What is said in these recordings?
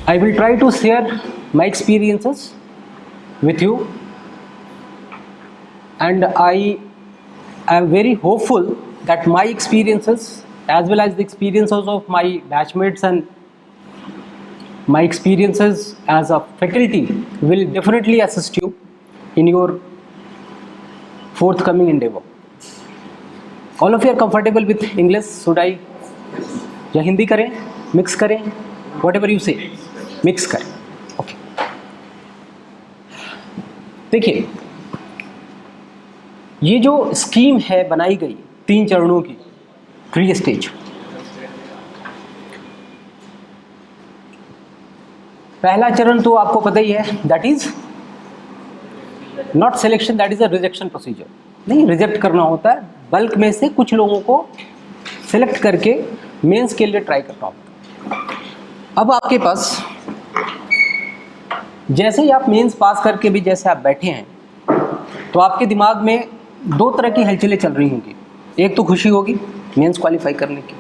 I will try to share my experiences with you, and I am very hopeful that my experiences as well as the experiences of my batchmates and my experiences as a faculty will definitely assist you in your forthcoming endeavor. All of you are comfortable with English? Should I या हिंदी करें, mix करें, whatever you say, mix करें. Okay, देखिए ये जो scheme है बनाई गई 3 चरणों की, 3 स्टेज. पहला चरण तो आपको पता ही है, that is not selection, that is a rejection procedure. नहीं, रिजेक्ट करना होता है, बल्क में से कुछ लोगों को सिलेक्ट करके मेंस के लिए ट्राई करना होता है. अब आपके पास जैसे ही आप मेंस पास करके भी जैसे आप बैठे हैं, तो आपके दिमाग में 2 तरह की हलचलें चल रही होंगी. एक तो खुशी होगी मेंस क्वालिफाई करने की,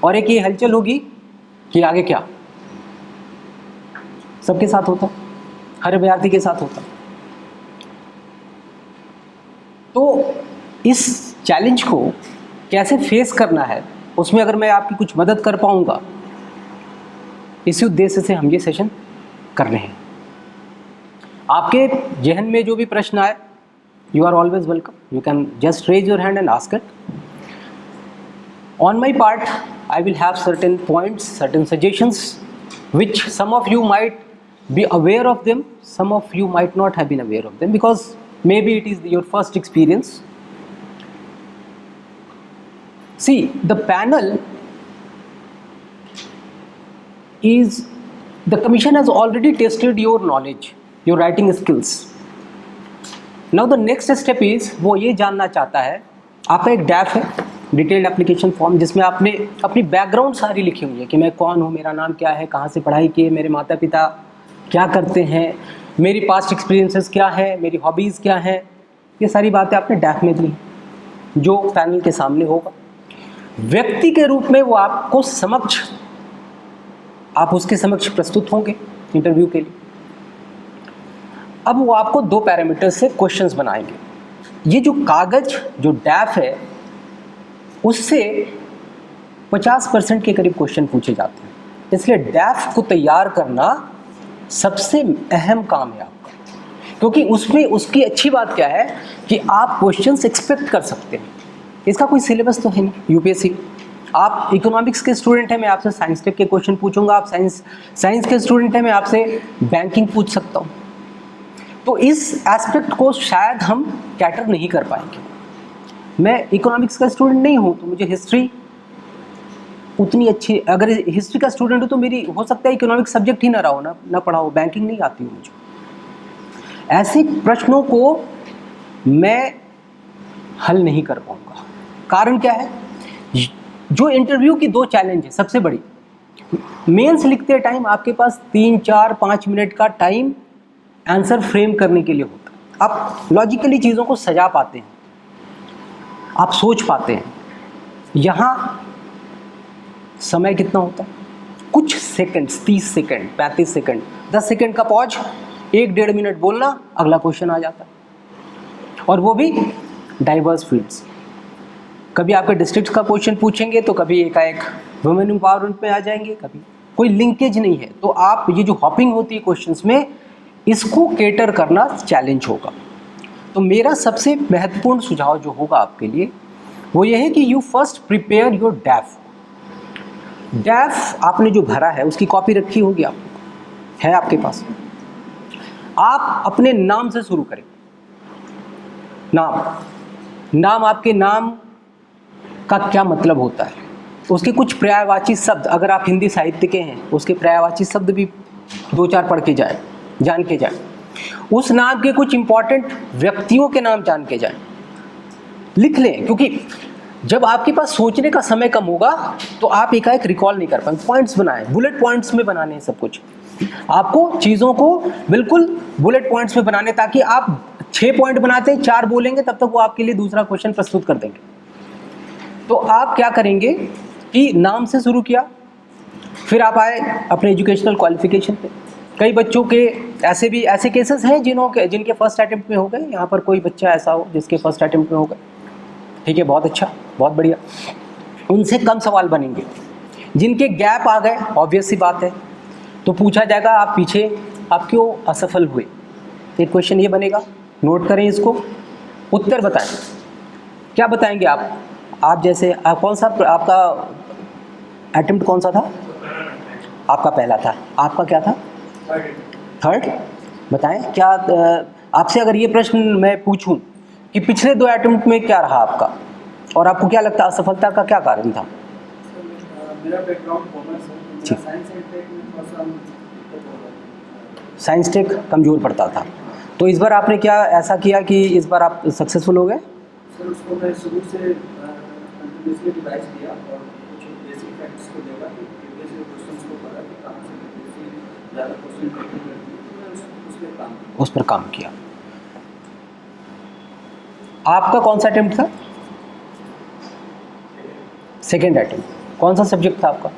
और एक ये हलचल होगी कि आगे क्या. सबके साथ होता है, हर विद्यार्थी के साथ होता है. तो इस चैलेंज को कैसे फेस करना है, उसमें अगर मैं आपकी कुछ मदद कर पाऊंगा, इसी उद्देश्य से हम ये सेशन कर रहे हैं. आपके जहन में जो भी प्रश्न आए, you are always welcome. You can just raise your hand and ask it. On my part I will have certain points, certain suggestions which some of you might be aware of them, some of you might not have been aware of them, because maybe it is your first experience. See, the panel is, the commission has already tested your knowledge, your writing skills. Now the next step is, वो ये जानना चाहता है, आपका एक डैफ है, detailed application form, जिसमें आपने अपनी बैकग्राउंड सारी लिखी हुई है कि मैं कौन हूँ, मेरा नाम क्या है, कहाँ से पढ़ाई की है, मेरे माता पिता क्या करते हैं, मेरी पास्ट एक्सपीरियंसेस क्या है, मेरी हॉबीज़ क्या हैं. ये सारी बातें आपने डैफ में ली, जो पैनल के सामने होगा. व्यक्ति के रूप में वो आपको समक्ष, आप उसके समक्ष प्रस्तुत होंगे इंटरव्यू के लिए. अब वो आपको 2 पैरामीटर से क्वेश्चंस बनाएंगे. ये जो कागज, जो डैफ है, उससे 50% के करीब क्वेश्चन पूछे जाते हैं. इसलिए डैफ को तैयार करना सबसे अहम काम है आपका, क्योंकि उसमें उसकी अच्छी बात क्या है कि आप क्वेश्चंस एक्सपेक्ट कर सकते हैं. इसका कोई सिलेबस तो है नहीं. यूपीएससी, आप इकोनॉमिक्स के स्टूडेंट हैं, मैं आपसे साइंस टेक के क्वेश्चन पूछूंगा. आप साइंस के स्टूडेंट हैं, मैं आपसे बैंकिंग पूछ सकता हूँ. तो इस एस्पेक्ट को शायद हम कैटर नहीं कर पाएंगे. मैं इकोनॉमिक्स का स्टूडेंट नहीं हूँ, तो मुझे हिस्ट्री उतनी अच्छी, अगर हिस्ट्री का स्टूडेंट हूँ तो मेरी हो सकता है इकोनॉमिक्स सब्जेक्ट ही ना रहा हो, ना पढ़ा हो, बैंकिंग नहीं आती हो मुझे. ऐसे प्रश्नों को मैं हल नहीं कर पाऊँगा. कारण क्या है, जो इंटरव्यू की 2 चैलेंज है सबसे बड़ी. मेंस लिखते टाइम आपके पास 3, 4, 5 मिनट का टाइम आंसर फ्रेम करने के लिए होता है. आप लॉजिकली चीज़ों को सजा पाते हैं, आप सोच पाते हैं. यहाँ समय कितना होता है, कुछ सेकंड्स, 30 सेकंड, 35 सेकंड, 10 सेकंड का पॉज, 1-1.5 मिनट बोलना, अगला क्वेश्चन आ जाता है. और वो भी डाइवर्स फील्ड्स. कभी आपके डिस्ट्रिक्ट का क्वेश्चन पूछेंगे तो कभी एकाएक वुमेन एम्पावरमेंट में आ जाएंगे, कभी कोई लिंकेज नहीं है. तो आप ये जो हॉपिंग होती है क्वेश्चंस में, इसको केटर करना चैलेंज होगा. तो मेरा सबसे महत्वपूर्ण सुझाव जो होगा आपके लिए, वो ये है कि यू फर्स्ट प्रिपेयर योर डैफ. डैफ आपने जो भरा है उसकी कॉपी रखी होगी, आप है आपके पास. आप अपने नाम से शुरू करें. नाम, आपके नाम का क्या मतलब होता है, उसके कुछ पर्यायवाची शब्द, अगर आप हिंदी साहित्य के हैं, उसके पर्यायवाची शब्द भी 2-4 पढ़ के जाए, जान के जाए. उस नाम के कुछ इंपॉर्टेंट व्यक्तियों के नाम जान के जाए, लिख लें. क्योंकि जब आपके पास सोचने का समय कम होगा तो आप एकाएक रिकॉल नहीं कर पाएंगे. पॉइंट्स बनाएं, बुलेट पॉइंट्स में बनाने हैं सब कुछ. आपको चीज़ों को बिल्कुल बुलेट पॉइंट्स में बनाने, ताकि आप 6 पॉइंट बनाते हैं, 4 बोलेंगे, तब तक वो आपके लिए दूसरा क्वेश्चन प्रस्तुत कर देंगे. तो आप क्या करेंगे कि नाम से शुरू किया, फिर आप आए अपने एजुकेशनल क्वालिफिकेशन पे। कई बच्चों के ऐसे केसेस हैं जिनके फर्स्ट अटेम्प्ट में हो गए। यहाँ पर कोई बच्चा ऐसा हो जिसके फर्स्ट अटेम्प्ट में हो गए, ठीक है, बहुत अच्छा, बहुत बढ़िया। उनसे कम सवाल बनेंगे। जिनके गैप आ गए, ऑब्वियस सी बात है, तो पूछा जाएगा आप पीछे आप क्यों असफल हुए। एक क्वेश्चन ये बनेगा, नोट करें इसको, उत्तर बताएं। क्या बताएंगे आप जैसे आप कौन सा आपका अटेम्प्ट कौन सा था? आपका पहला था। आपका क्या था? थर्ड। बताएं क्या आपसे अगर ये प्रश्न मैं पूछूं कि पिछले 2 अटेम्प्ट में क्या रहा आपका, और आपको क्या लगता है असफलता का क्या कारण था? मेरा बैकग्राउंड कॉमर्स है, तो मेरा साइंस एंड टेक में थोड़ा सा दिक्कत हो रहा था। साइंस टेक कमज़ोर पड़ता था, तो इस बार आपने क्या ऐसा किया कि इस बार आप सक्सेसफुल हो गए? सर उसको मैं शुरू से कंटिन्यूसली रिवाइज किया और कुछ बेसिक फैक्ट्स को देखा कि प्रीवियस क्वेश्चंस को पढ़ा कि कहाँ से बेसिक ज़्यादा क्वेश्चन करती है, तो मैं उस पर काम किया। आपका कौन सा अटेम्प्ट था? Second attempt. कौन सा सब्जेक्ट था आपका?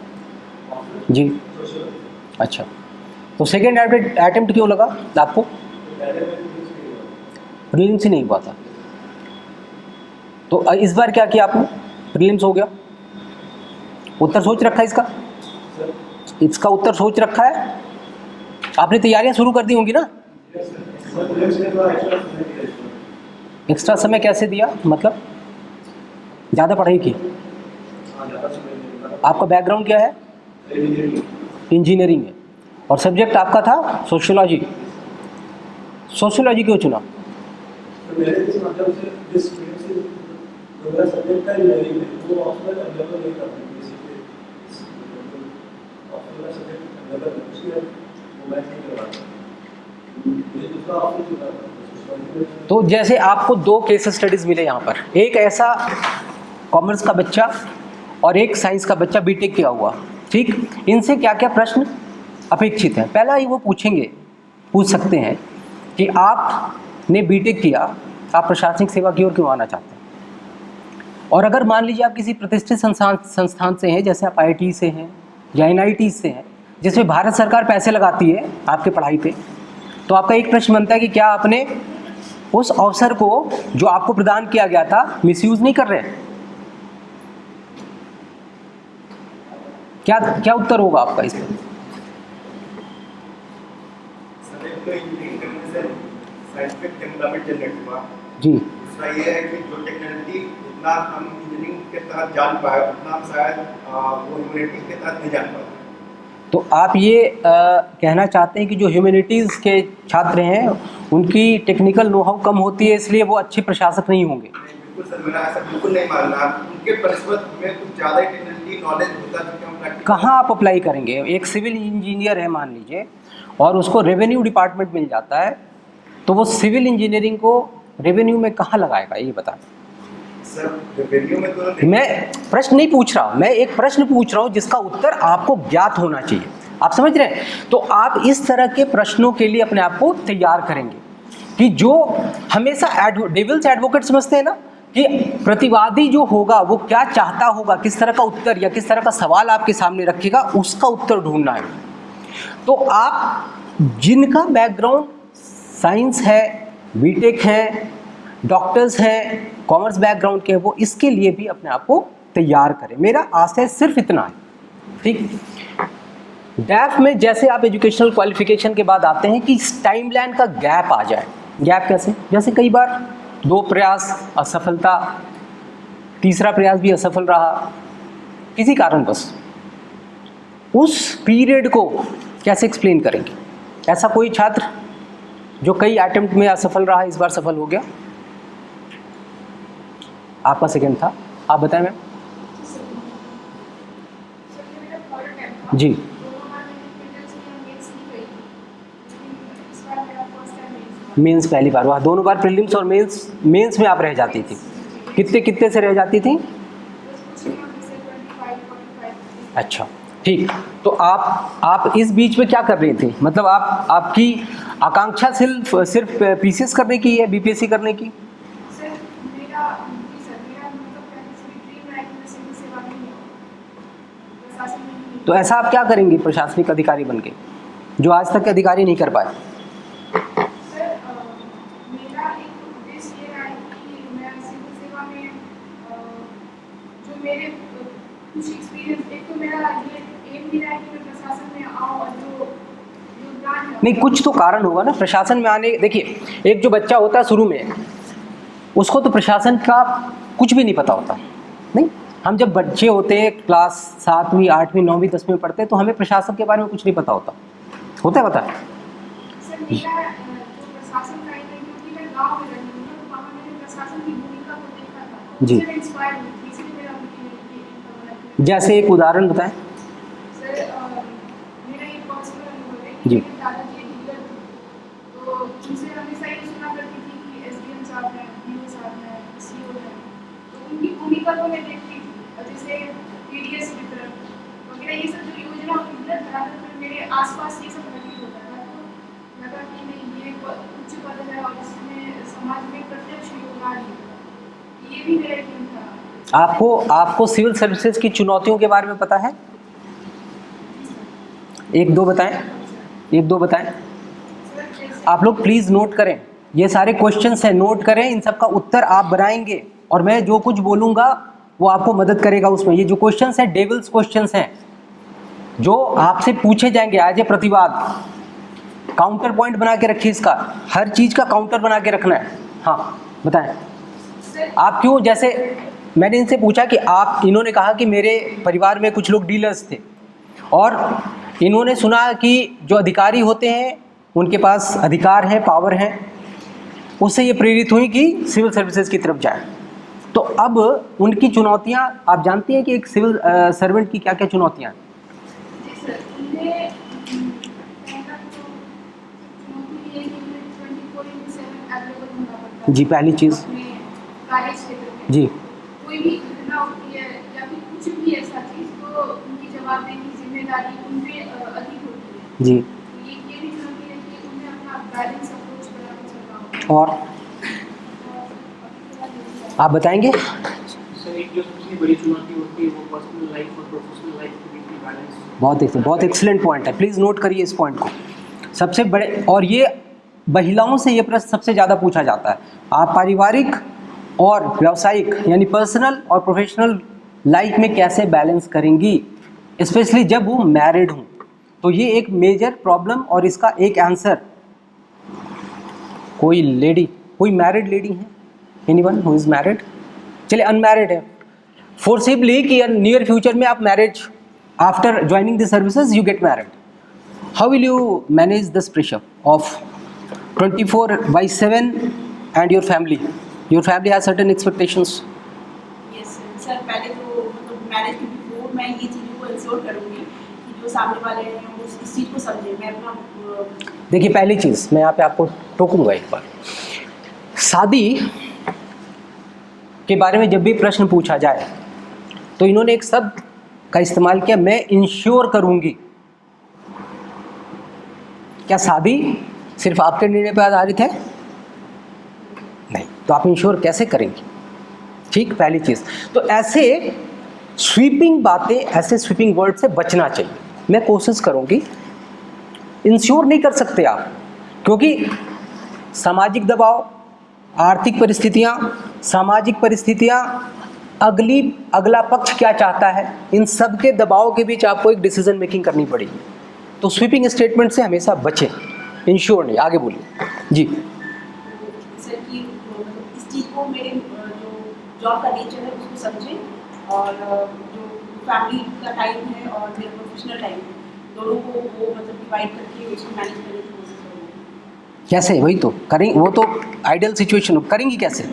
जी, अच्छा। तो सेकेंड अटेम्प्ट क्यों लगा आपको? प्रीलिम्स ही नहीं हुआ था, तो इस बार क्या किया आपने? प्रीलिम्स हो गया, उत्तर सोच रखा है इसका उत्तर सोच रखा है? आपने तैयारियां शुरू कर दी होंगी ना? एक्स्ट्रा समय कैसे दिया, मतलब ज़्यादा पढ़ाई की? आपका बैकग्राउंड क्या है? इंजीनियरिंग है, और सब्जेक्ट आपका था सोशियोलॉजी। सोशियोलॉजी क्यों चुना? तो जैसे आपको 2 केस स्टडीज़ मिले यहाँ पर, एक ऐसा कॉमर्स का बच्चा और एक साइंस का बच्चा बीटेक किया हुआ, ठीक, इनसे क्या क्या प्रश्न अपेक्षित हैं? पहला ही वो पूछ सकते हैं कि आपने बीटेक किया, आप प्रशासनिक सेवा की ओर क्यों आना चाहते हैं? और अगर मान लीजिए आप किसी प्रतिष्ठित संस्थान से हैं, जैसे आप IIT से हैं या NIT से हैं, जिसमें भारत सरकार पैसे लगाती है आपके पढ़ाई पे, तो आपका एक प्रश्न बनता है कि क्या आपने उस अवसर को जो आपको प्रदान किया गया था मिसयूज नहीं कर रहे हैं? क्या उत्तर होगा आपका इस पर? जी, दूसरा ये है कि जो टेक्नोलॉजी उतना हम इंजीनियरिंग के तहत जान पाए उतना शायद वो ह्यूमैनिटीज के तहत नहीं जान पाए। तो आप ये कहना चाहते हैं कि जो ह्यूमैनिटीज़ के छात्र हैं उनकी टेक्निकल नोहाउ कम होती है, इसलिए वो अच्छे प्रशासक नहीं होंगे? बिल्कुल सर, मेरा ऐसा बिल्कुल नहीं मानना। उनके परिस्पत में कुछ ज़्यादा टेक्नोलॉजी नॉलेज होता है जो हम प्रैक्टिकल। कहाँ आप अप्लाई करेंगे? एक सिविल इंजीनियर है मान लीजिए, और उसको रेवेन्यू डिपार्टमेंट मिल जाता है, तो वो सिविल इंजीनियरिंग को रेवेन्यू में कहाँ लगाएगा, ये बताएं। सर रेवेन्यू में तो मैं प्रश्न नहीं पूछ रहा, मैं एक प्रश्न पूछ रहा हूँ जिसका उत्तर आपको ज्ञात होना चाहिए। आप समझ रहे हैं? तो आप इस तरह के प्रश्नों के लिए अपने आप को तैयार करेंगे कि जो हमेशा डेविल्स एडवोकेट समझते हैं ना, कि प्रतिवादी जो होगा वो क्या चाहता होगा, किस तरह का उत्तर या किस तरह का सवाल आपके सामने रखेगा, उसका उत्तर ढूंढना है। तो आप जिनका बैकग्राउंड साइंस है, बीटेक है, डॉक्टर्स हैं, कॉमर्स बैकग्राउंड के, वो इसके लिए भी अपने आप को तैयार करें। मेरा आशय सिर्फ इतना है, ठीक। डैफ में जैसे आप एजुकेशनल क्वालिफिकेशन के बाद आते हैं कि टाइमलाइन का गैप आ जाए। गैप कैसे? जैसे कई बार 2 प्रयास असफलता, तीसरा प्रयास भी असफल रहा किसी कारणवश, उस पीरियड को कैसे एक्सप्लेन करेंगे? ऐसा कोई छात्र जो कई अटेम्प्ट में असफल रहा, इस बार सफल हो गया? आपका सेकंड था, आप बताएं मैम। जी, मेंस पहली बार हुआ, दोनों बार प्रीलिम्स और मेंस में आप रह जाती थी। कितने से रह जाती थी? अच्छा, ठीक। तो आप इस बीच में क्या कर रही थी? मतलब आपकी आकांक्षा सिर्फ PCS करने की है, BPSC करने की? प्रशासन में नहीं है। तो ऐसा आप क्या करेंगे प्रशासनिक अधिकारी बन के, जो आज तक के अधिकारी नहीं कर पाए? सर मेरा एक उद्देश्य ये रहा है कि मैं सिविल सेवा में जो मेरे कुछ एक्सपीरियंस, एक तो मेरा ये एम भी रहा है कि मैं प्रशासन में आऊँ और जो योगदान है नहीं, कुछ तो कारण होगा ना प्रशासन में आने। देखिए, एक जो बच्चा होता है शुरू में, उसको तो प्रशासन का कुछ भी नहीं पता होता। नहीं, हम जब बच्चे होते हैं क्लास 7वीं 8वीं 9वीं 10वीं में पढ़ते हैं तो हमें प्रशासन के बारे में कुछ नहीं पता होता है पता? सर मेरा जो प्रशासन का है, क्योंकि मैं गांव में रही हूँ तो वहाँ मैंने प्रशासन की भूमिका को देखा था, जी। उससे मैं इंस्पायर हुई थी, इसलिए मेरा ये जैसे एक उदाहरण बताएं। सर मेरा एक पर्सनल अनुभव है कि जी। मेरे दादाजी एक डीलर थे, तो उनसे हमेशा ये सुना करती थी कि एसडीएम साहब हैं, डीओ साहब हैं, सीओ हैं, तो उनकी भूमिका को मैं देखती थी। और जैसे पीडीएस वितरण वगैरह ये सब जो योजना होती है धरातल मेरे आसपास ये सब घटित होता था, तो लगा कि नहीं, ये एक उच्च पद है और इसमें समाज में प्रत्यक्ष योगदान है। ये भी मेरा एक एम था। आपको सिविल सर्विसेज की चुनौतियों के बारे में पता है? एक दो बताएं। सर जैसे आप लोग प्लीज नोट करें, ये सारे क्वेश्चंस हैं, नोट करें, इन सब का उत्तर आप बनाएंगे और मैं जो कुछ बोलूँगा वो आपको मदद करेगा उसमें। ये जो क्वेश्चंस हैं डेविल्स क्वेश्चंस हैं, जो आपसे पूछे जाएंगे एज ए प्रतिवाद। काउंटर पॉइंट बना के रखिए, इसका हर चीज़ का काउंटर बना के रखना है। हाँ बताएं। सर आप क्यों, जैसे मैंने इनसे पूछा कि इन्होंने कहा कि मेरे परिवार में कुछ लोग डीलर्स थे और इन्होंने सुना कि जो अधिकारी होते हैं उनके पास अधिकार है, पावर है, उससे ये प्रेरित हुई कि सिविल सर्विसेज की तरफ जाए। तो अब उनकी चुनौतियां आप जानती हैं कि एक सिविल सर्वेंट की क्या क्या चुनौतियां हैं? जी सर, उन्हें पहला तो चुनौती ये है कि उन्हें 24/7 अवेलेबल होना पड़ता है। जी, पहली चीज़। अपने कार्य क्षेत्र में जी कोई भी घटना होती है या फिर कुछ भी ऐसा चीज़, तो उनकी जवाबदेही, जिम्मेदारी उन पे अधिक होती है। जी। तो ये भी चुनौती है कि उन्हें अपना बैलेंस अप्रोच बना के चलना होगा। और आप बताएंगे? सर एक जो सबसे बड़ी चुनौती होती है वो पर्सनल लाइफ और प्रोफेशनल लाइफ के बीच में बैलेंस। बहुत एक्सीलेंट पॉइंट है, प्लीज़ नोट करिए इस पॉइंट को। सबसे बड़े, और ये महिलाओं से ये प्रश्न सबसे ज़्यादा पूछा जाता है, आप पारिवारिक और व्यावसायिक यानी पर्सनल और प्रोफेशनल लाइफ में कैसे बैलेंस करेंगी, स्पेशली जब वो मैरिड हों। तो ये एक मेजर प्रॉब्लम और इसका एक आंसर, कोई मैरिड लेडी है? Anyone who is married? चलिए अनमैरिड है, फोर्सिबली कि नियर फ्यूचर में आप marriage, after joining the services you get married, how will you manage this pressure of 24/7 and your family has certain expectations? Yes sir, पहले तो मतलब marriage के before मैं ये चीज़ों को इंश्योर करूँगी कि जो सामने वाले हैं वो इस चीज़ को समझें। मैं अपना देखिए, पहली चीज़ मैं यहाँ पे आपको टोकूंगा एक बार। शादी के बारे में जब भी प्रश्न पूछा जाए तो इन्होंने एक शब्द का इस्तेमाल किया, मैं इंश्योर करूँगी। क्या शादी सिर्फ आपके निर्णय पर आधारित है? नहीं, तो आप इंश्योर कैसे करेंगे? ठीक, पहली चीज़। तो ऐसे स्वीपिंग बातें, ऐसे स्वीपिंग वर्ड से बचना चाहिए। मैं कोशिश करूंगी, इंश्योर नहीं कर सकते आप, क्योंकि सामाजिक दबाव, आर्थिक परिस्थितियां, सामाजिक परिस्थितियां, अगला पक्ष क्या चाहता है, इन सब के दबाव के बीच आपको एक डिसीजन मेकिंग करनी पड़ेगी। तो स्वीपिंग स्टेटमेंट से हमेशा बचें, इंश्योर नहीं। आगे बोलिए जी। सर की मतलब इस चीज़ को मेरे जो जॉब का नेचर है उसको समझें और जो फैमिली का टाइम है और मेरा प्रोफेशनल टाइम है, दोनों को वो मतलब डिवाइड करके उसको मैनेज करने की कोशिश करूँगी। कैसे? वही तो करेंगे, वो तो आइडियल सिचुएशन करेंगी कैसे?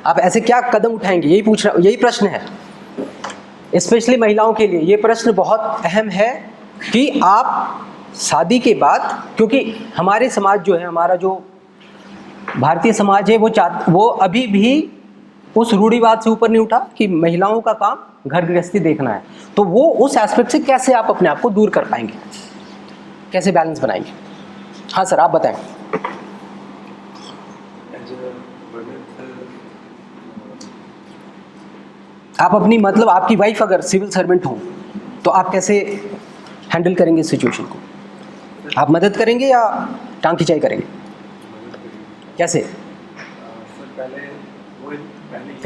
आप ऐसे क्या कदम उठाएंगे, यही प्रश्न है। स्पेशली महिलाओं के लिए ये प्रश्न बहुत अहम है कि आप शादी के बाद, क्योंकि हमारे समाज जो है, हमारा जो भारतीय समाज है, वो अभी भी उस रूढ़िवाद से ऊपर नहीं उठा कि महिलाओं का काम घर गृहस्थी देखना है। तो वो उस एस्पेक्ट से कैसे आप अपने आप को दूर कर पाएंगे, कैसे बैलेंस बनाएंगे? हाँ सर, आप बताएं। आप अपनी, मतलब आपकी वाइफ अगर सिविल सर्वेंट हो तो तो आप कैसे हैंडल करेंगे इस सिचुएशन को? आप मदद करेंगे या टांग खिंचाई करेंगे? कैसे? सर पहले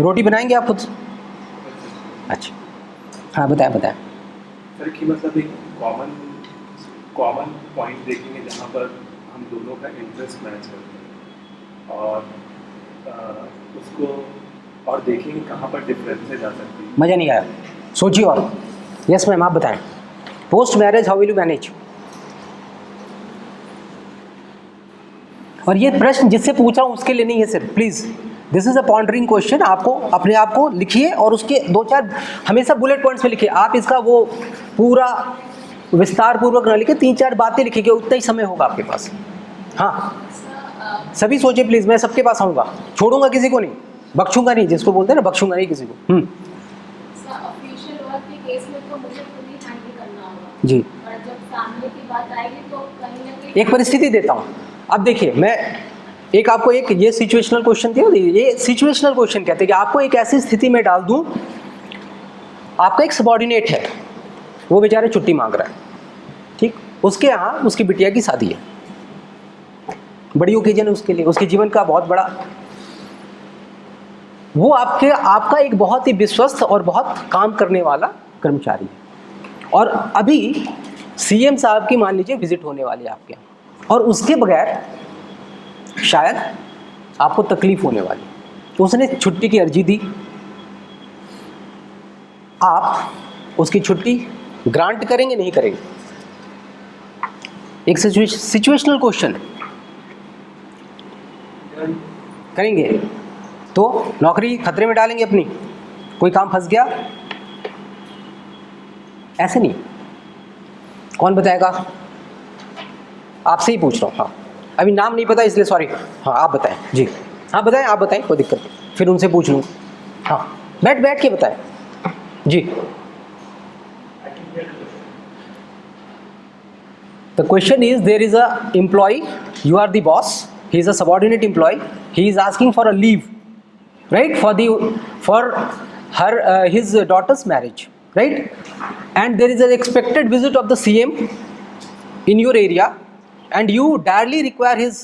रोटी बनाएंगे आप खुद? अच्छा, हाँ बताएं बताएं। सर कि मतलब एक कॉमन पॉइंट देखेंगे जहाँ पर हम दोनों का इंटरेस्ट मैच करते हैं और उसको और देखेंगे कहाँ पर डिफरेंसेस आ सकती है। मज़ा नहीं आया, सोचिए और। यस मैम, आप बताएं। Post marriage how will you manage? और ये प्रश्न जिससे पूछ रहा हूँ उसके लिए नहीं है sir, please this is a pondering question. आपको अपने आप को लिखिए और उसके 2-4 हमेशा बुलेट पॉइंट्स में लिखिए। आप इसका वो पूरा विस्तार पूर्वक ना लिखिए, 3-4 बातें लिखिए, उतना ही समय होगा आपके पास। हाँ सभी सोचिए प्लीज़, मैं सबके पास आऊँगा, छोड़ूंगा किसी को नहीं, बख्शूंगा नहीं, जिसको बोलते हैं ना बख्शूंगा नहीं किसी को। ऑफिशियल वर्क के केस में तो मुझे खुद ही हैंडल करना होगा जी, और जब फैमिली की बात आएगी तो कहीं ना कहीं एक परिस्थिति देता हूँ। अब देखिए, मैं एक आपको एक ये सिचुएशनल क्वेश्चन दिया, ये सिचुएशनल क्वेश्चन कहते हैं कि आपको एक ऐसी स्थिति में डाल दूं, आपका एक सबॉर्डिनेट है, वो बेचारे छुट्टी मांग रहा है, ठीक, उसके यहाँ उसकी बिटिया की शादी है, बड़ी ओकेजन है उसके लिए, उसके जीवन का बहुत बड़ा, वो आपका एक बहुत ही विश्वस्त और बहुत काम करने वाला कर्मचारी है, और अभी सीएम साहब की मान लीजिए विजिट होने वाली है आपके यहाँ, और उसके बगैर शायद आपको तकलीफ होने वाली, तो उसने छुट्टी की अर्जी दी, आप उसकी छुट्टी ग्रांट करेंगे नहीं करेंगे? एक सिचुएशनल क्वेश्चन करेंगे तो नौकरी खतरे में डालेंगे अपनी, कोई काम फंस गया, ऐसे नहीं, कौन बताएगा? आपसे ही पूछ रहा हूँ। हाँ अभी नाम नहीं पता इसलिए सॉरी। हाँ आप बताएं जी, हाँ बताएं, आप बताएं, कोई दिक्कत नहीं, फिर उनसे पूछ लूँ। हाँ बैठ के बताएं जी। The question is, there is a employee, you are the boss, he is a subordinate employee, he is asking for a leave, right, for her his daughter's marriage, right, and there is an expected visit of the CM in your area, and you direly require his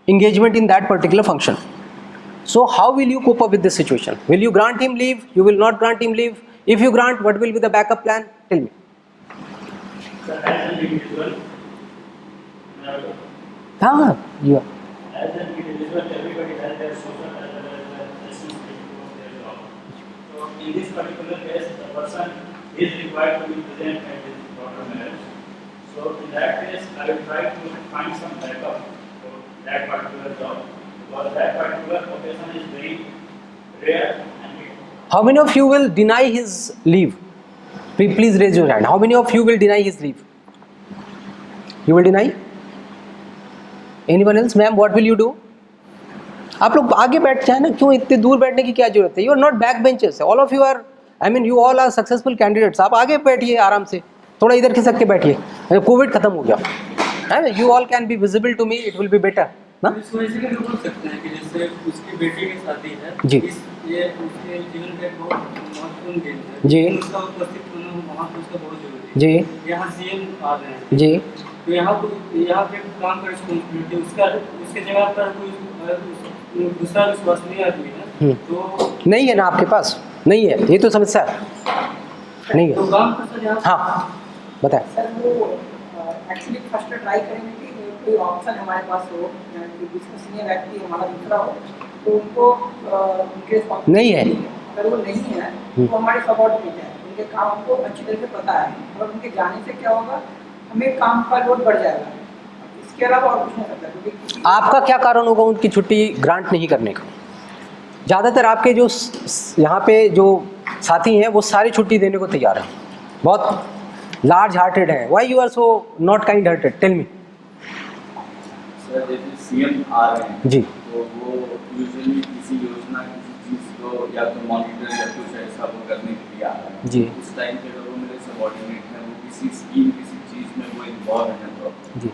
engagement in that particular function. So how will you cope up with this situation? Will you grant him leave? You will not grant him leave? If you grant, what will be the backup plan? Tell me. So as an individual, You are. as an individual, everybody has their social as well as their responsibility towards their job. So in this particular case, the person is required to be present at his daughter marriage. So in that case, I will try to find some backup for that particular job, because that particular occasion is very rare and it. How many of you will deny his leave? Please raise your hand. How many of you will deny his leave? You will deny? Anyone else? Ma'am, what will you do? आप लोग आगे बैठ जाए ना, क्यों इतने दूर बैठने की क्या जरूरत है? You are not backbenchers. All of you are, I mean, you all are successful candidates. आप आगे बैठिए आराम से, थोड़ा इधर खिसक के बैठिए। कोविड खत्म हो गया है, you all can be visible to me. It will be better. ना? इसको इसीलिए बोल सकते हैं कि जैसे उसकी बेटी की शादी है जी। ये उसके जीवन का एक बहुत महत्वपूर्ण दिन है जी। उसका उपस्थित होना वहाँ पर उसका बहुत जरूरी है जी यहाँ सीएम आ रहे हैं जी। तो यहाँ पे काम का रिस्पॉन्सिबिलिटी उसके जगह पर कोई दूसरा विश्वसनीय आदमी है तो नहीं है ना आपके पास, नहीं है, ये तो समस्या है, नहीं है। तो काम का सर यहाँ हाँ बताएं। सर वो एक्चुअली फर्स्ट ट्राई करेंगे कि कोई ऑप्शन हमारे पास हो, कोई विश्वसनीय व्यक्ति हमारा दूसरा हो, तो उनको उनके नहीं है। अगर वो नहीं है तो हमारे सबॉर्डिनेट है, उनके काम हमको अच्छी तरह से पता है, और उनके जाने से क्या होगा, हमें काम का लोड बढ़ जाएगा। इसके अलावा और कुछ नहीं सकता, क्योंकि आपका क्या कारण होगा उनकी छुट्टी ग्रांट नहीं करने का? ज़्यादातर आपके जो यहाँ पे जो साथी हैं वो सारी छुट्टी देने को तैयार हैं, बहुत लार्ज हार्टेड हैं। Why you are so not kind hearted? Tell me. Sir जैसे सीएम आ रहे हैं जी, तो वो यूजुअली किसी योजना किसी चीज़ को या तो मॉनिटर या कुछ ऐसा वो करने के लिए आ रहे हैं जी। उस टाइम पे अगर वो मेरे सबॉर्डिनेट हैं, वो किसी स्कीम किसी चीज़ में वो इन्वॉल्व हैं तो जी,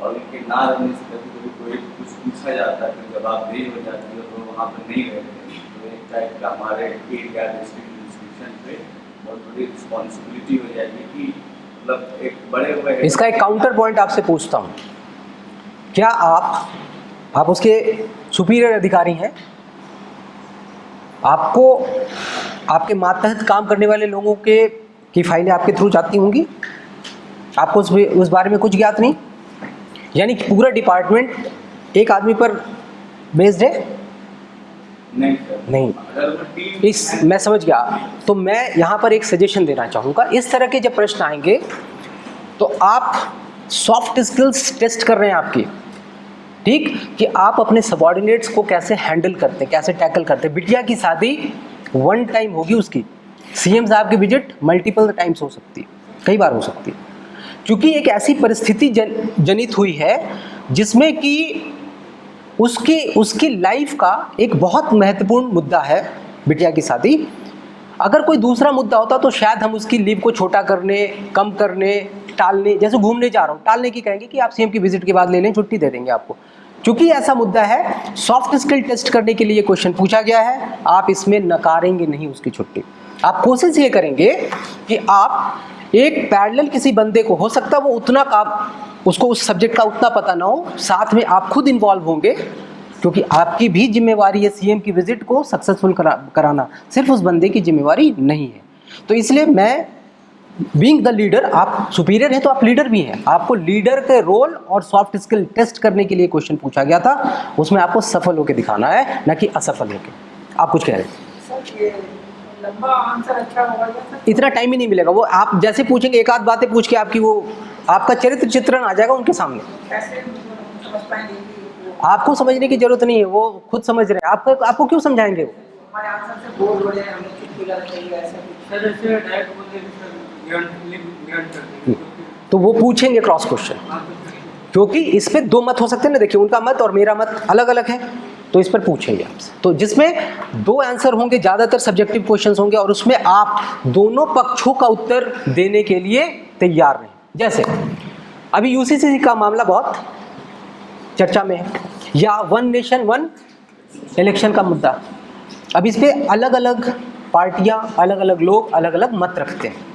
और उनके ना रहने से कभी कभी कोई कुछ पूछा जाता है, फिर जवाबदेही हो जाती है तो वहाँ पर नहीं रहते हैं, तो एक टाइप का हमारे एरिया डिस्ट्रिक्ट इंस्टीट्यूशन पे बहुत बड़ी पूरी रिस्पॉन्सिबिलिटी हो जाएगी कि मतलब एक बड़े हुए इसका एक काउंटर पॉइंट आपसे पूछता हूँ, क्या आप उसके सुपीरियर अधिकारी हैं? आपको आपके मातहत काम करने वाले लोगों की फाइलें आपके थ्रू जाती होंगी, आपको उस बारे में कुछ ज्ञात नहीं? यानी कि पूरा डिपार्टमेंट एक आदमी पर बेस्ड है? नहीं सर, नहीं। अगर वो टीम मैं समझ गया। तो मैं यहाँ पर एक सजेशन देना चाहूँगा, इस तरह के जब प्रश्न आएंगे तो आप सॉफ्ट स्किल्स टेस्ट कर रहे हैं आपकी, ठीक, कि आप अपने सबॉर्डिनेट्स को कैसे हैंडल करते हैं, कैसे टैकल करते हैं। बिटिया की शादी वन टाइम होगी, उसकी सीएम साहब की विजिट मल्टीपल टाइम्स हो सकती है, कई बार हो सकती है, क्योंकि एक ऐसी परिस्थिति जनित हुई है जिसमें कि उसकी लाइफ का एक बहुत महत्वपूर्ण मुद्दा है बिटिया की शादी। अगर कोई दूसरा मुद्दा होता तो शायद हम उसकी लीव को छोटा करने, कम करने, टालने, जैसे घूमने जा रहा हूँ टालने की कहेंगे कि आप सीएम की विजिट के बाद ले लें, छुट्टी दे देंगे आपको। क्योंकि ऐसा मुद्दा है, सॉफ्ट स्किल टेस्ट करने के लिए क्वेश्चन पूछा गया है, आप इसमें नकारेंगे नहीं उसकी छुट्टी। आप कोशिश ये करेंगे कि आप एक पैरेलल किसी बंदे को, हो सकता है वो उतना काम, उसको उस सब्जेक्ट का उतना पता ना हो, साथ में आप खुद इन्वॉल्व होंगे, क्योंकि आपकी भी जिम्मेवारी है सीएम की विजिट को सक्सेसफुल कराना, सिर्फ उस बंदे की जिम्मेवारी नहीं है। तो इसलिए मैं बीइंग द लीडर, आप सुपीरियर हैं तो आप लीडर भी हैं, आपको लीडर के रोल और सॉफ्ट स्किल टेस्ट करने के लिए क्वेश्चन पूछा गया था, उसमें आपको सफल होकर दिखाना है, ना कि असफल होकर। आप कुछ कह रहे हैं सर? ये लंबा आंसर अच्छा होगा या सर? इतना टाइम ही नहीं मिलेगा, वो आप जैसे पूछेंगे एक आध बातें पूछ के आपका चरित्र चित्रण आ जाएगा उनके सामने। कैसे समझ पाएंगे कि वो आपको समझने की जरूरत नहीं है, वो खुद समझ रहे हैं, आपको क्यों समझाएंगे वो? हमारे आंसर से बोल हो जाए, हमें चुप हो जाना चाहिए, ऐसा कुछ? सर ऐसे डायरेक्ट बोल देंगे सर, ग्रांट कर देंगे तो वो पूछेंगे क्रॉस क्वेश्चन, क्योंकि इस पे दो मत हो सकते हैं ना, देखिए उनका मत और मेरा मत अलग अलग है, तो इस पर पूछेंगे आपसे। तो जिसमें दो आंसर होंगे, ज़्यादातर सब्जेक्टिव क्वेश्चंस होंगे, और उसमें आप दोनों पक्षों का उत्तर देने के लिए तैयार रहें। जैसे अभी यूसीसी का मामला बहुत चर्चा में है, या वन नेशन वन इलेक्शन का मुद्दा। अब इस पे अलग अलग पार्टियां, अलग अलग लोग अलग अलग मत रखते हैं।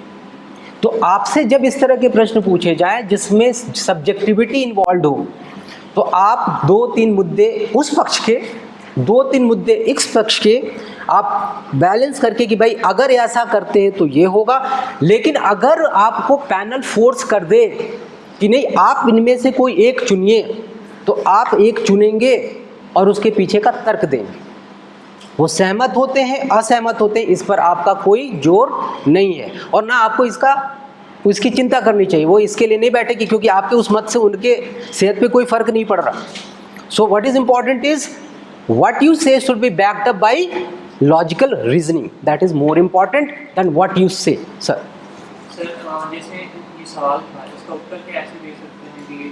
तो आपसे जब इस तरह के प्रश्न पूछे जाएं जिसमें सब्जेक्टिविटी इन्वॉल्व हो, तो आप दो तीन मुद्दे उस पक्ष के, दो तीन मुद्दे इस पक्ष के, आप बैलेंस करके कि भाई अगर ऐसा करते हैं तो ये होगा, लेकिन अगर आपको पैनल फोर्स कर दे कि नहीं आप इनमें से कोई एक चुनिए, तो आप एक चुनेंगे और उसके पीछे का तर्क देंगे। वो सहमत होते हैं, असहमत होते हैं, इस पर आपका कोई जोर नहीं है, और ना आपको उसकी चिंता करनी चाहिए। वो इसके लिए नहीं बैठे कि क्योंकि आपके उस मत से उनके सेहत पे कोई फर्क नहीं पड़ रहा। So what is important is what you say should be backed up by logical reasoning, that is more important than what you say. Sir जैसे ये सवाल था, इसका उत्तर कैसे दे सकते हैं कि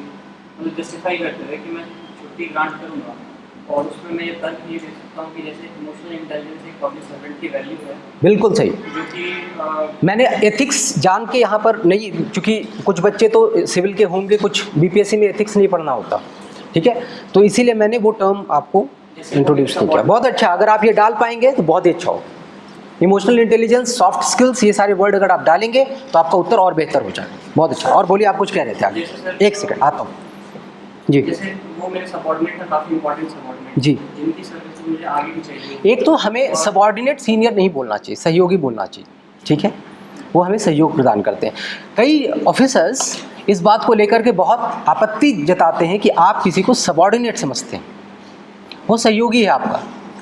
मतलब जस्टिफाई करते हुए कि मैं छुट्टी ग्रांट करूँगा, और उसमें मैं ये तर्क ये दे सकता हूँ कि जैसे इमोशनल इंटेलिजेंस एक पब्लिक सर्वेंट की वैल्यू है। बिल्कुल सही। जो कि मैंने एथिक्स जान के यहाँ पर नहीं, क्योंकि कुछ बच्चे तो सिविल के होंगे, कुछ बीपीएससी में एथिक्स नहीं पढ़ना होता, ठीक है, तो इसीलिए मैंने वो टर्म आपको इंट्रोड्यूस नहीं किया। बहुत अच्छा, अगर आप ये डाल पाएंगे तो बहुत ही अच्छा हो। इमोशनल इंटेलिजेंस, सॉफ्ट स्किल्स, ये सारे वर्ड अगर आप डालेंगे तो आपका उत्तर और बेहतर हो जाएगा। बहुत अच्छा। और बोलिए, आप कुछ कह रहे थे आगे? एक सेकंड आता हूँ जी। जैसे वो मेरे सबऑर्डिनेट है, काफ़ी इंपॉर्टेंट सबऑर्डिनेट जी, जिनकी सर्विस मुझे आगे भी चाहिए। एक तो हमें सबऑर्डिनेट सीनियर नहीं बोलना चाहिए, सहयोगी बोलना चाहिए, ठीक है, वो हमें सहयोग प्रदान करते हैं। कई ऑफिसर्स इस बात को लेकर के बहुत आपत्ति जताते हैं कि आप किसी को सबऑर्डिनेट समझते हैं। वो सहयोगी है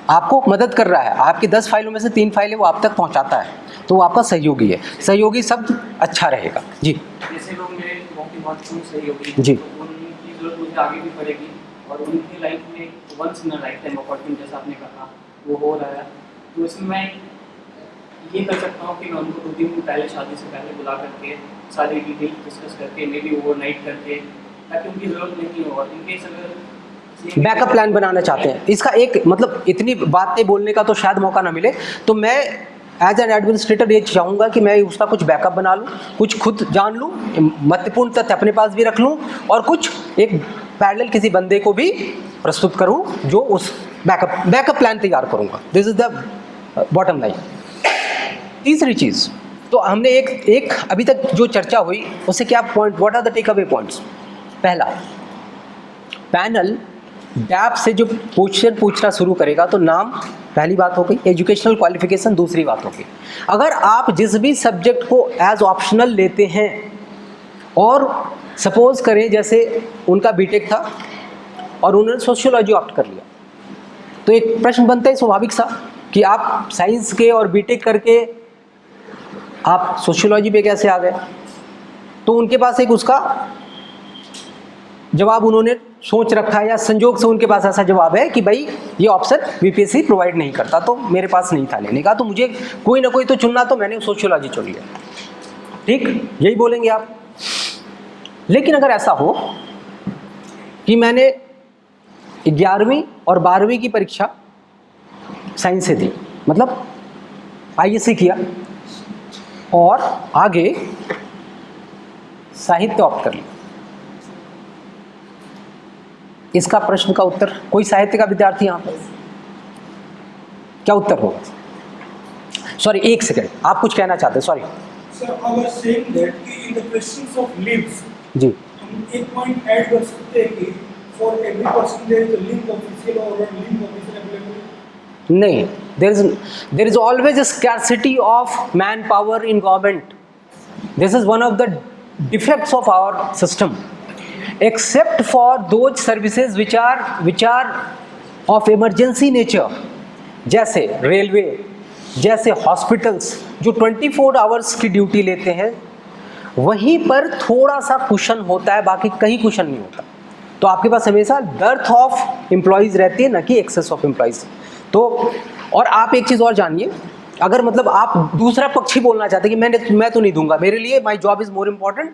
आपको मदद कर रहा है, आपकी 10 फाइलों में से 3 फाइलें वो आप तक पहुंचाता है, तो वो आपका सहयोगी है। सहयोगी शब्द अच्छा रहेगा जी। जैसे लोग मेरे बहुत सहयोगी जी, तो उनकी जरूरत मुझे आगे भी पड़ेगी, और उनकी लाइफ में once in a life time opportunity जैसा आपने कहा वो हो रहा है, तो इसमें मैं ये कर सकता हूँ कि मैं उनको 2 दिन पहले, शादी से पहले बुला करके सारी डिटेल डिस्कस करके, मे बी ओवरनाइट करके, ताकि उनकी ज़रूरत नहीं हो, और इनकेस अगर बैकअप प्लान बनाना चाहते हैं। इसका एक मतलब इतनी बातें बोलने का तो शायद मौका ना मिले, तो मैं एज एन एडमिनिस्ट्रेटर ये चाहूँगा कि मैं उसका कुछ बैकअप बना लूँ, कुछ खुद जान लूँ, महत्वपूर्ण तथ्य अपने पास भी रख लूँ, और कुछ एक पैरेलल किसी बंदे को भी प्रस्तुत करूँ जो उस बैकअप प्लान तैयार करूँगा। This is the bottom line. तीसरी चीज़, तो हमने एक अभी तक जो चर्चा हुई उससे क्या point, what are the take away points? पहला, पैनल डैप से जो क्वेश्चन पूछना शुरू करेगा तो नाम पहली बात हो गई, एजुकेशनल क्वालिफिकेशन दूसरी बात होगी। अगर आप जिस भी सब्जेक्ट को एज ऑप्शनल लेते हैं और सपोज करें जैसे उनका बीटेक था और उन्होंने सोशियोलॉजी ऑप्ट कर लिया, तो एक प्रश्न बनता है स्वाभाविक सा कि आप साइंस के और बीटेक करके आप सोशियोलॉजी पे कैसे आ गए? तो उनके पास एक उसका जवाब उन्होंने सोच रखा है या संजोग से उनके पास ऐसा जवाब है कि भाई ये ऑप्शन बीपीएससी प्रोवाइड नहीं करता, तो मेरे पास नहीं था लेने का, तो मुझे कोई ना कोई तो चुनना, तो मैंने सोशियोलॉजी चुन लिया। ठीक, यही बोलेंगे आप। लेकिन अगर ऐसा हो कि मैंने 11वीं और 12वीं की परीक्षा साइंस से दी, मतलब आईएससी किया और आगे साहित्य ऑप्ट कर लिया, इसका प्रश्न का उत्तर, कोई साहित्य का विद्यार्थी यहाँ पर क्या उत्तर होगा? सॉरी, एक सेकंड, आप कुछ कहना चाहते हैं? Sorry sir, I was saying that कि in the questions of leaves जी, हम एक पॉइंट ऐड कर सकते हैं कि for every person there is a link official और लिंक ऑफिशियल अवेलेबल। नहीं, there is always a scarcity of manpower in government. This is one of the defects of our system, except for those services which are of emergency nature, जैसे railway, जैसे hospitals जो 24 hours की duty लेते हैं, वहीं पर थोड़ा सा कुशन होता है, बाकी कहीं कुशन नहीं होता। तो आपके पास हमेशा डर्थ ऑफ एम्प्लॉयज़ रहती है, ना कि एक्सेस ऑफ एम्प्लॉयज़। तो और आप एक चीज़ और जानिए, अगर मतलब आप दूसरा पक्ष ही बोलना चाहते हैं कि मैं तो नहीं दूंगा, मेरे लिए my job is more important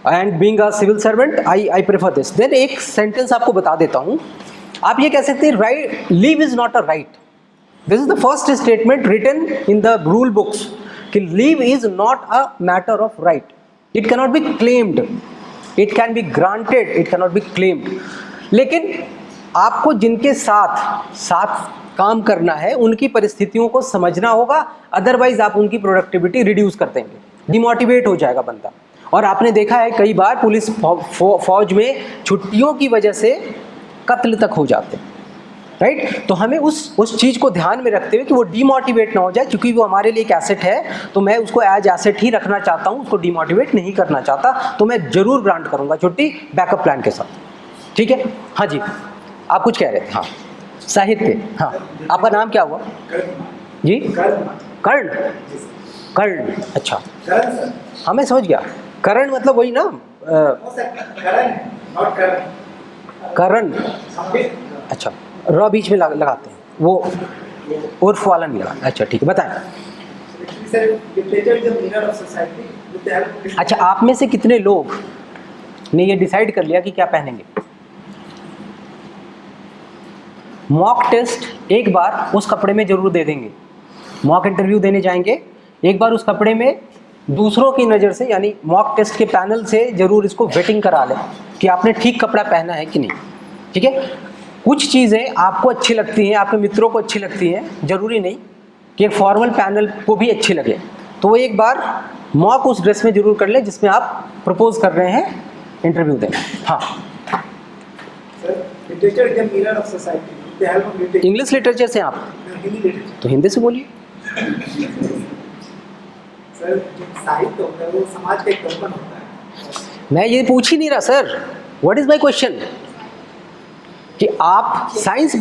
and being a civil servant I prefer this, then एक सेंटेंस आपको बता देता हूँ। आप ये कह सकते हैं right, leave is not a right. This is the first statement written in the rule books कि leave is not a matter of right, it cannot be claimed, it can be granted, it cannot be claimed. लेकिन आपको जिनके साथ काम करना है उनकी परिस्थितियों को समझना होगा, अदरवाइज आप उनकी प्रोडक्टिविटी रिड्यूस कर देंगे, डिमोटिवेट हो जाएगा बंदा। और आपने देखा है कई बार पुलिस फौज में छुट्टियों की वजह से कत्ल तक हो जाते हैं, राइट? तो हमें उस चीज़ को ध्यान में रखते हुए कि वो डीमोटिवेट ना हो जाए, क्योंकि वो हमारे लिए एक एसेट है, तो मैं उसको एज एसेट ही रखना चाहता हूँ, उसको डीमोटिवेट नहीं करना चाहता, तो मैं ज़रूर ग्रांट करूँगा छुट्टी बैकअप प्लान के साथ। ठीक है, हाँ जी, आप कुछ कह रहे थे? हाँ, साहित्य, हाँ, आपका नाम क्या हुआ जी? कर्ण, अच्छा, हाँ मैं समझ गया, करण मतलब वही ना, करण, अच्छा, र बीच में लगाते हैं, वो उर्फ वाला नहीं लगा, अच्छा ठीक है, बताएं। अच्छा, आप में से कितने लोग ने ये डिसाइड कर लिया कि क्या पहनेंगे? मॉक टेस्ट एक बार उस कपड़े में जरूर दे देंगे, मॉक इंटरव्यू देने जाएंगे एक बार उस कपड़े में, दूसरों की नज़र से, यानी मॉक टेस्ट के पैनल से जरूर इसको वेटिंग करा लें कि आपने ठीक कपड़ा पहना है कि नहीं। ठीक है, कुछ चीज़ें आपको अच्छी लगती हैं, आपके मित्रों को अच्छी लगती हैं, ज़रूरी नहीं कि एक फॉर्मल पैनल को भी अच्छी लगे, तो वो एक बार मॉक उस ड्रेस में जरूर कर ले जिसमें आप प्रपोज कर रहे हैं इंटरव्यू देना। हाँ, इंग्लिश लिटरेचर से आप, तो हिंदी से बोलिए। सर, साहित्य होता है वो समाज का एक दर्पण होता है। मैं ये पूछ ही नहीं रहा sir, what is my question कि आप साइंस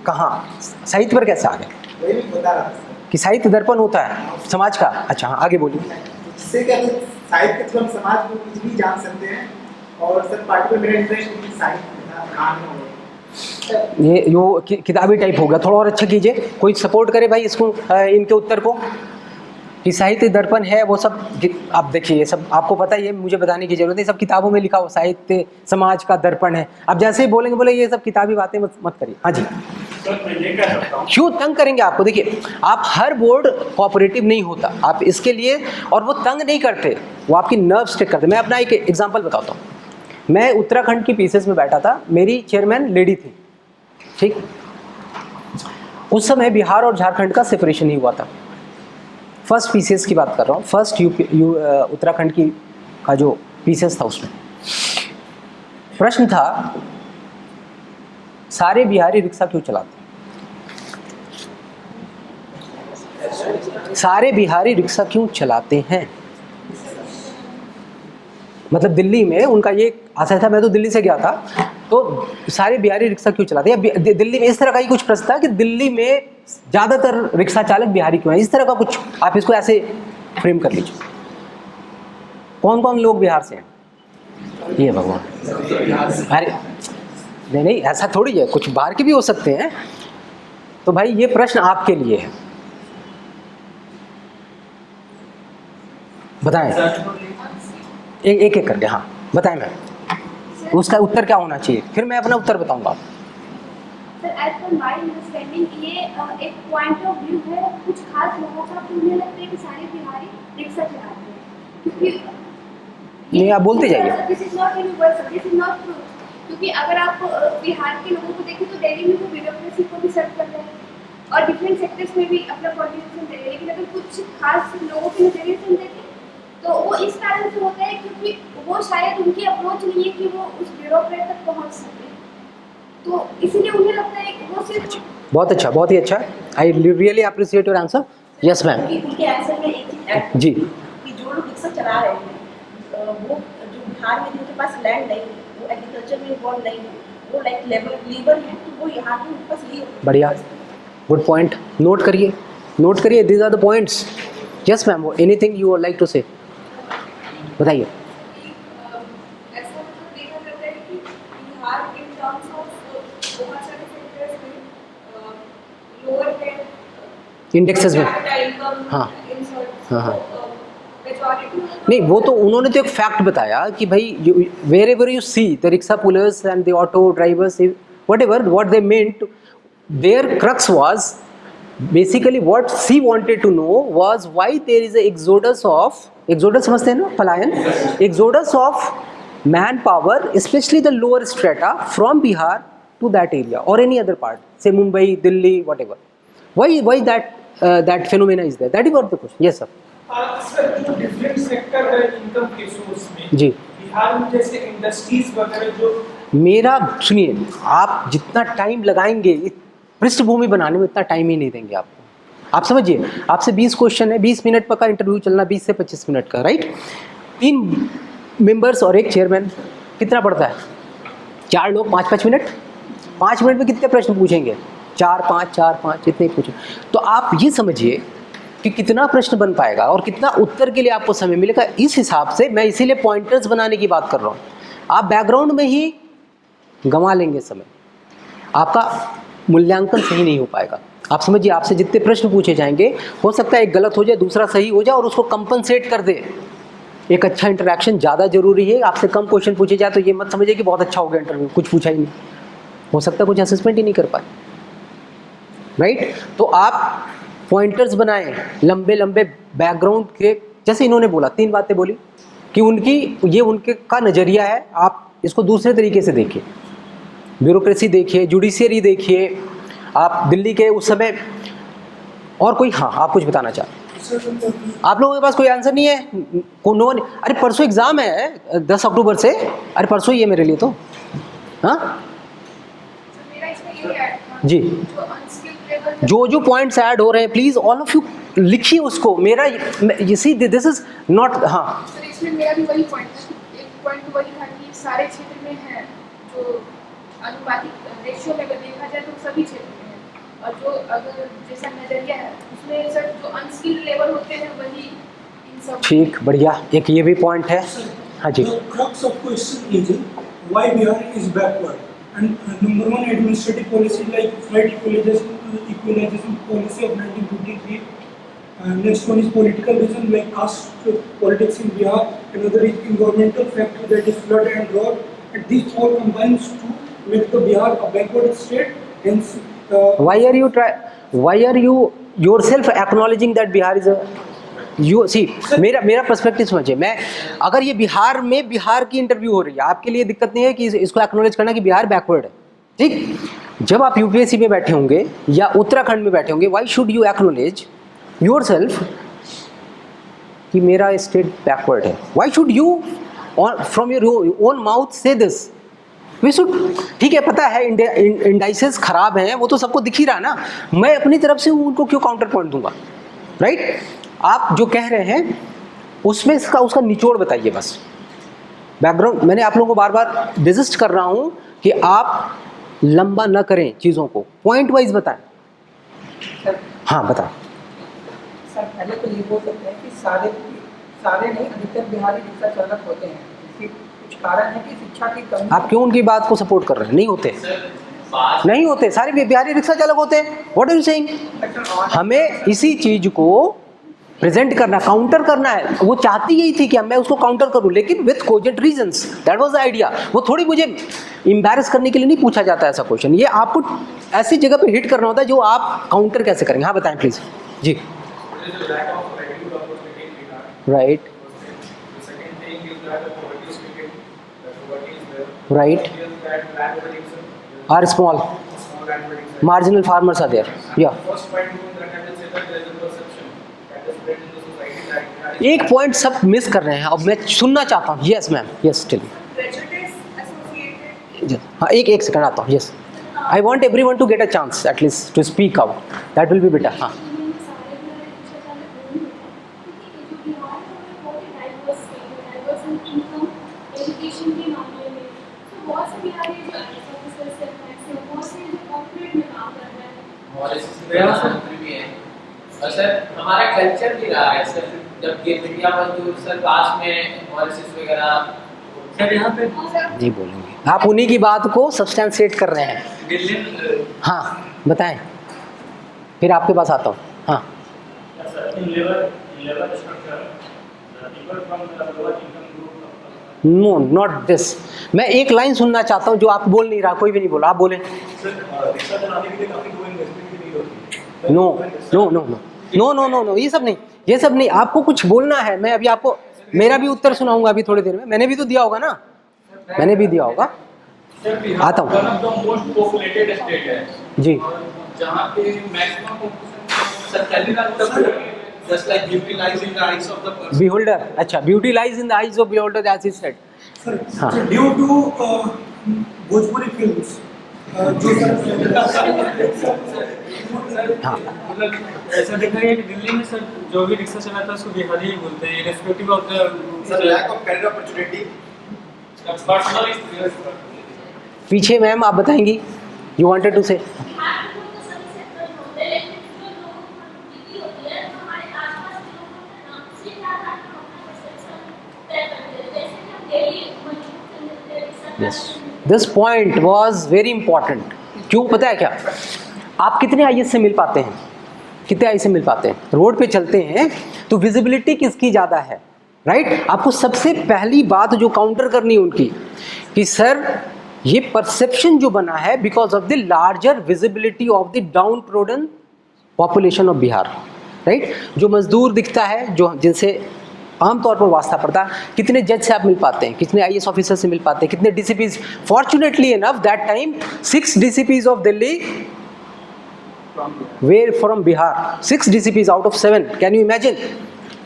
कहाँ साहित्य पर कैसे आ गए? वही मैं बता रहा था कि साहित्य दर्पण होता है समाज का। अच्छा हाँ, आगे बोलिए। जिससे क्या साहित्य से हम समाज को कुछ भी जान सकते हैं, और सर पार्टिकुलर मेरा इंटरेस्ट साहित्य था, कहानी हो गई। ये यो किताबी टाइप हो गया, थोड़ा और अच्छा कीजिए, कोई सपोर्ट करे भाई इसको, इनके उत्तर को, कि साहित्य दर्पण है वो सब। आप देखिए ये सब आपको पता ही है, मुझे बताने की जरूरत है, सब किताबों में लिखा हुआ साहित्य समाज का दर्पण है। अब जैसे ही बोलेंगे बोले ये सब किताबी बातें मत करिए। हाँ जी, क्यों तंग करेंगे आपको? देखिए, आप हर बोर्ड कोऑपरेटिव नहीं होता, आप इसके लिए, और वो तंग नहीं करते, वो आपकी नर्व स्टिक करते। मैं अपना एक एग्जाम्पल बताता हूँ। मैं उत्तराखंड की पीसेस में बैठा था, मेरी चेयरमैन लेडी थी, ठीक। उस समय बिहार और झारखंड का सेपरेशन ही हुआ था, फर्स्ट पीसीएस की बात कर रहा हूँ, फर्स्ट उत्तराखंड की का जो पीसीएस था उसमें प्रश्न था, सारे बिहारी रिक्शा क्यों चलाते हैं? सारे बिहारी रिक्शा क्यों चलाते हैं? मतलब दिल्ली में उनका ये आशय था, मैं तो दिल्ली से गया था, तो सारे बिहारी रिक्शा क्यों चलाते हैं? दिल्ली में इस तरह का ही कुछ प्रश्न था कि दिल्ली में ज़्यादातर रिक्शा चालक बिहारी क्यों हैं, इस तरह का कुछ आप इसको ऐसे फ्रेम कर लीजिए। कौन कौन लोग बिहार से हैं? ये भगवान, अरे नहीं ऐसा थोड़ी है, कुछ बाहर के भी हो सकते हैं। तो भाई ये प्रश्न आपके लिए है, बताएं एक एक करके। हाँ बताएं मैम, उसका उत्तर क्या होना चाहिए, फिर मैं अपना उत्तर बताऊंगा। Sir as per my understanding ये एक पॉइंट ऑफ व्यू है कुछ खास लोगों का, तो उन्हें लगता है कि सारे बिहारी रिक्शा चलाते हैं, क्योंकि नहीं आप बोलते जाइए। This is not universal, this is not true, क्योंकि अगर आप बिहार के लोगों को देखें तो दिल्ली में वो ब्यूरोक्रेसी को भी सर्व कर रहे हैं और डिफरेंट सेक्टर्स में भी अपना कॉन्ट्रीब्यूशन दे रहे हैं, लेकिन अगर कुछ खास लोगों के नजरिए से देखें तो वो इस कारण से होता है क्योंकि वो शायद उनकी अप्रोच नहीं है कि वो उस ब्यूरोक्रेट तक पहुंच सके, तो इसलिए उन्हें लगता है कि वो सिर्फ। बहुत अच्छा, बहुत ही अच्छा, I really appreciate your answer. Yes ma'am. उनके आंसर में एक चीज ऐड जी, कि जो लोग रिक्शा चला रहे हैं वो जो बिहार में जिनके पास लैंड नहीं है, वो एग्रीकल्चर में इन्वॉल्व नहीं है, वो लाइक लेबर है, तो वो यहाँ पे उनके पास ये बढ़िया, गुड पॉइंट, नोट करिए, these are the points. Yes ma'am, anything you would like to say, बताइए। ऐसा मतलब देखा जाता है कि बिहार इन टर्म्स ऑफ बहुत सारे सेक्टर्स में लोअर है इंडेक्सेस में, हाँ हाँ नहीं, वो तो उन्होंने तो एक फैक्ट बताया कि भाई wherever you see the rickshaw pullers and the auto drivers what they meant, their crux was basically what she wanted to know was why there is exodus समझते हैं ना, पलायन, exodus of manpower especially the lower strata from Bihar to that area or any other part, say Mumbai, Delhi, whatever. Why that phenomena is there? That is what the question. Yes sir. Sir जो different sector है income के source में जी, बिहार में जैसे industries वगैरह जो, मेरा सुनिए, आप जितना टाइम लगाएंगे पृष्ठभूमि बनाने में उतना टाइम ही नहीं देंगे आपको। आप समझिए, आपसे 20 क्वेश्चन है, 20 मिनट का इंटरव्यू चलना, 20 से 25 मिनट का, राइट। 3 मेंबर्स और 1 चेयरमैन, कितना पड़ता है? 4 लोग 5-5 मिनट, 5 मिनट में कितने प्रश्न पूछेंगे? 4-5 इतने ही पूछे। तो आप ये समझिए कि कितना प्रश्न बन पाएगा और कितना उत्तर के लिए आपको समय मिलेगा। इस हिसाब से मैं इसीलिए पॉइंटर्स बनाने की बात कर रहा हूँ। आप बैकग्राउंड में ही गंवा लेंगे समय, आपका मूल्यांकन सही नहीं हो पाएगा। आप समझिए, आपसे जितने प्रश्न पूछे जाएंगे, हो सकता है एक गलत हो जाए, दूसरा सही हो जाए और उसको कंपनसेट कर दे। एक अच्छा इंटरेक्शन ज़्यादा जरूरी है। आपसे कम क्वेश्चन पूछे जाए तो ये मत समझिए कि बहुत अच्छा हो गया इंटरव्यू, कुछ पूछा ही नहीं, हो सकता है कुछ असेसमेंट ही नहीं कर पाए, राइट। तो आप पॉइंटर्स बनाएं, लंबे लंबे बैकग्राउंड के, जैसे इन्होंने बोला 3 बातें बोली कि उनके का नज़रिया है। आप इसको दूसरे तरीके से देखिए, ब्यूरोक्रेसी देखिए, जुडिशियरी देखिए, आप दिल्ली के उस समय और कोई, हाँ आप कुछ बताना चाहते? आप लोगों के पास कोई आंसर नहीं है? अरे परसों एग्जाम है 10 अक्टूबर से, अरे परसों ही है मेरे लिए तो, हाँ जी। जो पॉइंट्स ऐड हो रहे हैं प्लीज ऑल ऑफ यू लिखिए उसको। मेरा दिस इज नॉट, हाँ सर इसमें मेरा भी वही पॉइंट है। एक पॉइंट तो वही था कि सारे क्षेत्र में है, जो अनुपातिक रेशियो में अगर देखा जाए तो सभी क्षेत्र में है, और जो अगर जैसा नजरिया है उसमें सर जो अनस्किल्ड लेबर होते हैं वही इन सब। ठीक, बढ़िया, एक ये भी पॉइंट है। हाँ जी। crux of question is why Bihar is backward, and number 1 administrative policy like flight equalization policy of 1953. Next one is political reason like caste politics in Bihar. Another is environmental factor, that is flood and drought. And these all combines to make the Bihar a backward state. Hence, why are you yourself acknowledging that Bihar is a, you see, मेरा perspective समझिए। मैं अगर ये बिहार की interview हो रही है, आपके लिए दिक्कत नहीं है कि इसको एक्नॉलेज करना कि बिहार बैकवर्ड है, ठीक। जब आप यूपीएससी में बैठे होंगे या उत्तराखंड में बैठे होंगे, why should you acknowledge yourself कि मेरा स्टेट बैकवर्ड है। Why should you from your own mouth से दिस? वी शुड, ठीक है पता है इंडाइसेस खराब हैं, वो तो सबको दिख ही रहा ना, मैं अपनी तरफ से उनको क्यों काउंटर पॉइंट दूंगा, राइट? आप जो कह रहे हैं उसमें उसका निचोड़ बताइए बस। बैकग्राउंड मैंने आप लोगों को बार बार डिजिस्ट कर रहा हूँ कि आप लंबा न करें चीज़ों को, पॉइंट वाइज बताएं। हाँ बताएं। सर पहले तो ये बोल सकते हैं कि सारे नहीं, अधिकतर बिहारी रिक्शा चालक होते हैं, इसकी कुछ कारण है कि शिक्षा की कमी। आप क्यों उनकी बात को सपोर्ट कर रहे हैं? नहीं होते, नहीं होते, सारे बिहारी रिक्शा चालक होते हैं। What are you saying? हमें इसी चीज को प्रेजेंट करना, काउंटर करना है। वो चाहती यही थी कि मैं उसको काउंटर करूं, लेकिन with cogent reasons, that was the idea. वो थोड़ी मुझे एम्बैरस करने के लिए नहीं पूछा जाता ऐसा क्वेश्चन, ये आपको ऐसी जगह पे हिट करना होता है जो आप काउंटर कैसे करेंगे। हाँ बताएं प्लीज जी। Right right are small marginal farmers are there, yeah. एक पॉइंट सब मिस कर रहे हैं, अब मैं सुनना चाहता हूँ। Yes ma'am, yes tell me. हाँ एक सेकंड आता हूँ। Yes, I want everyone to get a chance at least to speak out, that will be better. हाँ और सर हमारा कल्चर भी रहा है सर, जब ये मीडिया मजदूर सर पास में मॉरिशस वगैरह सर यहाँ पे जी बोलेंगे, आप उन्हीं की बात को सब्सटेंशिएट कर रहे हैं। दिल्ली। हाँ बताएं, फिर आपके पास आता हूँ। हाँ नो नॉट दिस, मैं एक लाइन सुनना चाहता हूँ जो आप बोल नहीं रहा, कोई भी नहीं बोला, आप बोले। No no no no no no no no, ये सब नहीं, आपको कुछ बोलना है। मैं अभी आपको मेरा भी उत्तर सुनाऊंगा अभी थोड़ी देर में, मैंने भी तो दिया होगा ना, मैंने भी दिया होगा। आता हूँ जी। जहाँ पे maximum just like beauty lies in the eyes of the person. Beholder, अच्छा, beauty lies in the eyes of beholder as he said. Sir, due to Bhojpuri films, हाँ मतलब ऐसा देखा गया कि दिल्ली में सर जो भी रिक्शा चलाता है उसको बिहारी ही बोलते हैं, irrespective of the lack of career opportunity. पीछे मैम आप बताएंगी, यू वांटेड टू से। Yes, this point was very important. क्यों पता है क्या? आप कितने आईएएस से मिल पाते हैं, कितने आई से मिल पाते हैं? रोड पे चलते हैं तो विजिबिलिटी किसकी ज़्यादा है, राइट? आपको सबसे पहली बात जो काउंटर करनी है उनकी कि सर ये परसेप्शन जो बना है because of the larger visibility of the downtrodden population of Bihar, right? जो मजदूर दिखता है, जो जिनसे आमतौर पर वास्ता पड़ता, कितने जज से आप मिल पाते हैं, कितने आईएएस ऑफिसर से मिल पाते हैं, कितने DCPs? Fortunately enough that time 6 DCPs of Delhi were from Bihar, 6 DCPs out of 7, can you imagine?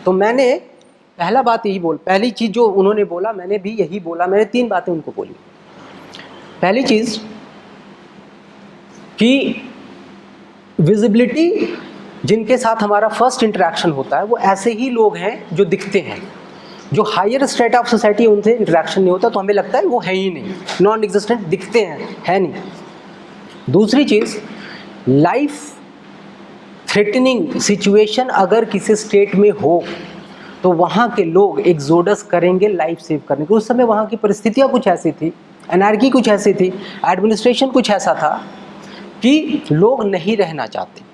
तो मैंने पहली चीज़ जो उन्होंने बोला मैंने भी यही बोला, मैंने 3 बातें उनको बोली। पहली चीज़ कि विजिबिलिटी जिनके साथ हमारा फर्स्ट इंटरेक्शन होता है वो ऐसे ही लोग हैं जो दिखते हैं, जो हायर स्टेट ऑफ सोसाइटी उनसे इंटरेक्शन नहीं होता तो हमें लगता है वो है ही नहीं, नॉन एग्जिस्टेंट दिखते हैं, है नहीं। दूसरी चीज़, लाइफ थ्रेटनिंग सिचुएशन अगर किसी स्टेट में हो तो वहाँ के लोग एक्सोडस करेंगे लाइफ सेव करने के। उस समय वहाँ की परिस्थितियाँ कुछ ऐसी थी, एनआरकी कुछ ऐसी थी, एडमिनिस्ट्रेशन कुछ ऐसा था कि लोग नहीं रहना चाहते,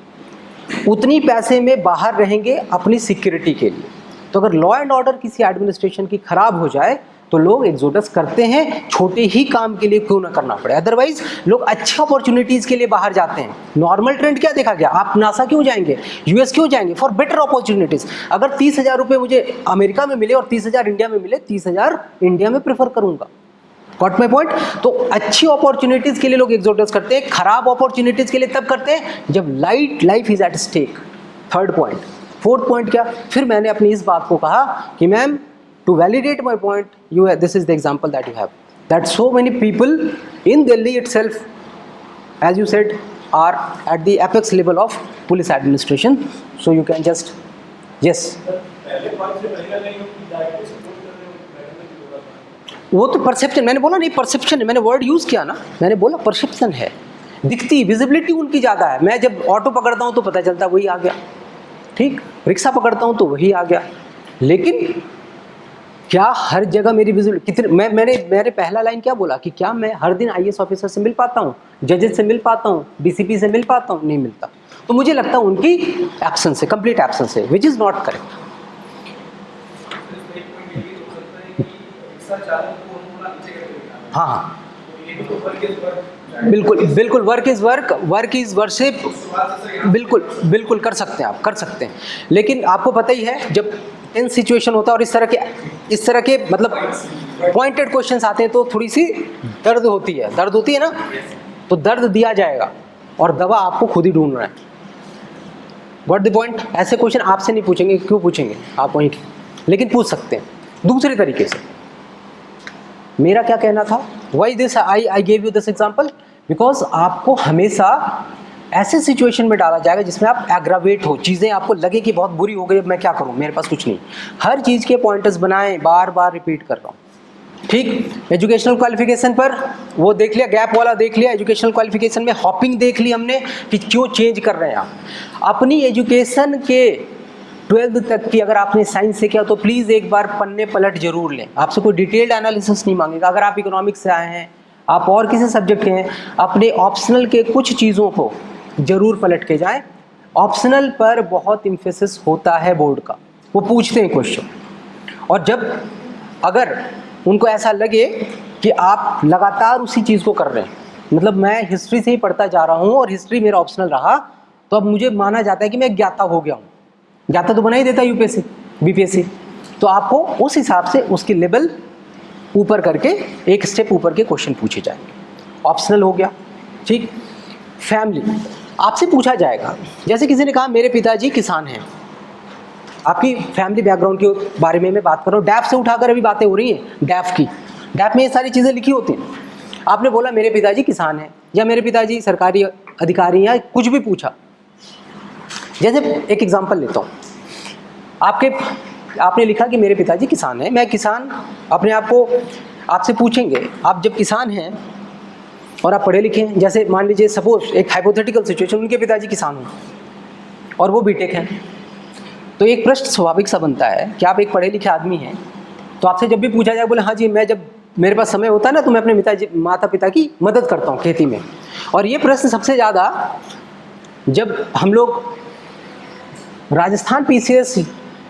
उतनी पैसे में बाहर रहेंगे अपनी सिक्योरिटी के लिए। तो अगर लॉ एंड ऑर्डर किसी एडमिनिस्ट्रेशन की खराब हो जाए तो लोग एक्सोडस करते हैं, छोटे ही काम के लिए क्यों ना करना पड़े। अदरवाइज लोग अच्छी अपॉर्चुनिटीज़ के लिए बाहर जाते हैं। नॉर्मल ट्रेंड क्या देखा गया, आप नासा क्यों जाएंगे, यूएस क्यों जाएंगे? For better opportunities. अगर 30,000 रुपये मुझे अमेरिका में मिले और 30,000 इंडिया में मिले, 30,000 इंडिया में प्रेफर करूँगा। Got my point? तो अच्छी अपॉर्चुनिटीज़ के लिए लोग एक्सोडस करते हैं, खराब अपॉर्चुनिटीज़ के लिए तब करते हैं जब life is at stake. Third point, fourth point क्या, फिर मैंने अपनी इस बात को कहा कि ma'am to validate my point you have, this is the example that you have, that so many people in Delhi itself as you said are at the apex level of police administration, so you can just yes. वो तो perception, मैंने बोला नहीं perception है, मैंने word use किया ना, मैंने बोला परसेप्शन है, दिखती विजिबिलिटी उनकी ज़्यादा है। मैं जब ऑटो पकड़ता हूँ तो पता चलता वही आ गया, ठीक, रिक्शा पकड़ता हूँ तो वही आ गया, लेकिन क्या हर जगह मेरी विजिबिलिटी कितने, मैंने पहला लाइन क्या बोला कि क्या मैं हर दिन आईएएस ऑफिसर से मिल पाता हूँ, जजेस से मिल पाता हूँ, डीसीपी से मिल पाता हूँ, नहीं मिलता। तो मुझे लगता है उनकी एब्सेंस है, कंप्लीट एब्सेंस है, विच इज़ नॉट करेक्ट। हाँ हाँ बिल्कुल बिल्कुल, work is work, work is worship, बिल्कुल बिल्कुल कर सकते हैं, आप कर सकते हैं, लेकिन आपको पता ही है जब टेंस सिचुएशन होता है और इस तरह के मतलब पॉइंटेड क्वेश्चंस आते हैं तो थोड़ी सी दर्द होती है ना, तो दर्द दिया जाएगा और दवा आपको खुद ही ढूंढना है। Got the point. ऐसे क्वेश्चन आपसे नहीं पूछेंगे, क्यों पूछेंगे आप वहीं के, लेकिन पूछ सकते हैं दूसरे तरीके से। मेरा क्या कहना था, why this I gave you this example, because आपको हमेशा ऐसे सिचुएशन में डाला जाएगा जिसमें आप एग्रावेट हो, चीज़ें आपको लगे कि बहुत बुरी हो गई, अब मैं क्या करूं, मेरे पास कुछ नहीं। हर चीज़ के पॉइंटर्स बनाएं, बार बार रिपीट कर रहा हूं, ठीक। एजुकेशनल क्वालिफिकेशन पर वो देख लिया, गैप वाला देख लिया। एजुकेशनल क्वालिफिकेशन में हॉपिंग देख ली हमने कि क्यों चेंज कर रहे हैं आप अपनी एजुकेशन के 12th तक की। अगर आपने साइंस से किया तो प्लीज़ एक बार पन्ने पलट जरूर लें, आपसे कोई डिटेल्ड एनालिसिस नहीं मांगेगा। अगर आप इकोनॉमिक्स से आए हैं, आप और किसी सब्जेक्ट के हैं, अपने ऑप्शनल के कुछ चीज़ों को जरूर पलट के जाएं। ऑप्शनल पर बहुत इम्फेसिस होता है बोर्ड का, वो पूछते हैं क्वेश्चन, और जब अगर उनको ऐसा लगे कि आप लगातार उसी चीज़ को कर रहे हैं, मतलब मैं हिस्ट्री से ही पढ़ता जा रहा हूँ और हिस्ट्री मेरा ऑप्शनल रहा, तो अब मुझे माना जाता है कि मैं ज्ञाता हो गया हूँ। ज्ञाता तो बना ही देता है यूपीएससी बीपीएससी, तो आपको उस हिसाब से उसकी लेवल ऊपर करके एक स्टेप ऊपर के क्वेश्चन पूछे जाएंगे। ऑप्शनल हो गया, ठीक। फैमिली आपसे पूछा जाएगा, जैसे किसी ने कहा मेरे पिताजी किसान हैं, आपकी फैमिली बैकग्राउंड के बारे में मैं बात कर रहा हूँ। डैफ से उठाकर अभी बातें हो रही हैं, डैफ की, डैफ में ये सारी चीज़ें लिखी होती हैं। आपने बोला मेरे पिताजी किसान हैं या मेरे पिताजी सरकारी अधिकारी या कुछ भी पूछा। जैसे एक एग्जांपल लेता हूँ, आपने लिखा कि मेरे पिताजी किसान हैं, मैं किसान अपने आप को आपसे पूछेंगे, आप जब किसान हैं और आप पढ़े लिखे हैं, जैसे मान लीजिए सपोज एक हाइपोथेटिकल सिचुएशन, उनके पिताजी किसान हैं और वो बीटेक हैं, तो एक प्रश्न स्वाभाविक सा बनता है कि आप एक पढ़े लिखे आदमी हैं, तो आपसे जब भी पूछा जाए बोले हाँ जी, मैं जब मेरे पास समय होता है ना तो मैं अपने माता पिता की मदद करता हूँ खेती में। और ये प्रश्न सबसे ज़्यादा जब हम लोग राजस्थान पीसीएस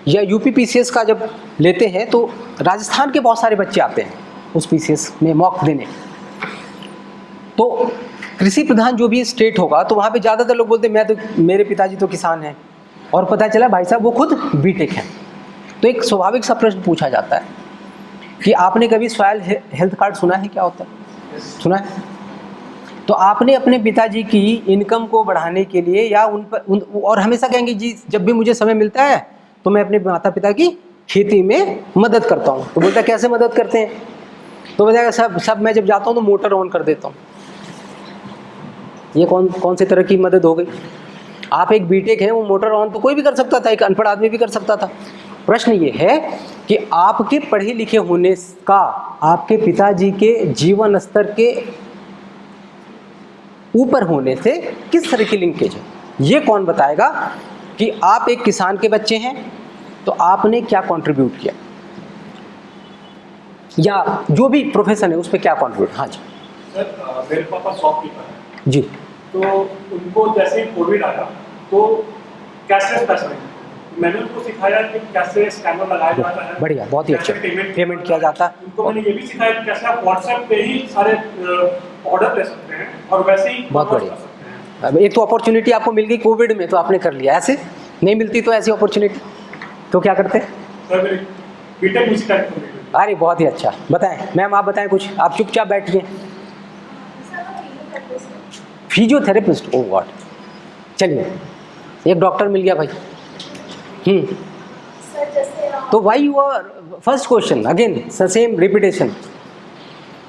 या यूपी पीसीएस का जब लेते हैं तो राजस्थान के बहुत सारे बच्चे आते हैं उस पीसीएस में मॉक देने। तो कृषि प्रधान जो भी स्टेट होगा तो वहाँ पे ज़्यादातर लोग बोलते हैं मेरे पिताजी तो किसान हैं, और पता चला भाई साहब वो खुद बीटेक हैं। तो एक स्वाभाविक सा प्रश्न पूछा जाता है कि आपने कभी सॉयल हेल्थ कार्ड सुना है, क्या होता है, सुना है? तो आपने अपने पिताजी की इनकम को बढ़ाने के लिए या और हमेशा कहेंगे जी जब भी मुझे समय मिलता है तो मैं अपने माता पिता की खेती में मदद करता हूँ। तो बोलता कैसे मदद करते हैं, तो बताएगा सब मैं जब जाता हूँ तो मोटर ऑन कर देता हूँ। ये कौन सी तरह की मदद हो गई? आप एक बीटेक हैं, वो मोटर ऑन तो कोई भी कर सकता था, एक अनपढ़ आदमी भी कर सकता था। प्रश्न ये है कि आपके पढ़े लिखे होने का आपके पिताजी के जीवन स्तर के ऊपर होने से किस तरह की लिंकेज है, ये कौन बताएगा कि आप एक किसान के बच्चे हैं तो आपने क्या कंट्रीब्यूट किया, या जो भी प्रोफेशन है उस पर क्या कंट्रीब्यूट। हाँ जी सर, मेरे पापा शॉपकीपर हैं जी, तो उनको जैसे ही कोविड आया तो कैशलेस पैसा नहीं, मैंने उनको सिखाया कि कैसे स्कैनर लगाया जाता है, बढ़िया, बहुत ही अच्छा पेमेंट किया जाता है। उनको मैंने ये भी सिखाया कि कैसे आप व्हाट्सएप पे ही सारे ऑर्डर ले सकते हैं और वैसे ही बहुत बढ़िया। अब एक तो अपॉर्चुनिटी आपको मिल गई कोविड में तो आपने कर लिया, ऐसे नहीं मिलती तो ऐसी अपॉर्चुनिटी तो क्या करते? सर मेरी बीटेक म्यूजिक डायरेक्टर। अरे बहुत ही अच्छा, बताएं मैम, आप बताएं कुछ, आप चुपचाप बैठिए। फिजियोथेरेपिस्ट, ओ गॉड, चलिए एक डॉक्टर मिल गया भाई। सर जैसे तो why you are first question again same repetition.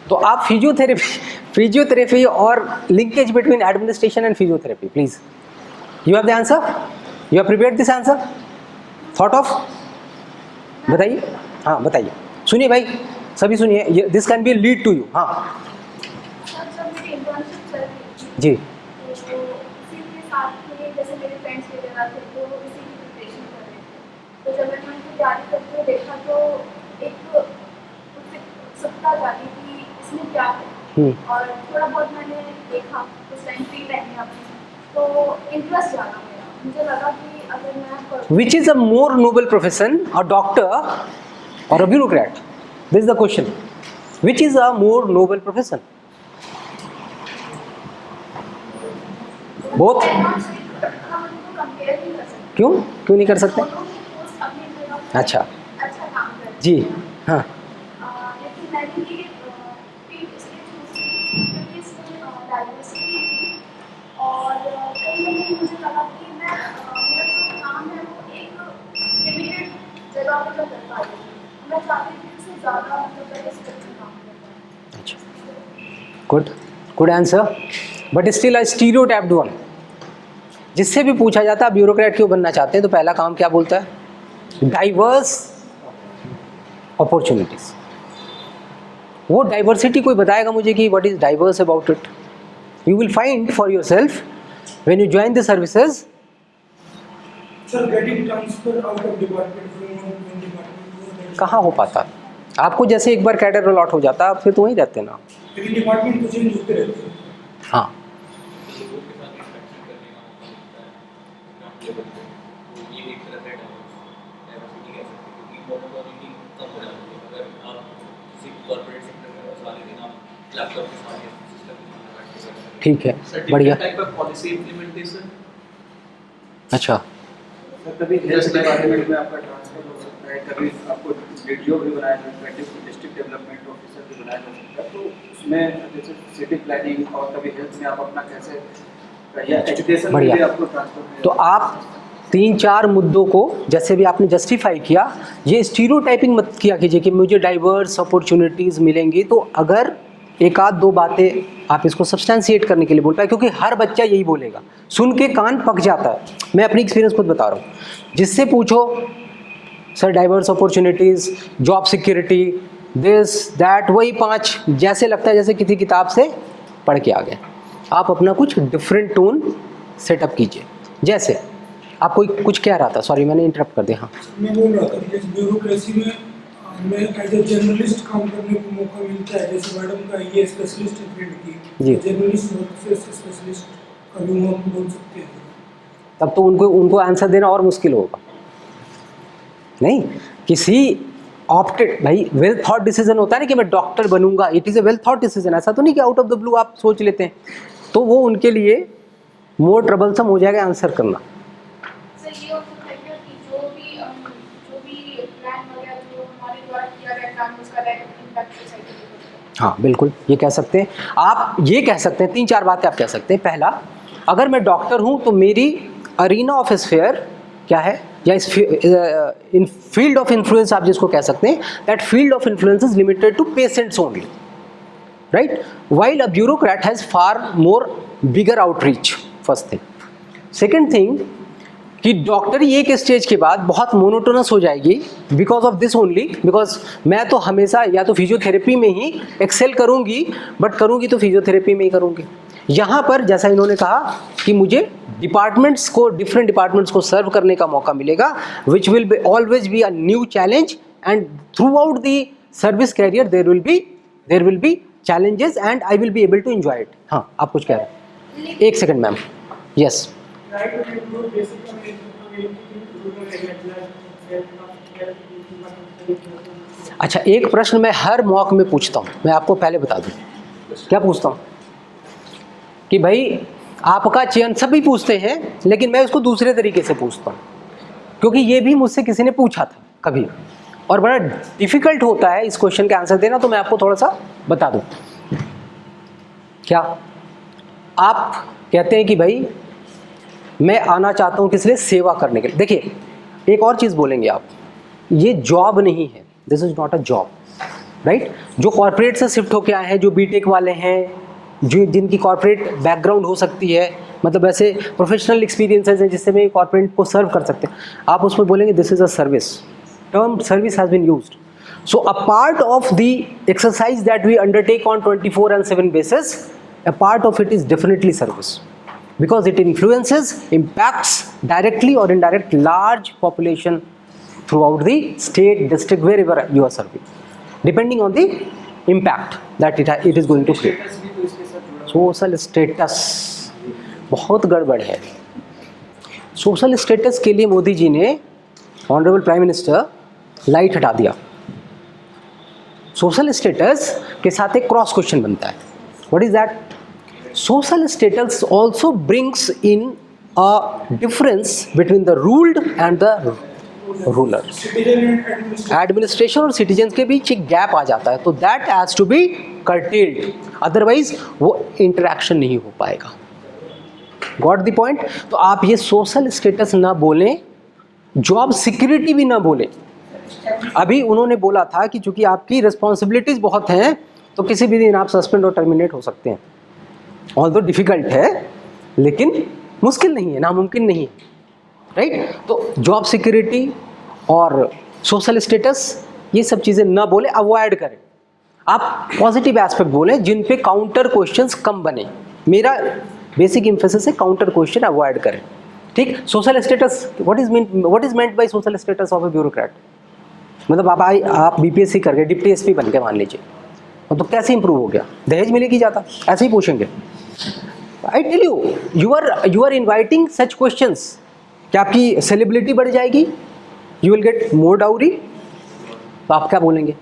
तो आप फिजियोथेरेपी और linkage between administration and physiotherapy, please. You have the answer, you have prepared this answer, thought of, बताइए. हाँ बताइए, सुनिए भाई, सभी सुनिए, this can be lead to you. हाँ सर जब मेरी इंटर्नशिप चल रही थी जी. तो उसी के साथ में जैसे मेरे फ्रेंड्स वगैरह थे तो इसी की प्रिपरेशन कर रहे थे. तो जब मैंने उनको तैयारी करते हुए देखा तो एक उत्सुकता जागी कि इसमें क्या है, और थोड़ा बहुत मैंने देखा उस टाइम फ्री टाइम में अपने, तो इंटरेस्ट जागा मेरा. मुझे लगा कि अगर मैं Which is a more noble profession, a doctor or a bureaucrat? This is the question. Which is a more noble profession? Both. हम उनको कंपेयर नहीं कर सकते. क्यों नहीं कर सकते? दोनों की पोस्ट अपनी जगह पर अच्छा अच्छा काम कर रहे हैं. जी. हाँ लेकिन मैंने ये फील्ड इसलिए चूज की क्योंकि इसमें डाइवर्सिटी थी, और कहीं ना कहीं मुझे लगा कि मैं मेरा जो काम है वो एक लिमिटेड जगह पर मैं कर पा रही हूँ. मैं चाहती थी उससे ज़्यादा मतलब बड़े स्पेक्ट्रम काम कर पाऊँ. अच्छा, good answer, but still a stereotyped one. जिससे भी पूछा जाता है ब्यूरोक्रेट क्यों बनना चाहते हैं, तो पहला काम क्या बोलता है? Diverse opportunities. वो डाइवर्सिटी कोई बताएगा मुझे कि what is diverse about it? You will find for your self when you join the services. Sir, getting transfer out of department from one department. कहाँ हो पाता? आपको जैसे एक बार कैडर अलॉट हो जाता है, आप फिर तो वहीं रहते ना. लेकिन डिपार्टमेंट तो चेंज होते रहते हैं. हाँ ठीक है, बढ़िया. Policy implementation. अच्छा, सर कभी हेल्थ डिपार्टमेंट में आपका ट्रांसफर हो सकता है, कभी आपको डीडीओ भी बनाया जा सकता है, डिस्ट्रिक्ट डेवलपमेंट ऑफिसर भी बनाया जा सकता है. तो उसमें जैसे सिटी प्लानिंग और कभी हेल्थ में आप अपना कैसे, या एजुकेशन में भी आपको ट्रांसफर. तो आप 3-4 मुद्दों को जैसे भी आपने जस्टिफाई किया, ये स्टीरियोटाइपिंग मत किया कीजिए कि मुझे डाइवर्स अपॉर्चुनिटीज़ मिलेंगी. तो अगर एक आध दो बातें आप इसको सब्सटेंशिएट करने के लिए बोल पाए, क्योंकि हर बच्चा यही बोलेगा, सुन के कान पक जाता है. मैं अपनी एक्सपीरियंस खुद बता रहा हूँ. जिससे पूछो sir diverse opportunities, job security, this that, वही 5 जैसे लगता है जैसे किसी किताब से पढ़ के आ गए. आप अपना कुछ डिफरेंट टोन सेटअप कीजिए. जैसे आप कोई कुछ कह रहा था, सॉरी मैंने इंटरप्ट कर दिया. हाँ मैं बोल रहा था कि जैसे ब्यूरोक्रेसी में मैं एज ए जर्नलिस्ट काम करने को मौका मिलता है. जैसे मैडम का ये स्पेशलिस्ट है फील्ड की, जी. जर्नलिस्ट स्पेशलिस्ट का भी हम बोल सकते हैं. तब तो उनको आंसर देना और मुश्किल होगा. नहीं, किसी ऑप्टेड, भाई वेल थॉट डिसीजन होता है ना कि मैं डॉक्टर बनूंगा, it is a well thought decision. ऐसा तो नहीं कि आउट ऑफ द ब्लू आप सोच लेते हैं, तो वो उनके लिए मोर ट्रबलसम हो जाएगा आंसर करना. सर ये हो सकता है कि जो भी प्लान वगैरह जो हमारे द्वारा किया गया काम उसका इम्पैक्ट सोसाइटी पे पड़ता है. हाँ बिल्कुल, ये कह सकते हैं आप. ये कह सकते हैं 3-4 बातें आप कह सकते हैं. पहला, अगर मैं डॉक्टर हूँ तो मेरी अरीना ऑफ स्फेयर क्या है, या इस इन फील्ड ऑफ इन्फ्लुएंस आप जिसको कह सकते हैं, that field of influence is limited to patients only, right? While a bureaucrat has far more bigger outreach. First thing. Second thing कि डॉक्टरी एक स्टेज के बाद बहुत मोनोटोनस हो जाएगी because of this only, because मैं तो हमेशा या तो फिजियोथेरेपी में ही एक्सेल करूँगी, बट करूँगी तो फिजियोथेरेपी में ही करूँगी. यहाँ पर जैसा इन्होंने कहा कि मुझे डिपार्टमेंट्स को, डिफरेंट डिपार्टमेंट्स को सर्व करने का मौका मिलेगा, which will be always be a new challenge, and throughout the service career there will be challenges and I will be able to enjoy it. हाँ आप कुछ कह रहे हैं. 1 सेकंड मैम. यस. अच्छा, एक प्रश्न मैं हर मॉक में पूछता हूँ, मैं आपको पहले बता दूँ. क्या पूछता हूँ कि भाई आपका चयन, सभी पूछते हैं लेकिन मैं उसको दूसरे तरीके से पूछता हूँ, क्योंकि ये भी मुझसे किसी ने पूछा था कभी और बड़ा डिफ़िकल्ट होता है इस क्वेश्चन का आंसर देना, तो मैं आपको थोड़ा सा बता दूँ. क्या आप कहते हैं कि भाई मैं आना चाहता हूँ किस लिए? सेवा करने के लिए. देखिए एक और चीज़ बोलेंगे आप, ये जॉब नहीं है, this is not a job, right. जो कॉर्पोरेट से शिफ्ट होके आए हैं, जो बीटेक वाले हैं, जो जिनकी कॉर्पोरेट बैकग्राउंड हो सकती है, मतलब ऐसे प्रोफेशनल एक्सपीरियंसेस हैं जिससे मैं कॉर्पोरेट को सर्व कर सकते हैं, आप उसमें बोलेंगे this is a service, term service has been used. So a part of the exercise that we undertake on 24/7 basis, a part of it is definitely service, because it influences, impacts directly or indirect large population throughout the state, district, wherever you are serving, depending on the impact that it is going to create. Social status बहुत गड़बड़ है. Social status के लिए मोदी जी ने, honourable prime minister, light हटा दिया. Social status के साथ एक क्रॉस क्वेश्चन बनता है. What is that? Social status also brings in a difference between the ruled and the ruler. Administration और सिटीजन के बीच एक गैप आ जाता है, तो that has to be curtailed, otherwise वो इंटरेक्शन नहीं हो पाएगा. Got the point? तो आप ये सोशल स्टेटस ना बोलें, जॉब सिक्योरिटी भी ना बोलें. अभी उन्होंने बोला था कि चूंकि आपकी रिस्पॉन्सिबिलिटीज़ बहुत हैं तो किसी भी दिन आप सस्पेंड और टर्मिनेट हो सकते हैं. ऑल्दो डिफ़िकल्ट है, लेकिन मुश्किल नहीं है, नामुमकिन नहीं है, राइट. तो जॉब सिक्योरिटी और सोशल स्टेटस ये सब चीज़ें ना बोले, अवॉइड करें. आप पॉजिटिव एस्पेक्ट बोलें जिन पे काउंटर क्वेश्चंस कम बने. मेरा बेसिक इम्फेसिस है काउंटर क्वेश्चन अवॉइड करें. ठीक. Social status, what is meant by social status of A bureaucrat? मतलब आप बीपीएससी करके डिप्टी एसपी बन के मान लीजिए, तो कैसे इंप्रूव हो गया? दहेज मिलेगी ज़्यादा, ऐसे ही पूछेंगे. I tell you are inviting such questions कि आपकी सेलिब्रिटी बढ़ जाएगी, you will get more dowry. तो आप क्या बोलेंगे?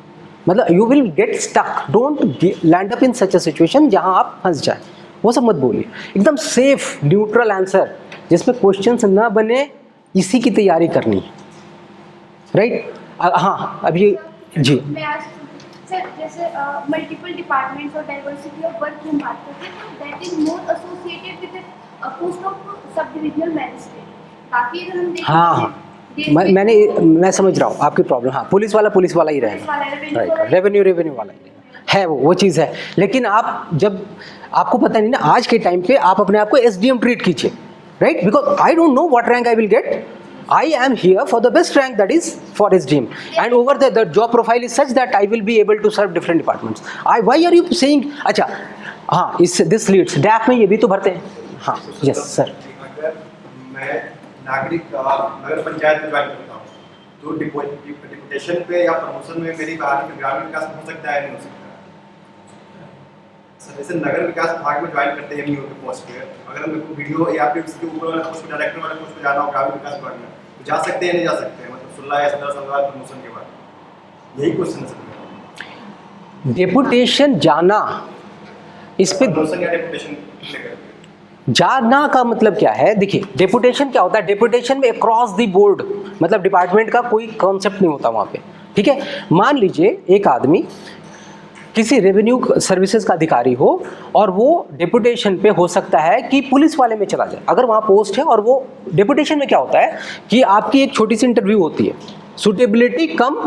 मतलब you will get stuck. Don't land up in such a situation जहाँ आप फंस जाए. वो सब मत बोलिए. एकदम सेफ न्यूट्रल आंसर जिसमें क्वेश्चंस ना बने, इसी की तैयारी करनी है, राइट. हाँ, अभी जी. मैं आज सर जैसे मल्टीपल डिपार्टमेंट्स और डाइवर्सिटी ऑफ वर्क की हम बात करते हैं, तो that is more associated with post of sub divisional magistrate. बाकी अगर हम देखें, हाँ, मैं समझ रहा हूँ आपकी प्रॉब्लम. हाँ, पुलिस वाला ही रहेगा, राइट. रेवेन्यू वाला ही है, वो चीज़ है. लेकिन आप जब आपको पता नहीं ना, आज के टाइम पे आप अपने आप को एसडीएम ट्रीट कीजिए, right. Because I don't know what rank I will get. I am here for the best rank, that is for SDM, and over there the job profile is such that I will be able to serve different departments. Why are you saying? अच्छा, हाँ, this leads DAF में ये भी तो भरते हैं. हाँ, yes sir. अगर मैं नागरिक नगर पंचायत में ज्वाइन करता हूँ, तो डिपुटेशन पे या प्रमोशन में मेरी ग्रामीण विकास हो सकता है, नहीं हो सकता? सर जैसे नगर विकास विभाग में ज्वाइन करते हैं एमईओ के पोस्ट पे, अगर हमको वीडियो या फिर उसके ऊपर वाला पोस्ट, डायरेक्टर वाले पोस्ट पे जाना हो ग्रामीण विकास विभाग में, तो जा सकते हैं, नहीं जा सकते हैं? मतलब 16 या 17 साल बाद प्रमोशन के बाद, यही क्वेश्चन है सर. डेपुटेशन जाना, इस पे प्रमोशन या डेपुटेशन लेकर जाना का मतलब क्या है? देखिए, डेपुटेशन क्या होता है? डेपुटेशन में अक्रॉस द बोर्ड, मतलब डिपार्टमेंट का कोई कॉन्सेप्ट नहीं होता वहाँ पे. ठीक है. मान लीजिए एक आदमी किसी रेवेन्यू सर्विसेज का अधिकारी हो और वो डेपुटेशन पे हो सकता है कि पुलिस वाले में चला जाए, अगर वहाँ पोस्ट है. और वो डेपुटेशन में क्या होता है कि आपकी एक छोटी सी इंटरव्यू होती है, सुटेबिलिटी कम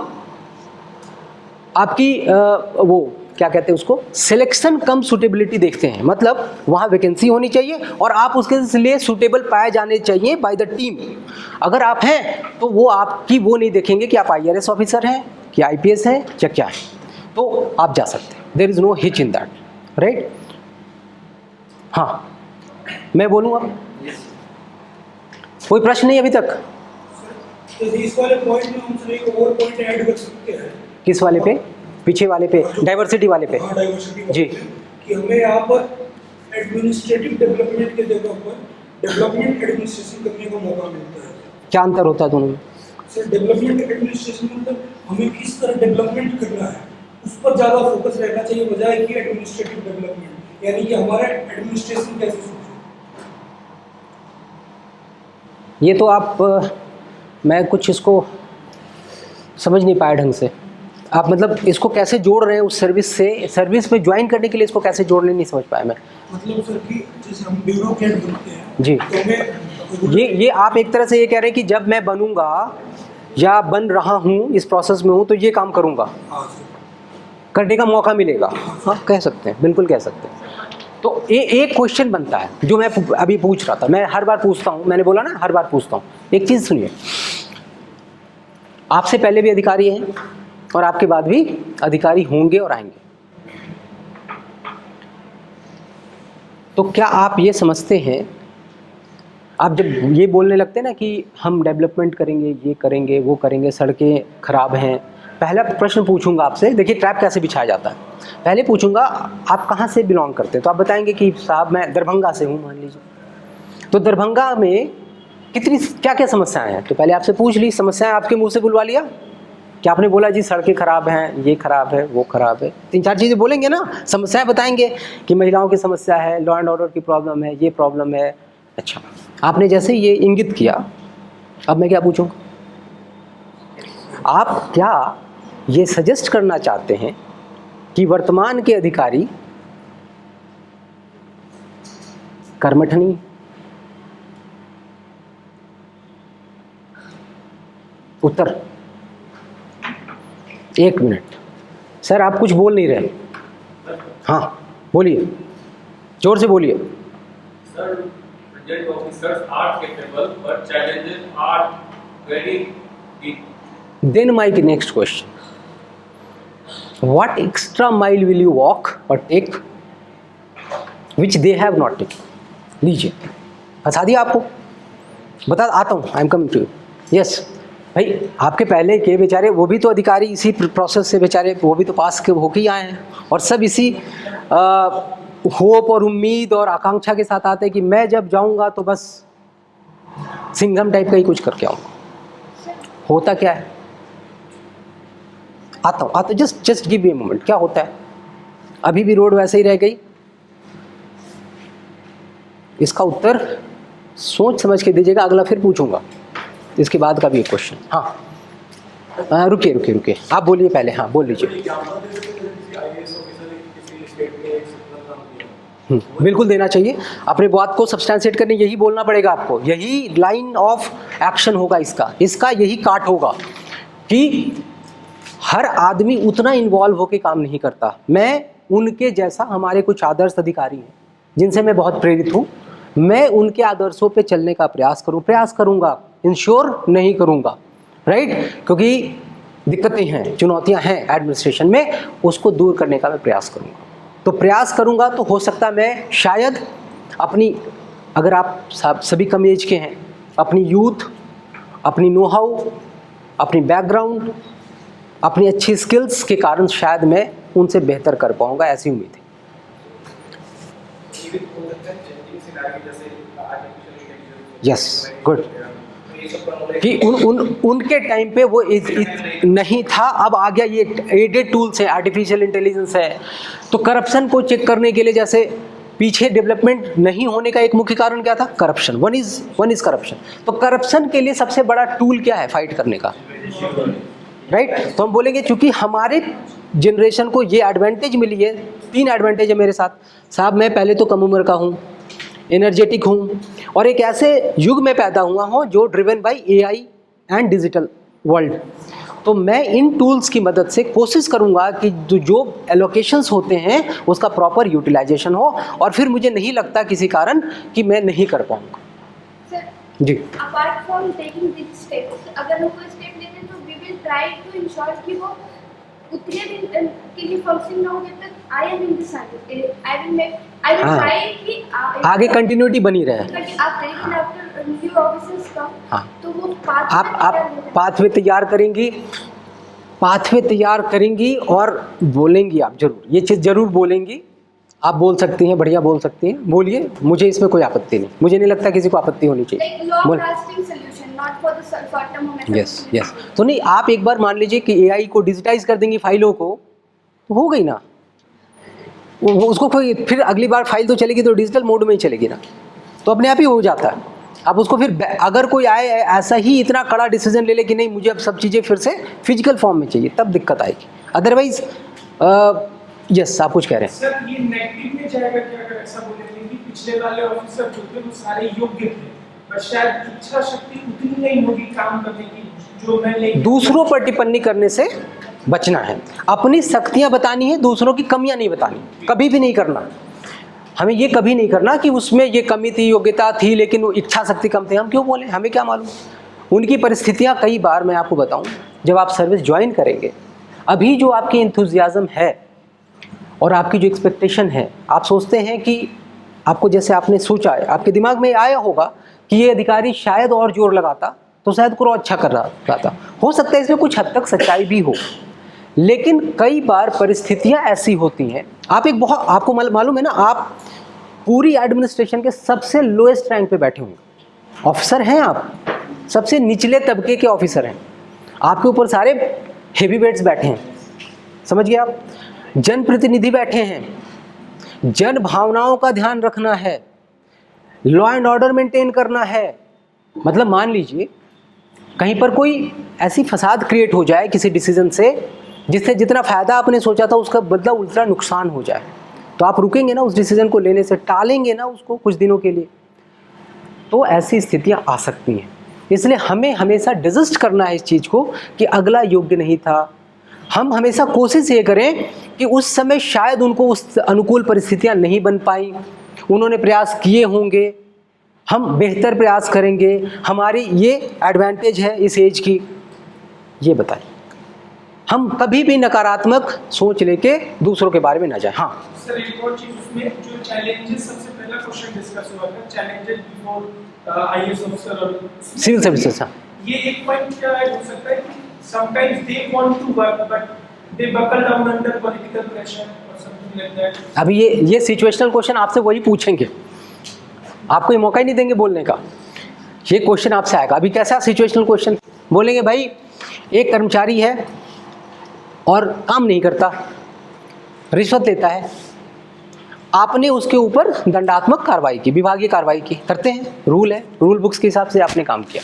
आपकी वो क्या कहते हैं उसको, सिलेक्शन कम सुटेबिलिटी देखते हैं. मतलब वहाँ वैकेंसी होनी चाहिए और आप उसके लिए सुटेबल पाए जाने चाहिए बाय द टीम. अगर आप हैं तो वो आपकी वो नहीं देखेंगे कि आप IRS ऑफिसर हैं, कि IPS हैं या क्या है, तो आप जा सकते हैं. There is no hitch in that, right. हाँ, मैं बोलूँ अब? कोई प्रश्न नहीं अभी तक? तो इस वाले पॉइंट में हम एक और पॉइंट ऐड कर सकते हैं. किस वाले पे? पीछे वाले पे, डाइवर्सिटी वाले पे. हाँ, डाइवर्सिटी जी. कि हमें यहाँ पर एडमिनिस्ट्रेटिव डेवलपमेंट के जगह पर डेवलपमेंट एडमिनिस्ट्रेशन करने का मौका मिलता है. क्या अंतर होता है दोनों में? सर, डेवलपमेंट एडमिनिस्ट्रेशन मतलब हमें किस तरह डेवलपमेंट करना है उस पर ज़्यादा फोकस रहना चाहिए, बजाय कि एडमिनिस्ट्रेटिव डेवलपमेंट, यानी कि हमारा एडमिनिस्ट्रेशन कैसे सोचे. ये तो आप मैं कुछ इसको समझ नहीं पाया ढंग से. आप मतलब इसको कैसे जोड़ रहे हैं उस सर्विस से, सर्विस में ज्वाइन करने के लिए इसको कैसे जोड़ने नहीं समझ पाया मैं. मतलब सर कि जैसे हम ब्यूरोक्रेट बनते हैं जी, तो हमें ये आप एक तरह से ये कह रहे हैं कि जब मैं बनूंगा या बन रहा हूँ, इस प्रोसेस में हूँ, तो ये काम करूँगा, करने का मौका मिलेगा। हाँ, कह सकते हैं, बिल्कुल कह सकते हैं। तो एक क्वेश्चन बनता है जो मैं अभी पूछ रहा था, मैं हर बार पूछता हूँ, मैंने बोला ना हर बार पूछता हूँ। एक चीज़ सुनिए, आपसे पहले भी अधिकारी हैं और आपके बाद भी अधिकारी होंगे और आएंगे। तो क्या आप ये समझते हैं, आप जब ये बोलने लगते हैं ना कि हम डेवलपमेंट करेंगे, ये करेंगे, वो करेंगे, सड़कें खराब हैं, पहला प्रश्न पूछूंगा आपसे, देखिए ट्रैप कैसे बिछाया जाता है। पहले पूछूंगा आप कहाँ से बिलोंग करते हैं, तो आप बताएंगे कि साहब मैं दरभंगा से हूँ, मान लीजिए। तो दरभंगा में कितनी क्या क्या समस्याएं हैं, तो पहले आपसे पूछ ली, समस्याएं आपके मुंह से बुलवा लिया कि आपने बोला जी सड़कें खराब हैं, ये खराब है, वो खराब है, 3-4 चीज़ें बोलेंगे ना, समस्याएं बताएंगे कि महिलाओं की समस्या है, लॉ एंड ऑर्डर की प्रॉब्लम है, ये प्रॉब्लम है। अच्छा, आपने जैसे ये इंगित किया, अब मैं क्या पूछूं, आप क्या ये सजेस्ट करना चाहते हैं कि वर्तमान के अधिकारी कर्मठ नहीं? उत्तर 1 मिनट। सर आप कुछ बोल नहीं रहे। हाँ बोलिए, जोर से बोलिए। Sir, project officers are capable, but challenges are very big. Then my next question, what extra mile will you walk or take which they have not taken? लीजिए, बता दिया आपको, बता आता हूँ, I am coming to you. Yes भाई, आपके पहले के बेचारे वो भी तो अधिकारी इसी प्रोसेस से बेचारे वो भी तो पास के होके ही आए हैं, और सब इसी होप और उम्मीद और आकांक्षा के साथ आते हैं कि मैं जब जाऊंगा तो बस सिंघम टाइप का ही कुछ करके आऊँगा। होता क्या है, आता हूँ, just give me a moment. क्या होता है, अभी भी रोड वैसे ही रह गई? इसका उत्तर सोच समझ के दीजिएगा, अगला फिर पूछूंगा, इसके बाद का भी एक क्वेश्चन। हाँ रुकिए, आप बोलिए पहले। हाँ बोल लीजिए। बिल्कुल देना चाहिए, अपने बात को सब्सटेंशिएट करने यही बोलना पड़ेगा आपको, यही लाइन ऑफ एक्शन होगा इसका यही काट होगा कि हर आदमी उतना इन्वॉल्व होकर काम नहीं करता। मैं उनके जैसा, हमारे कुछ आदर्श अधिकारी हैं जिनसे मैं बहुत प्रेरित हूँ, मैं उनके आदर्शों पे चलने का प्रयास करूँगा, इंश्योर नहीं करूँगा, राइट? क्योंकि दिक्कतें हैं, चुनौतियाँ हैं एडमिनिस्ट्रेशन में, उसको दूर करने का मैं प्रयास करूँगा। तो प्रयास करूँगा तो हो सकता मैं शायद अपनी, अगर आप सभी कम एज के हैं, अपनी यूथ, अपनी नो हाउ, अपनी बैकग्राउंड, अपनी अच्छी स्किल्स के कारण शायद मैं उनसे बेहतर कर पाऊँगा, ऐसी उम्मीद है। Yes, good. कि उनके टाइम पे वो नहीं था, अब आ गया, ये एडेड टूल्स है, आर्टिफिशियल इंटेलिजेंस है। तो करप्शन को चेक करने के लिए, जैसे पीछे डेवलपमेंट नहीं होने का एक मुख्य कारण क्या था? करप्शन। One is corruption. तो करप्शन के लिए सबसे बड़ा टूल क्या है फाइट करने का? राइट? तो हम बोलेंगे चूंकि हमारे जनरेशन को ये एडवांटेज मिली है, 3 एडवांटेज है मेरे साथ। साहब मैं पहले तो कम उम्र का हूँ, एनर्जेटिक हूँ, और एक ऐसे युग में पैदा हुआ हूँ जो driven by AI and digital world. तो मैं इन टूल्स की मदद से कोशिश करूँगा कि जो एलोकेशंस होते हैं उसका प्रॉपर यूटिलाइजेशन हो, और फिर मुझे नहीं लगता किसी कारण कि मैं नहीं कर पाऊँगा। जी, apart from taking this steps, अगर हम कोई स्टेप लेते हैं तो we will try to ensure कि वो उतने दिन के लिए फंक्शन ना हो जब तक I am in this service. I will try कि आगे कंटिन्यूटी बनी रहे। आप ट्रेनिंग आफ्टर न्यू ऑफिसर्स का, हाँ, तो वो आप पाथवे तैयार करेंगी और बोलेंगी, आप जरूर ये चीज़ जरूर बोलेंगी। आप बोल सकती हैं, बढ़िया बोल सकती हैं, बोलिए, मुझे इसमें कोई आपत्ति नहीं, मुझे नहीं लगता किसी को आपत्ति होनी चाहिए। यस। तो नहीं, आप एक बार मान लीजिए कि एआई को डिजिटाइज कर देंगी फाइलों को, तो हो गई ना, उसको कोई फिर अगली बार फाइल तो चलेगी तो डिजिटल मोड में ही चलेगी ना, तो अपने आप ही हो जाता है। अब उसको फिर अगर कोई आए ऐसा ही इतना कड़ा डिसीजन ले ले कि नहीं मुझे अब सब चीज़ें फिर से फिजिकल फॉर्म में चाहिए, तब दिक्कत आएगी। अदरवाइज यस, आप कुछ कह रहे हैं। सर ये नेगेटिव में जाएगा कि अगर ऐसा बोलेंगे कि पिछले वाले ऑफिसर जो थे वो सारे योग्य थे, पर शायद इच्छा शक्ति उतनी नहीं होगी काम करने की जो मैं लेके दूसरों पर टिप्पणी करने से बचना है, अपनी शक्तियां बतानी है, दूसरों की कमियां नहीं बतानी, कभी भी नहीं करना। हमें ये कभी नहीं करना कि उसमें ये कमी थी, योग्यता थी, लेकिन वो इच्छा शक्ति कम थी, हम क्यों बोले, हमें क्या मालूम। उनकी परिस्थितियां, कई बार मैं आपको बताऊं, जब आप सर्विस ज्वाइन करेंगे, अभी जो आपकी इंथुजियाज्म है और आपकी जो एक्सपेक्टेशन है, आप सोचते हैं कि आपको, जैसे आपने सोचा है, आपके दिमाग में आया होगा कि ये अधिकारी शायद और जोर लगाता तो शायद कुछ अच्छा कर रहा था। हो सकता है इसमें कुछ हद तक सच्चाई भी हो, लेकिन कई बार परिस्थितियां ऐसी होती हैं। आप एक बहुत, आपको मालूम है ना, आप पूरी एडमिनिस्ट्रेशन के सबसे लोएस्ट रैंक पे बैठे होंगे, ऑफिसर हैं आप, सबसे निचले तबके के ऑफिसर हैं, आपके ऊपर सारे हेवी वेट्स बैठे हैं, समझ गए आप, जनप्रतिनिधि बैठे हैं, जन भावनाओं का ध्यान रखना है, लॉ एंड ऑर्डर मेंटेन करना है। मतलब मान लीजिए कहीं पर कोई ऐसी फसाद क्रिएट हो जाए किसी डिसीजन से, जिससे जितना फ़ायदा आपने सोचा था उसका बदला उल्टा नुकसान हो जाए, तो आप रुकेंगे ना उस डिसीजन को लेने से, टालेंगे ना उसको कुछ दिनों के लिए। तो ऐसी स्थितियां आ सकती हैं, इसलिए हमें हमेशा डिजिस्ट करना है इस चीज़ को कि अगला योग्य नहीं था। हम हमेशा कोशिश ये करें कि उस समय शायद उनको उस अनुकूल परिस्थितियां नहीं बन पाई, उन्होंने प्रयास किए होंगे, हम बेहतर प्रयास करेंगे, हमारी ये एडवांटेज है इस एज की, ये बताइए। हम कभी भी नकारात्मक सोच लेके दूसरों के बारे में ना जाए। हाँ सर, एक और चीज उसमें जो चैलेंजेस, सबसे पहला क्वेश्चन डिस्कस हुआ था, चैलेंजेस बिफोर आईएएस ऑफिसर और सिविल सर्विसेज। हाँ, ये एक पॉइंट क्या हो सकता है कि sometimes they want to work but they buckle down under political pressure और समथिंग लाइक दैट। अभी ये सिचुएशनल क्वेश्चन आपसे वही पूछेंगे, आपको ये मौका ही नहीं देंगे बोलने का, ये क्वेश्चन आपसे आएगा। अभी कैसा सिचुएशनल क्वेश्चन बोलेंगे, भाई एक कर्मचारी है और काम नहीं करता, रिश्वत लेता है, आपने उसके ऊपर दंडात्मक कार्रवाई की, विभागीय कार्रवाई की, करते हैं, रूल है, रूल बुक्स के हिसाब से आपने काम किया।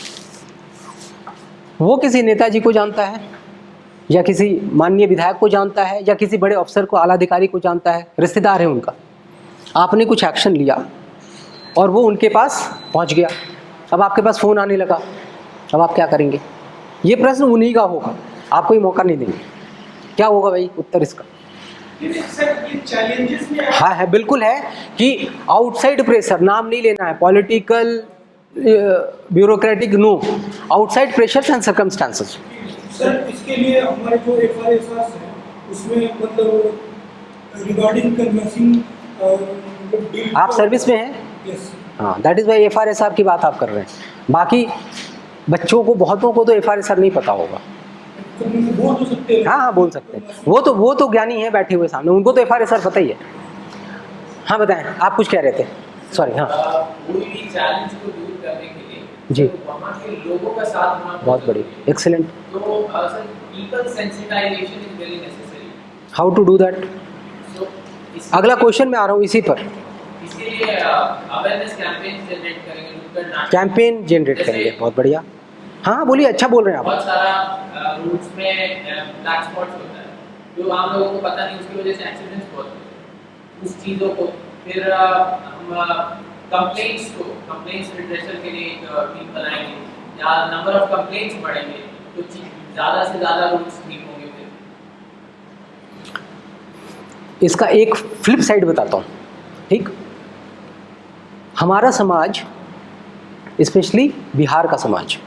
वो किसी नेताजी को जानता है या किसी माननीय विधायक को जानता है या किसी बड़े अफसर को, आला अधिकारी को जानता है, रिश्तेदार है उनका, आपने कुछ एक्शन लिया और वो उनके पास पहुंच गया, अब आपके पास फ़ोन आने लगा, अब आप क्या करेंगे? ये प्रश्न उन्हीं का होगा, आपको ये मौका नहीं देंगे। क्या होगा भाई उत्तर इसका? सर, ये चैलेंजेस में हाँ है, बिल्कुल है कि आउटसाइड प्रेशर, नाम नहीं लेना है, political, bureaucratic, no, outside pressures and circumstances. Sir, इसके लिए हमारे जो एफआरएसआर है उसमें मतलब रिगार्डिंग कन्वर्सिंग, आप सर्विस में हैं? यस। हाँ, दैट इज़ वाई एफआरएसआर की बात आप कर रहे हैं। बाकी बच्चों को, बहुतों को तो एफआरएसआर नहीं पता होगा। बोल तो सकते हैं। हाँ, बोल सकते हैं, वो तो ज्ञानी है बैठे हुए सामने, उनको तो एफआरएसआर पता ही है। हाँ बताएं, आप कुछ कह रहे थे, सॉरी। हाँ, कोई भी चैलेंज को दूर करने के लिए जी, तो वहाँ के लोगों का साथ होना बहुत बड़ी, एक्सीलेंट। तो sir, people sensitisation is very necessary. How to do that? अगला क्वेश्चन में आ रहा हूँ इसी पर। इसके लिए अवेयरनेस कैंपेन जनरेट करेंगे, नुक्कड़ नाटक, कैंपेन जनरेट करेंगे, बहुत बढ़िया। हाँ बोलिए, अच्छा बोल रहे हैं आप। बहुत सारा रूट्स में ब्लैक स्पॉट्स होता है जो आम लोगों को पता नहीं, उसकी वजह से एक्सीडेंट्स बहुत होते हैं। उस चीज़ों को फिर हम कंप्लेंट्स रिड्रेसल के लिए एक टीम बनाएंगे, या नंबर ऑफ कंप्लेंट्स बढ़ेंगे तो ज़्यादा से ज़्यादा रूट्स ठीक होंगे। फिर इसका एक फ्लिप साइड बताता हूँ, ठीक। हमारा समाज, स्पेशली बिहार का समाज,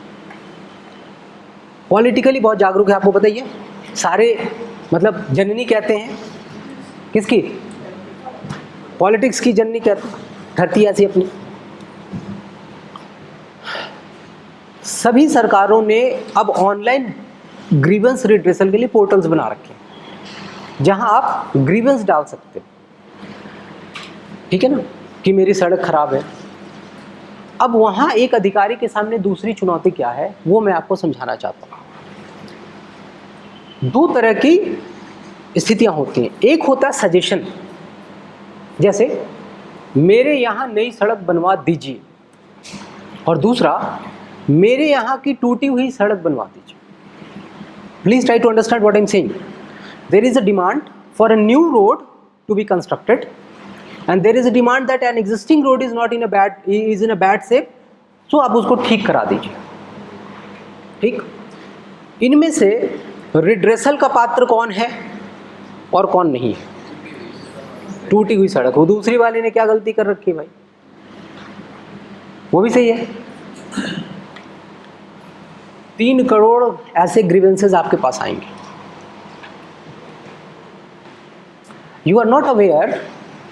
पॉलिटिकली बहुत जागरूक है, आपको पता ही है। सारे मतलब जननी कहते हैं किसकी? पॉलिटिक्स की जननी कहते हैं, धरती ऐसी अपनी। सभी सरकारों ने अब ऑनलाइन ग्रीवेंस रिड्रेसल के लिए पोर्टल्स बना रखे हैं, जहां आप ग्रीवेंस डाल सकते हैं, ठीक है ना, कि मेरी सड़क खराब है। अब वहां एक अधिकारी के सामने दूसरी चुनौती क्या है, वो मैं आपको समझाना चाहता हूं। दो तरह की स्थितियां होती हैं, एक होता है सजेशन, जैसे मेरे यहाँ नई सड़क बनवा दीजिए, और दूसरा मेरे यहाँ की टूटी हुई सड़क बनवा दीजिए। Please try to understand what I am saying. There is a demand for a new road to be constructed, and there is a demand that an existing road is in a bad shape तो आप उसको ठीक करा दीजिए। ठीक, इनमें से redressal का पात्र कौन है और कौन नहीं है? टूटी हुई सड़क, वो दूसरी वाले ने क्या गलती कर रखी है भाई? वो भी सही है। 3 करोड़ ऐसे ग्रीवेंसेस आपके पास आएंगे। You are not aware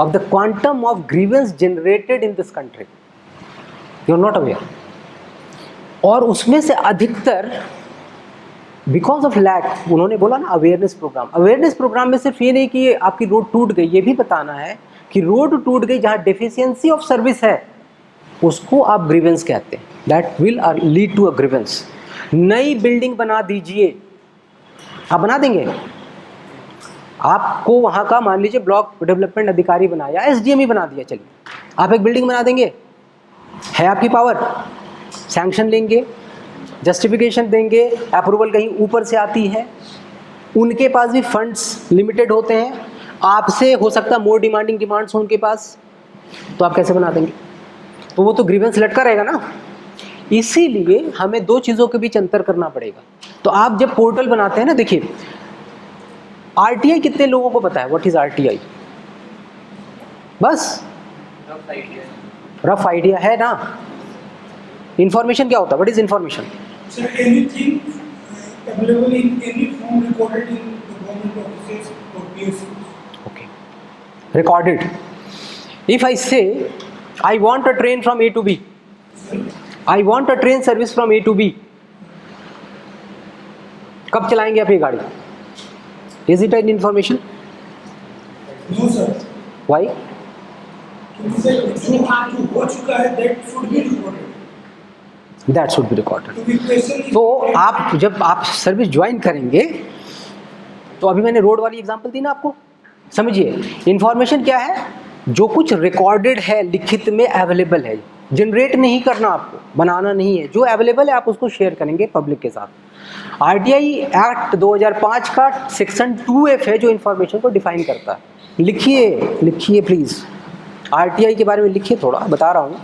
of the quantum of grievance generated in this country, you are not aware. और उसमें से अधिकतर बिकॉज ऑफ लैक, उन्होंने बोला ना अवेयरनेस प्रोग्राम। अवेयरनेस प्रोग्राम में सिर्फ ये नहीं कि आपकी रोड टूट गई, ये भी बताना है कि रोड टूट गई जहाँ डेफिशिएंसी ऑफ सर्विस है उसको आप ग्रीवेंस कहते हैं, that will lead to a grievance. नई बिल्डिंग बना दीजिए, आप बना देंगे? आपको वहाँ का मान लीजिए ब्लॉक डेवलपमेंट अधिकारी बनाया, SDM ही बना दिया, चलिए आप एक बिल्डिंग बना देंगे, है आपकी पावर, सैंक्शन लेंगे, जस्टिफिकेशन देंगे, अप्रूवल कहीं ऊपर से आती है, उनके पास भी फंड्स लिमिटेड होते हैं, आपसे हो सकता है मोर डिमांडिंग डिमांड्स हो उनके पास, तो आप कैसे बना देंगे? तो वो तो ग्रीवेंस लटका रहेगा ना। इसीलिए हमें 2 चीज़ों के बीच अंतर करना पड़ेगा। तो आप जब पोर्टल बनाते हैं ना, देखिए RTI कितने लोगों को पता है? What is RTI? बस रफ आइडिया है ना। इंफॉर्मेशन क्या होता है? What is information? Sir, anything available in any form recorded in the government offices or PSUs. Okay, recorded. If I say I want a train from A to B, I want a train service from A to B, कब चलाएंगे आप ये गाड़ी? Is it an information? No, sir. Why? क्योंकि sir जो हो चुका है that should be recorded. That should be recorded. क्योंकि question is- तो आप जब आप सर्विस ज्वाइन करेंगे, तो अभी मैंने रोड वाली एग्जांपल दी ना आपको, समझिए इंफॉर्मेशन क्या है? जो कुछ रिकॉर्डेड है, लिखित में अवेलेबल है, जनरेट नहीं करना आपको, बनाना नहीं है, जो अवेलेबल है आप उसको शेयर करेंगे पब्लिक के साथ। RTI एक्ट 2005 का सेक्शन 2F है जो इंफॉर्मेशन को डिफाइन करता है। लिखिए प्लीज़, RTI के बारे में लिखिए, थोड़ा बता रहा हूँ।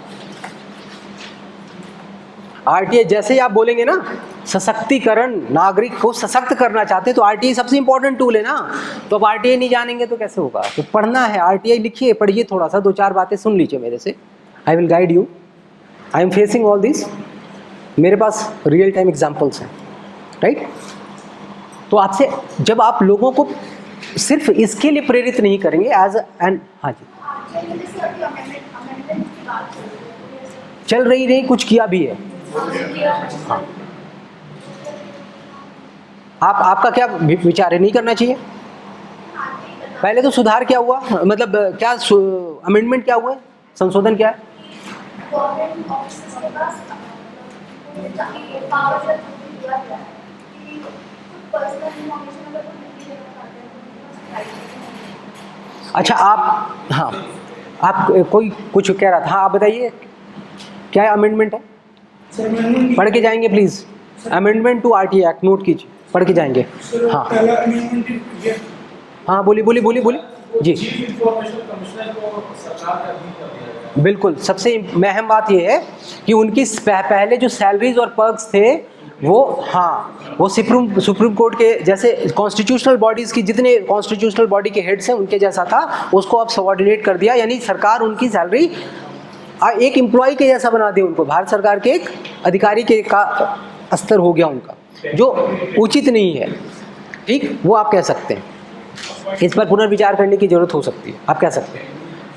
RTI जैसे ही आप बोलेंगे ना सशक्तिकरण, नागरिक को सशक्त करना चाहते हैं, तो RTI सबसे इंपॉर्टेंट टूल है ना। तो अब RTI नहीं जानेंगे तो कैसे होगा? तो पढ़ना है, RTI लिखिए, पढ़िए, थोड़ा सा 2-4 बातें सुन लीजिए मेरे से। I will guide you, I am facing all this, मेरे पास रियल टाइम एग्जाम्पल्स हैं, राइट। तो आपसे जब आप लोगों को सिर्फ इसके लिए प्रेरित नहीं करेंगे एज एन, हाँ जी चल रही नहीं, कुछ किया भी है। हाँ। आपका क्या विचार है? नहीं करना चाहिए? पहले तो सुधार क्या हुआ, मतलब क्या अमेंडमेंट क्या हुआ है, संशोधन क्या है? अच्छा, आप, हाँ, आप कोई कुछ कह रहा था, हाँ आप बताइए क्या अमेंडमेंट है? पढ़ के जाएंगे please. Amendment to RTI act note कीजिए, पढ़ के जाएंगे। हाँ हाँ, बोलिए जी। बिल्कुल, सबसे अहम बात ये है कि उनकी पहले जो सैलरीज और पर्क्स थे वो, हाँ, वो सुप्रीम कोर्ट के जैसे कॉन्स्टिट्यूशनल बॉडीज़ की, जितने कॉन्स्टिट्यूशनल बॉडी के हेड्स हैं उनके जैसा था, उसको अब सबऑर्डिनेट कर दिया, यानी सरकार उनकी सैलरी एक एम्प्लॉय के जैसा बना दिया उनको, भारत सरकार के एक अधिकारी के का स्तर हो गया उनका, जो उचित नहीं है। ठीक, वो आप कह सकते हैं, इस पर पुनर्विचार करने की जरूरत हो सकती है, आप कह सकते हैं,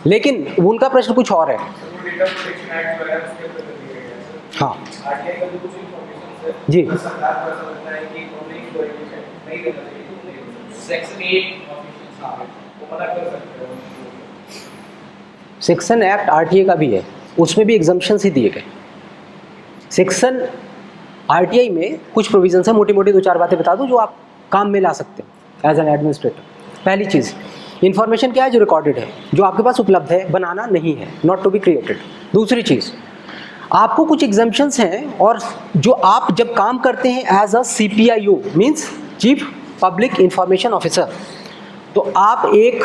लेकिन उनका प्रश्न कुछ और है। हाँ जी, सेक्शन एक्ट RTI का भी है, उसमें भी एग्जम्पशंस ही दिए गए। सेक्शन RTI में कुछ प्रोविजंस है, मोटी मोटी 2-4 बातें बता दूं जो आप काम में ला सकते हैं एज एन एडमिनिस्ट्रेटर। पहली चीज़, इन्फॉर्मेशन क्या है? जो रिकॉर्डेड है, जो आपके पास उपलब्ध है, बनाना नहीं है, नॉट टू बी क्रिएटेड। दूसरी चीज़, आपको कुछ एग्जम्पशंस हैं, और जो आप जब काम करते हैं as a CPIO means chief public information officer, तो आप एक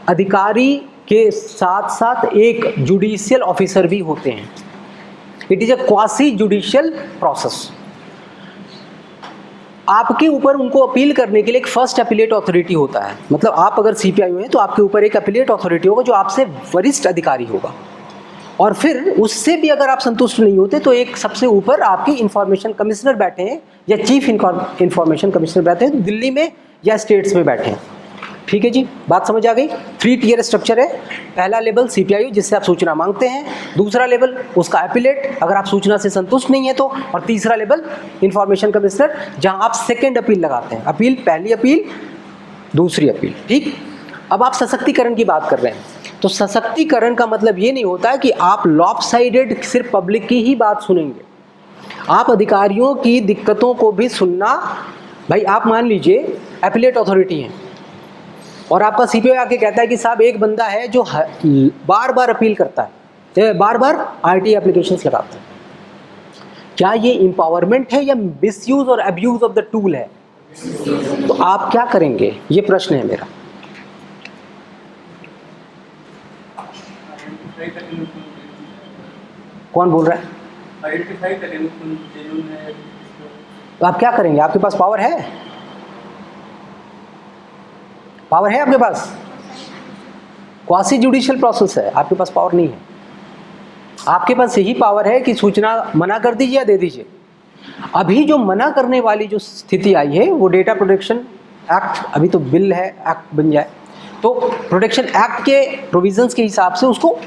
अधिकारी के साथ साथ एक जुडिशियल ऑफिसर भी होते हैं। It is a quasi judicial process. आपके ऊपर उनको अपील करने के लिए एक फर्स्ट अपीलेट अथॉरिटी होता है, मतलब आप अगर सीपीआई हैं तो आपके ऊपर एक अपीलेट अथॉरिटी होगा जो आपसे वरिष्ठ अधिकारी होगा, और फिर उससे भी अगर आप संतुष्ट नहीं होते तो एक सबसे ऊपर आपकी इंफॉर्मेशन कमिश्नर बैठे हैं या चीफ इंफॉर्मेशन कमिश्नर बैठे हैं, दिल्ली में या स्टेट्स में बैठे हैं। ठीक है जी, बात समझ आ गई। 3 टियर स्ट्रक्चर है। पहला लेवल सीपीआई जिससे आप सूचना मांगते हैं, दूसरा लेवल उसका अपीलेट अगर आप सूचना से संतुष्ट नहीं है तो, और तीसरा लेवल इंफॉर्मेशन कमिश्नर जहां आप सेकंड अपील लगाते हैं। अपील, पहली अपील, दूसरी अपील। ठीक, अब आप सशक्तिकरण की बात कर रहे हैं, तो सशक्तिकरण का मतलब ये नहीं होता है कि आप लॉपसाइडेड सिर्फ पब्लिक की ही बात सुनेंगे, आप अधिकारियों की दिक्कतों को भी सुनना। भाई आप मान लीजिए अपीलेट अथॉरिटी है और आपका सीपीआई आके कहता है कि साहब एक बंदा है जो बार बार अपील करता है, बार बार आरटी एप्लीकेशंस लगाता है, क्या ये एम्पावरमेंट है या मिसयूज और अब्यूज ऑफ द टूल है? तो आप क्या करेंगे, ये प्रश्न है मेरा। कौन बोल रहा है? तो आप क्या करेंगे? आपके पास पावर है? पावर है आपके पास? क्वासी जुडिशियल प्रोसेस है, आपके पास पावर नहीं है। आपके पास यही पावर है कि सूचना मना कर दीजिए या दे दीजिए। अभी जो मना करने वाली जो स्थिति आई है वो डेटा प्रोटेक्शन एक्ट, अभी तो बिल है, एक्ट बन जाए तो प्रोटेक्शन एक्ट के प्रोविजंस के हिसाब से उसको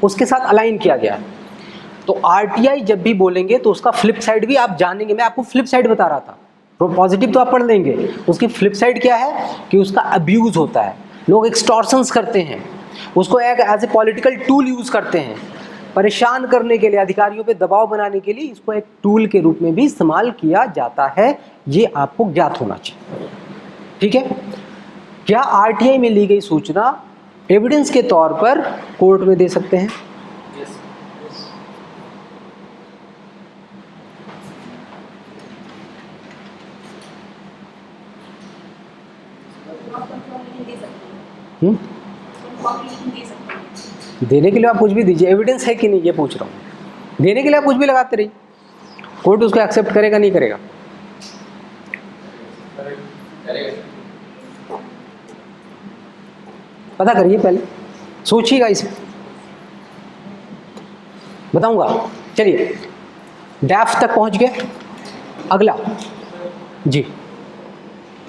उसके साथ अलाइन किया गया है। तो आरटीआई जब भी बोलेंगे तो उसका फ्लिप साइड भी आप जानेंगे। मैं आपको फ्लिप साइड बता रहा था, पॉजिटिव तो आप पढ़ लेंगे, उसकी फ्लिप साइड क्या है कि उसका अब्यूज़ होता है, लोग एक्सटॉर्शंस करते हैं, उसको एक as a political tool use करते हैं, परेशान करने के लिए, अधिकारियों पे दबाव बनाने के लिए इसको एक टूल के रूप में भी इस्तेमाल किया जाता है। ये आपको ज्ञात होना चाहिए। ठीक है, क्या आरटीआई में ली गई सूचना एविडेंस के तौर पर कोर्ट में दे सकते हैं? देने के लिए आप कुछ भी दीजिए, एविडेंस है कि नहीं ये पूछ रहा हूँ। देने के लिए आप कुछ भी लगाते रहिए, कोर्ट उसको एक्सेप्ट करेगा नहीं करेगा? पता करिए, पहले सोचिएगा, इसे बताऊंगा। चलिए डैफ तक पहुंच गए, अगला जी।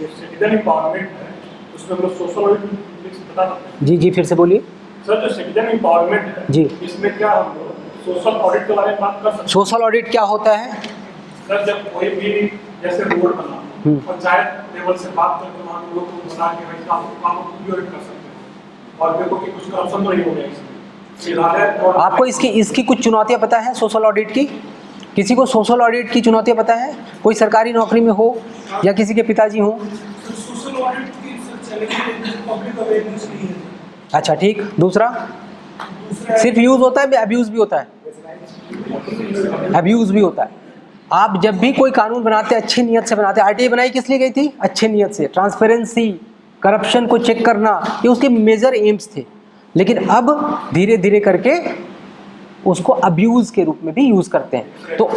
सिटीजन एम्पावरमेंट है, उसमें हम सोशल ऑडिट बता सकते हैं? जी फिर से बोलिए सर। जो सिटीजन एम्पावरमेंट है जी, इसमें क्या हम सोशल ऑडिट के बारे में बात कर सकते हैं? सोशल ऑडिट क्या होता है सर? जब कोई भी जैसे रोड बना, पंचायत लेवल से बात करके वहाँ के लोग को बता के भाई काम को ऑडिट कर सकते हैं और देखो कि कुछ करप्शन तो नहीं हो गया इसमें। आपको इसकी कुछ चुनौतियाँ पता है सोशल ऑडिट की? किसी को सोशल ऑडिट की चुनौतियाँ पता है? कोई सरकारी नौकरी में हो या किसी के पिताजी हों? सोशल ऑडिट की पब्लिक अवेयरनेस नहीं है। अच्छा ठीक, दूसरा सिर्फ यूज होता है, अब्यूज भी होता है? अब्यूज भी होता है। आप जब भी कोई कानून बनाते हैं अच्छी नीयत से बनाते हैं। आरटीआई बनाई किस लिए गई थी? अच्छी नीयत से, ट्रांसपेरेंसी, करप्शन को चेक करना, ये उसके मेजर एम्स थे। लेकिन अब धीरे धीरे करके उसको अब्यूज के रूप में भी यूज करते हैं। तो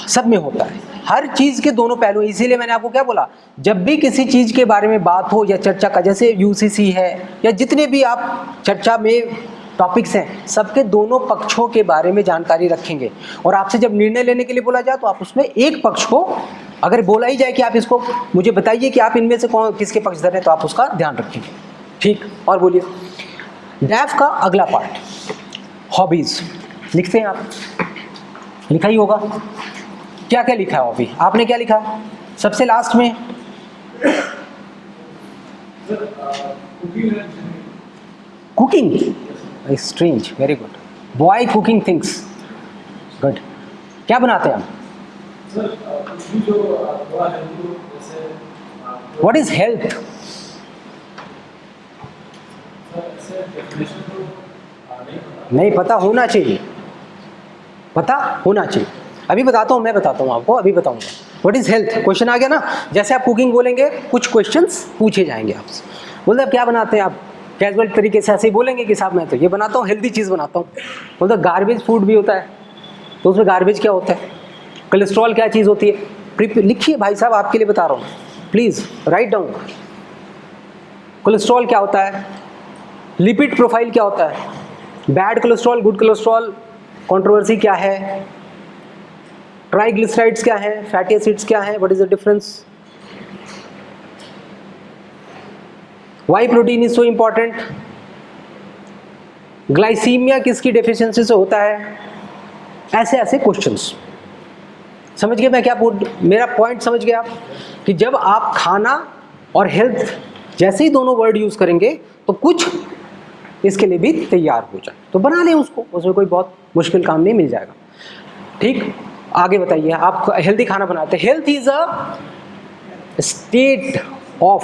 सब में होता है, हर चीज़ के दोनों पहलू। इसीलिए मैंने आपको क्या बोला, जब भी किसी चीज़ के बारे में बात हो या चर्चा का, जैसे यूसीसी है या जितने भी आप चर्चा में टॉपिक्स हैं, सबके दोनों पक्षों के बारे में जानकारी रखेंगे। और आपसे जब निर्णय लेने के लिए बोला जाए तो आप उसमें एक पक्ष को, अगर बोला ही जाए कि आप इसको मुझे बताइए कि आप इनमें से कौन किसके पक्षधर हैं, तो आप उसका ध्यान रखेंगे। ठीक, और बोलिए। डैफ का अगला पार्ट, हॉबीज़। लिखते हैं आप, लिखा ही होगा। क्या क्या लिखा है हॉबी? आपने क्या लिखा सबसे लास्ट में? Cooking, strange, very good boy, cooking things, good. क्या बनाते हैं आप? What is health? नहीं पता होना चाहिए, पता होना चाहिए। अभी बताता हूँ, मैं बताता हूँ आपको, अभी बताऊँगा। What is health? क्वेश्चन आ गया ना। जैसे आप कुकिंग बोलेंगे कुछ क्वेश्चंस पूछे जाएंगे आपसे। बोलते आप क्या बनाते हैं? आप कैजुअल तरीके से ऐसे ही बोलेंगे कि साहब मैं तो ये बनाता हूँ, हेल्दी चीज़ बनाता हूँ। बोलते गार्बेज फूड भी होता है, तो उसमें गार्बेज क्या होता है, कोलेस्ट्रॉल क्या चीज़ होती है, लिखिए भाई साहब, आपके लिए बता रहा हूँ, प्लीज़ राइट डाउन। कोलेस्ट्रॉल क्या होता है, लिपिड प्रोफाइल क्या होता है, bad cholesterol, good cholesterol, controversy क्या है, ट्राइग्लिसराइड्स क्या है, फैटी एसिड्स क्या है, what is the difference, why protein is so important, glycaemia किसकी डेफिशिएंसी से होता है, ऐसे ऐसे क्वेश्चंस। समझ गए मैं क्या मेरा पॉइंट समझ गए आप, कि जब आप खाना और हेल्थ जैसे ही दोनों वर्ड यूज करेंगे तो कुछ इसके लिए भी तैयार हो जाए, तो बना लें उसको, उसमें कोई बहुत मुश्किल काम नहीं, मिल जाएगा। ठीक, आगे बताइए, आप हेल्दी खाना बनाते हैं। Health is a state of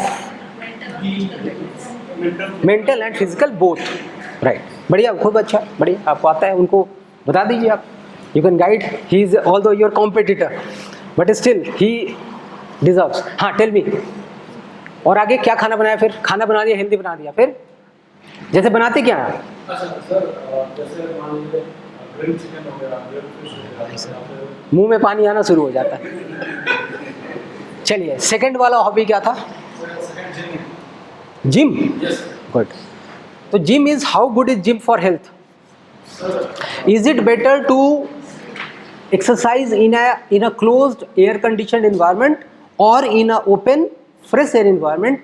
mental and physical both, right. बढ़िया, खूब अच्छा, बढ़िया, आपको आता है, उनको बता दीजिए आप, you can guide, he is although your competitor but still he deserves. हाँ टेल मी, और आगे क्या खाना बनाया, फिर खाना बना दिया, हेल्दी बना दिया, फिर जैसे बनाते क्या है? मुंह में पानी आना शुरू हो जाता है। चलिए, सेकंड वाला हॉबी क्या था? Gym, good. तो gym is, how good is gym for health? Is it better to exercise in a closed air conditioned environment or in a open fresh air environment?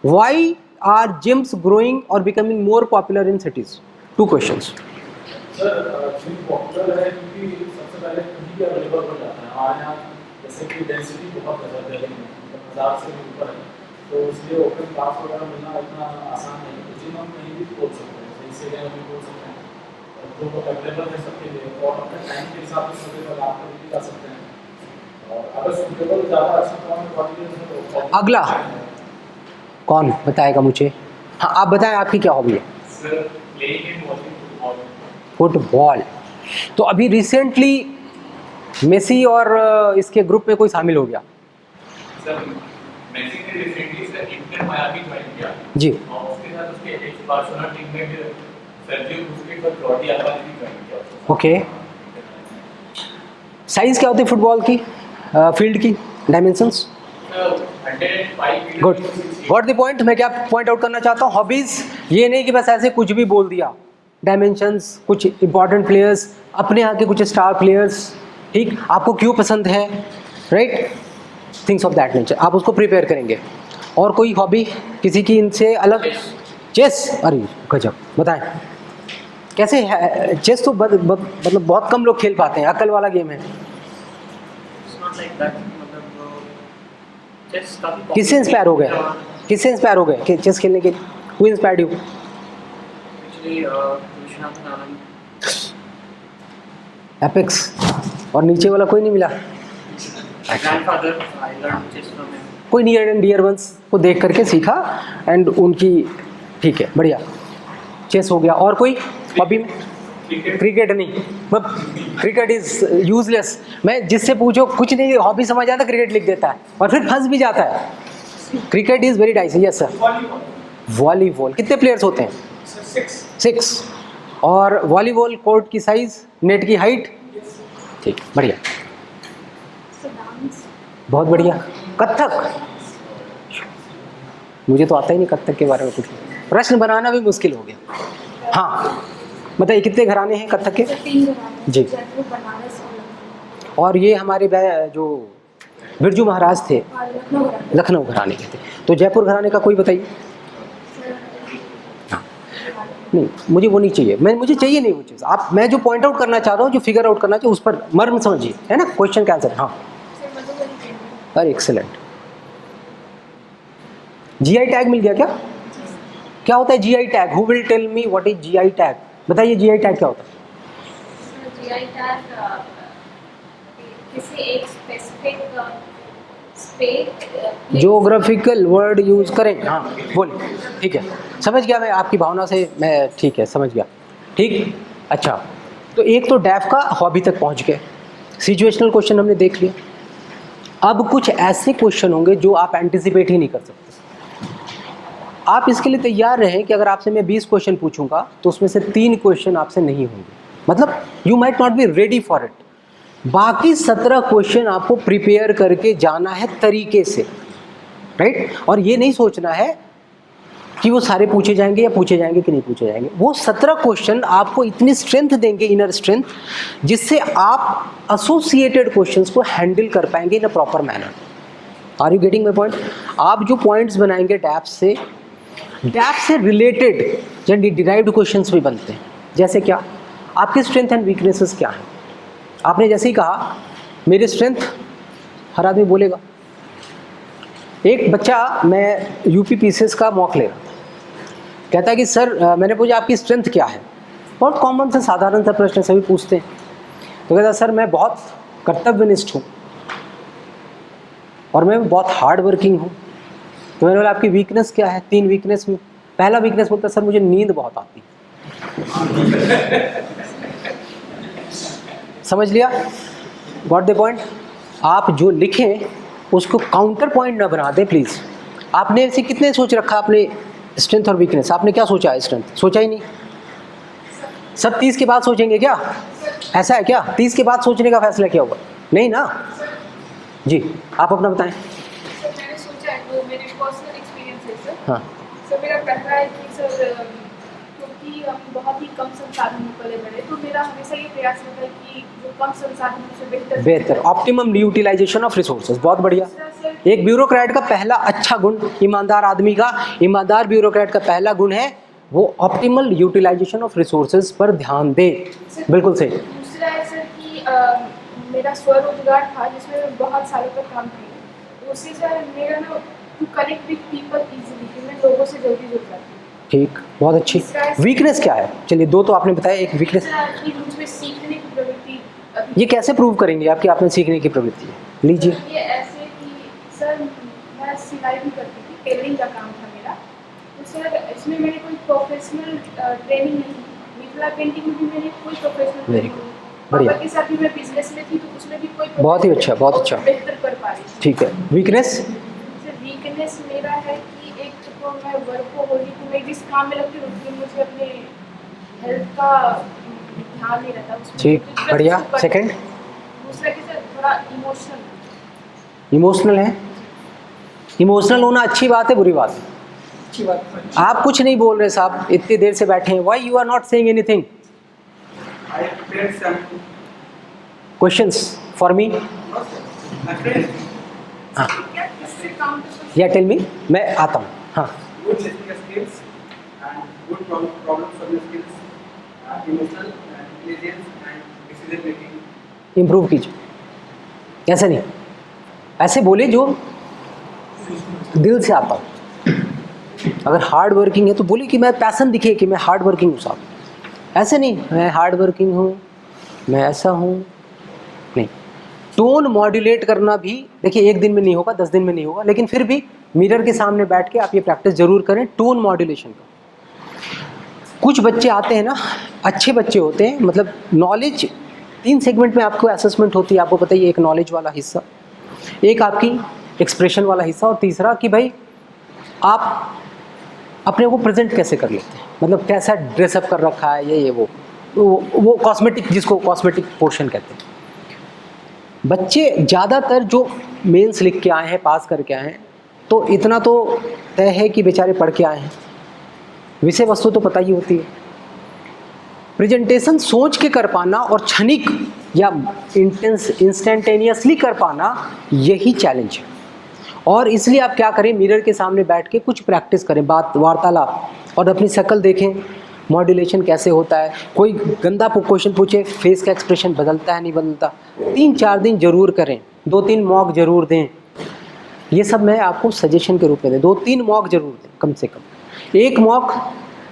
Why are gyms growing or becoming more popular in cities? Two questions. Sir, gym popular है क्योंकि सबसे पहले खुद ही available हो जाता है। हमारे यहाँ जैसे कि डेंसिटी बहुत ज़्यादा दिल्ली में, 1000 से भी ऊपर है, तो इसलिए ओपन क्लास वगैरह मिलना इतना आसान नहीं है। जिम हम कहीं भी खोल सकते हैं, सही से भी खोल सकते हैं, तो अवेलेबल है सबके लिए, और अपने टाइम के हिसाब से सुटेबल आप भी कर सकते हैं। और अगर सुटेबल ज़्यादा अच्छा क्वालिटी है तो अगला कौन बताएगा मुझे? हाँ, आप बताएं, आपकी क्या हॉबी है? Sir, playing and watching football. तो अभी रिसेंटली मेसी और इसके ग्रुप में कोई शामिल हो गया? सर, मेसी ने recently sir inter Miami join किया जी, और उसके साथ उसके x Barcelona teammate Sergio Busquets और जॉर्डी अल्बा ने भी ज्वाइन किया। ओके। साइज क्या होती है फुटबॉल की, फील्ड की dimensions? 105 good, what the point, मैं क्या पॉइंट आउट करना चाहता हूँ, हॉबीज ये नहीं कि बस ऐसे कुछ भी बोल दिया, डायमेंशंस, कुछ इंपॉर्टेंट प्लेयर्स, अपने यहाँ के कुछ स्टार प्लेयर्स, ठीक, आपको क्यों पसंद है, right, things of that nature, आप उसको प्रिपेयर करेंगे। और कोई हॉबी किसी की इनसे अलग? चेस, अरे गजब, बताएं कैसे है चेस? तो मतलब बहुत कम लोग खेल पाते हैं, अकल वाला गेम है। किससे इंस्पायर हो गए, किससे इंस्पायर हो गए कि चेस खेलने के लिए? Who inspired you? एपेक्स, और नीचे वाला कोई नहीं मिला? कोई नियर एंड डियर वंस को देख करके सीखा एंड उनकी, ठीक है, बढ़िया, चेस हो गया। और कोई हॉबी में? क्रिकेट नहीं, मतलब क्रिकेट इज यूजलेस। मैं जिससे पूछो कुछ नहीं हॉबी समझ आता, क्रिकेट लिख देता है और फिर फंस भी जाता है। Cricket is very dice. Yes sir. Volleyball कितने प्लेयर्स होते हैं? 6। और वॉलीबॉल कोर्ट की साइज, नेट की हाइट, ठीक, बढ़िया, बहुत बढ़िया। कथक, मुझे तो आता ही नहीं कथक के बारे में कुछ, प्रश्न बनाना भी मुश्किल हो गया। हाँ बताइए, कितने घराने हैं कथक के? 3 घराने जी। और ये हमारे जो बिरजू महाराज थे, लखनऊ घराने के थे। तो जयपुर घराने का कोई बताइए? हाँ, नहीं, मुझे वो नहीं चाहिए, मुझे चाहिए नहीं वो चीज़। आप, मैं जो पॉइंट आउट करना चाह रहा हूँ, जो फिगर आउट करना चाहिए, उस पर मर्म समझिए, है ना, क्वेश्चन का आंसर। हाँ, अरे एक्सेलेंट। जीआई टैग मिल गया क्या? क्या होता है GI tag? Who will tell me what is GI tag? बताइए, जीआई टैग क्या होता है? जीआई टैग किसी एक स्पेसिफिक ज्योग्राफिकल वर्ड यूज करें। हाँ बोलिए, ठीक है, समझ गया मैं आपकी भावना से, मैं ठीक है समझ गया, ठीक। अच्छा, तो एक तो डैफ का हॉबी तक पहुंच गए, सिचुएशनल क्वेश्चन हमने देख लिया। अब कुछ ऐसे क्वेश्चन होंगे जो आप एंटिसिपेट ही नहीं कर सकते। आप इसके लिए तैयार रहें कि अगर आपसे मैं 20 क्वेश्चन पूछूंगा तो उसमें से 3 क्वेश्चन आपसे नहीं होंगे। मतलब you might not be ready for it. बाकी 17 क्वेश्चन आपको प्रिपेयर करके जाना है तरीके से, राइट? और ये नहीं सोचना है कि वो सारे पूछे जाएंगे या पूछे जाएंगे कि नहीं पूछे जाएंगे। वो 17 क्वेश्चन आपको इतनी स्ट्रेंथ देंगे, इनर स्ट्रेंथ, जिससे आप एसोसिएटेड क्वेश्चंस को हैंडल कर पाएंगे in a proper manner. Are you getting my point? आप जो पॉइंट्स बनाएंगे डैप से रिलेटेड जब डिराइव्ड क्वेश्चंस भी बनते हैं। जैसे क्या? आपकी स्ट्रेंथ एंड वीकनेसेस क्या हैं? आपने जैसे ही कहा मेरी स्ट्रेंथ, हर आदमी बोलेगा। एक बच्चा, मैं यूपी पीसीएस का मॉक ले रहा था, कहता है कि सर मैंने पूछा आपकी स्ट्रेंथ क्या है? बहुत कॉमन से साधारण सा प्रश्न सभी पूछते हैं। तो कहता सर मैं बहुत कर्तव्यनिष्ठ हूँ और मैं बहुत हार्ड वर्किंग हूँ। तो मैंने बोला आपकी वीकनेस क्या है? 3 वीकनेस में पहला वीकनेस बोलता सर मुझे नींद बहुत आती है। समझ लिया? Got the point? आप जो लिखें उसको काउंटर पॉइंट ना बना दें प्लीज़। आपने ऐसे कितने सोच रखा आपने स्ट्रेंथ और वीकनेस? आपने क्या सोचा है? स्ट्रेंथ सोचा ही नहीं। सब 30 के बाद सोचेंगे क्या? ऐसा है क्या? 30 के बाद सोचने का फैसला क्या होगा? नहीं ना जी। आप अपना बताएं। सर मैंने सोचा है, वो मेरे पर्सनल एक्सपीरियंस है सर। हाँ सर मेरा कहना है कि सर क्योंकि हम बहुत ही कम संसाधन में पले बड़े, तो मेरा हमेशा ये प्रयास रहता है कि जो कम संसाधनों से बेहतर ऑप्टिमम यूटिलाइजेशन ऑफ रिसोर्सेज। बहुत बढ़िया। एक ब्यूरोक्रेट का पहला अच्छा गुण, ईमानदार आदमी का, ईमानदार ब्यूरोक्रेट का पहला गुण है वो ऑप्टिमल यूटिलाइजेशन ऑफ रिसोर्सेज पर ध्यान दे। बिल्कुल सही। दूसरा है सर कि मेरा स्वरोजगार था जिसमें मैं बहुत सालों तक काम की, उससे सर मेरा ना to connect with people easily, मैं लोगों से जल्दी जुड़ जाती हूँ। ठीक, बहुत अच्छी। वीकनेस क्या है? चलिए 2 तो आपने बताया, एक वीकनेस। मुझमें सीखने की प्रवृत्ति। ये कैसे प्रूव करेंगे आपकी आपने सीखने की प्रवृत्ति है? लीजिए। ये ऐसे कि सर मैं सिलाई भी करती थी, टेलरिंग का काम था मेरा, तो सर इसमें मैंने कोई प्रोफेशनल ट्रेनिंग नहीं, मिथिला पेंटिंग में भी मैंने कोई प्रोफेशनल ट्रेनिंग नहीं। पापा के साथ भी मैं बिजनेस में थी तो उसमें भी कोई बहुत ही अच्छा, बहुत अच्छा, बेहतर कर पा रही थी। ठीक है। वीकनेस? सर वीकनेस मेरा है कि एक तो मैं वर्कोहोलिक हूँ, मैं जिस काम में लगती हूँ मुझे अपने हेल्थ का ध्यान नहीं रहता उसमें। ठीक, बढ़िया। सेकंड? दूसरा कि सर थोड़ा इमोशनल है। इमोशनल होना अच्छी बात है बुरी बात है? अच्छी बात। आप कुछ नहीं बोल रहे साहब, इतनी देर से बैठे हैं। Why you are not saying anything? I prepared some questions for me? हाँ या टेल मी, मैं आता हूँ। हाँ good listening skills and good problem solving skills, emotional intelligence and decision making. Improve कीजिए। ऐसा नहीं, ऐसे बोले जो दिल से आता हो। अगर हार्ड वर्किंग है तो बोले कि मैं पैसन दिखे कि मैं हार्ड वर्किंग हूँ साहब। ऐसे नहीं मैं हार्ड वर्किंग हूँ, मैं ऐसा हूँ, नहीं। टोन मॉड्यूलेट करना भी देखिए 1 दिन में नहीं होगा, 10 दिन में नहीं होगा, लेकिन फिर भी मिरर के सामने बैठ के आप ये प्रैक्टिस जरूर करें टोन मॉड्यूलेशन का। कुछ बच्चे आते हैं ना, अच्छे बच्चे होते हैं, मतलब नॉलेज 3 सेगमेंट में आपको असेसमेंट होती है, आपको पता ही, एक नॉलेज वाला हिस्सा, एक आपकी एक्सप्रेशन वाला हिस्सा, और तीसरा कि भाई आप अपने को प्रेजेंट कैसे कर लेते हैं, मतलब कैसा ड्रेसअप कर रखा है, ये वो कॉस्मेटिक, जिसको कॉस्मेटिक पोर्शन कहते हैं। बच्चे ज़्यादातर जो मेंस लिख के आए हैं, पास करके आए हैं, तो इतना तो तय है कि बेचारे पढ़ के आए हैं, विषय वस्तु तो पता ही होती है। प्रेजेंटेशन सोच के कर पाना और क्षणिक या इंस्टेंटेनियसली कर पाना, यही चैलेंज है। और इसलिए आप क्या करें, मिरर के सामने बैठ के कुछ प्रैक्टिस करें, बात वार्तालाप, और अपनी शक्ल देखें, मॉड्यूलेशन कैसे होता है। कोई गंदा क्वेश्चन पूछे, फेस का एक्सप्रेशन बदलता है नहीं बदलता, 3-4 दिन जरूर करें, 2-3 मॉक जरूर दें। ये सब मैं आपको सजेशन के रूप में दें, 2-3 मॉक जरूर दें कम से कम। एक मॉक,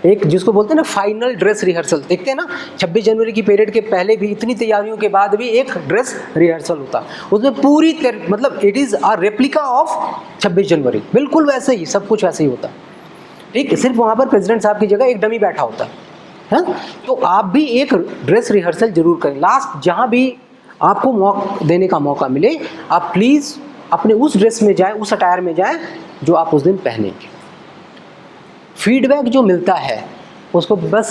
एक जिसको बोलते हैं ना फाइनल ड्रेस रिहर्सल, देखते हैं ना 26 जनवरी की पीरियड के पहले भी इतनी तैयारियों के बाद भी एक ड्रेस रिहर्सल होता, उसमें पूरी मतलब it is a replica of 26 जनवरी, बिल्कुल वैसे ही, सब कुछ वैसे ही होता है, ठीक है। सिर्फ वहाँ पर प्रेसिडेंट साहब की जगह एक डमी बैठा होता है, हाँ। तो आप भी एक ड्रेस रिहर्सल जरूर करें। लास्ट जहाँ भी आपको मौका देने का मौका मिले, आप प्लीज़ अपने उस ड्रेस में जाएँ, उस अटायर में जाएँ जो आप उस दिन पहनेंगे। फीडबैक जो मिलता है उसको बस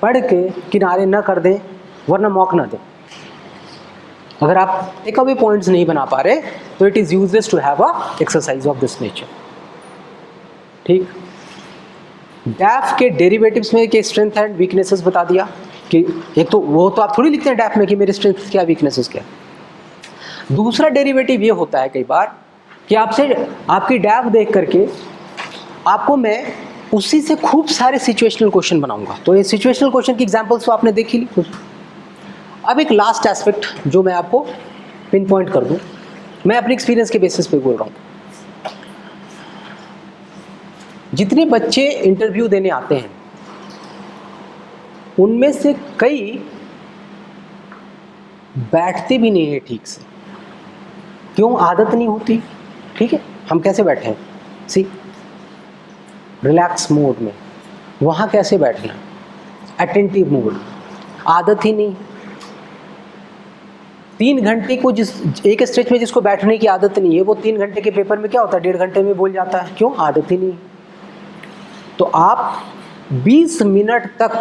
पढ़ के किनारे न कर दें, वरना मॉक ना दें। अगर आप टेक अवे पॉइंट्स नहीं बना पा रहे तो it is useless to have a exercise of this nature. ठीक, डैफ के डेरिवेटिव्स में क्या स्ट्रेंथ एंड वीकनेसेस बता दिया कि एक तो वो तो आप थोड़ी लिखते हैं डैफ में कि मेरी स्ट्रेंथ क्या वीकनेसेस क्या। दूसरा डेरिवेटिव ये होता है कई बार कि आपसे आपकी डैफ देख करके आपको मैं उसी से खूब सारे सिचुएशनल क्वेश्चन बनाऊंगा। तो ये सिचुएशनल क्वेश्चन की एग्जांपल्स तो आपने देखी ली। अब एक लास्ट एस्पेक्ट जो मैं आपको पिन पॉइंट कर दूं, मैं अपने एक्सपीरियंस के बेसिस पे बोल रहा हूँ। जितने बच्चे इंटरव्यू देने आते हैं उनमें से कई बैठते भी नहीं है ठीक से। क्यों? आदत नहीं होती। ठीक है, हम कैसे बैठे हैं? सी, रिलैक्स मोड में। वहाँ कैसे बैठना? Attentive mode. आदत ही नहीं। 3 घंटे को जिस एक स्ट्रेच में जिसको बैठने की आदत नहीं है वो 3 घंटे के पेपर में क्या होता है, 1.5 घंटे में बोल जाता है। क्यों? आदत ही नहीं। तो आप 20 मिनट तक,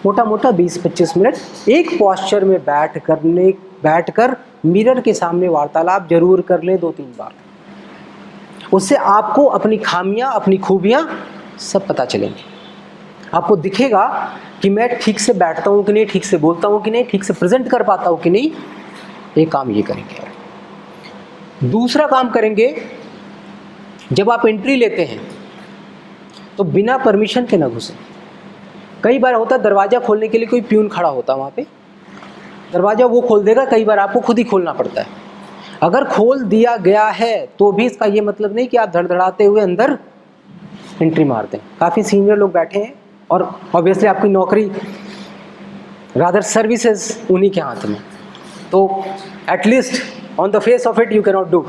मोटा मोटा 20-25 मिनट एक पॉस्चर में बैठकर मिरर के सामने वार्तालाप जरूर कर लें 2-3 बार। उससे आपको अपनी खामियां, अपनी खूबियां सब पता चलेंगी। आपको दिखेगा कि मैं ठीक से बैठता हूँ कि नहीं, ठीक से बोलता हूँ कि नहीं, ठीक से प्रेजेंट कर पाता हूँ कि नहीं। एक काम ये करेंगे। दूसरा काम करेंगे, जब आप एंट्री लेते हैं तो बिना परमिशन के ना घुसें। कई बार होता है दरवाज़ा खोलने के लिए कोई प्यून खड़ा होता है वहाँ पे, दरवाज़ा वो खोल देगा, कई बार आपको खुद ही खोलना पड़ता है। अगर खोल दिया गया है तो भी इसका ये मतलब नहीं कि आप धड़धड़ाते हुए अंदर एंट्री मार दें। काफ़ी सीनियर लोग बैठे हैं और ऑब्वियसली आपकी नौकरी, रादर सर्विसेज उन्हीं के हाथ में, तो at least on the face of it you can not do,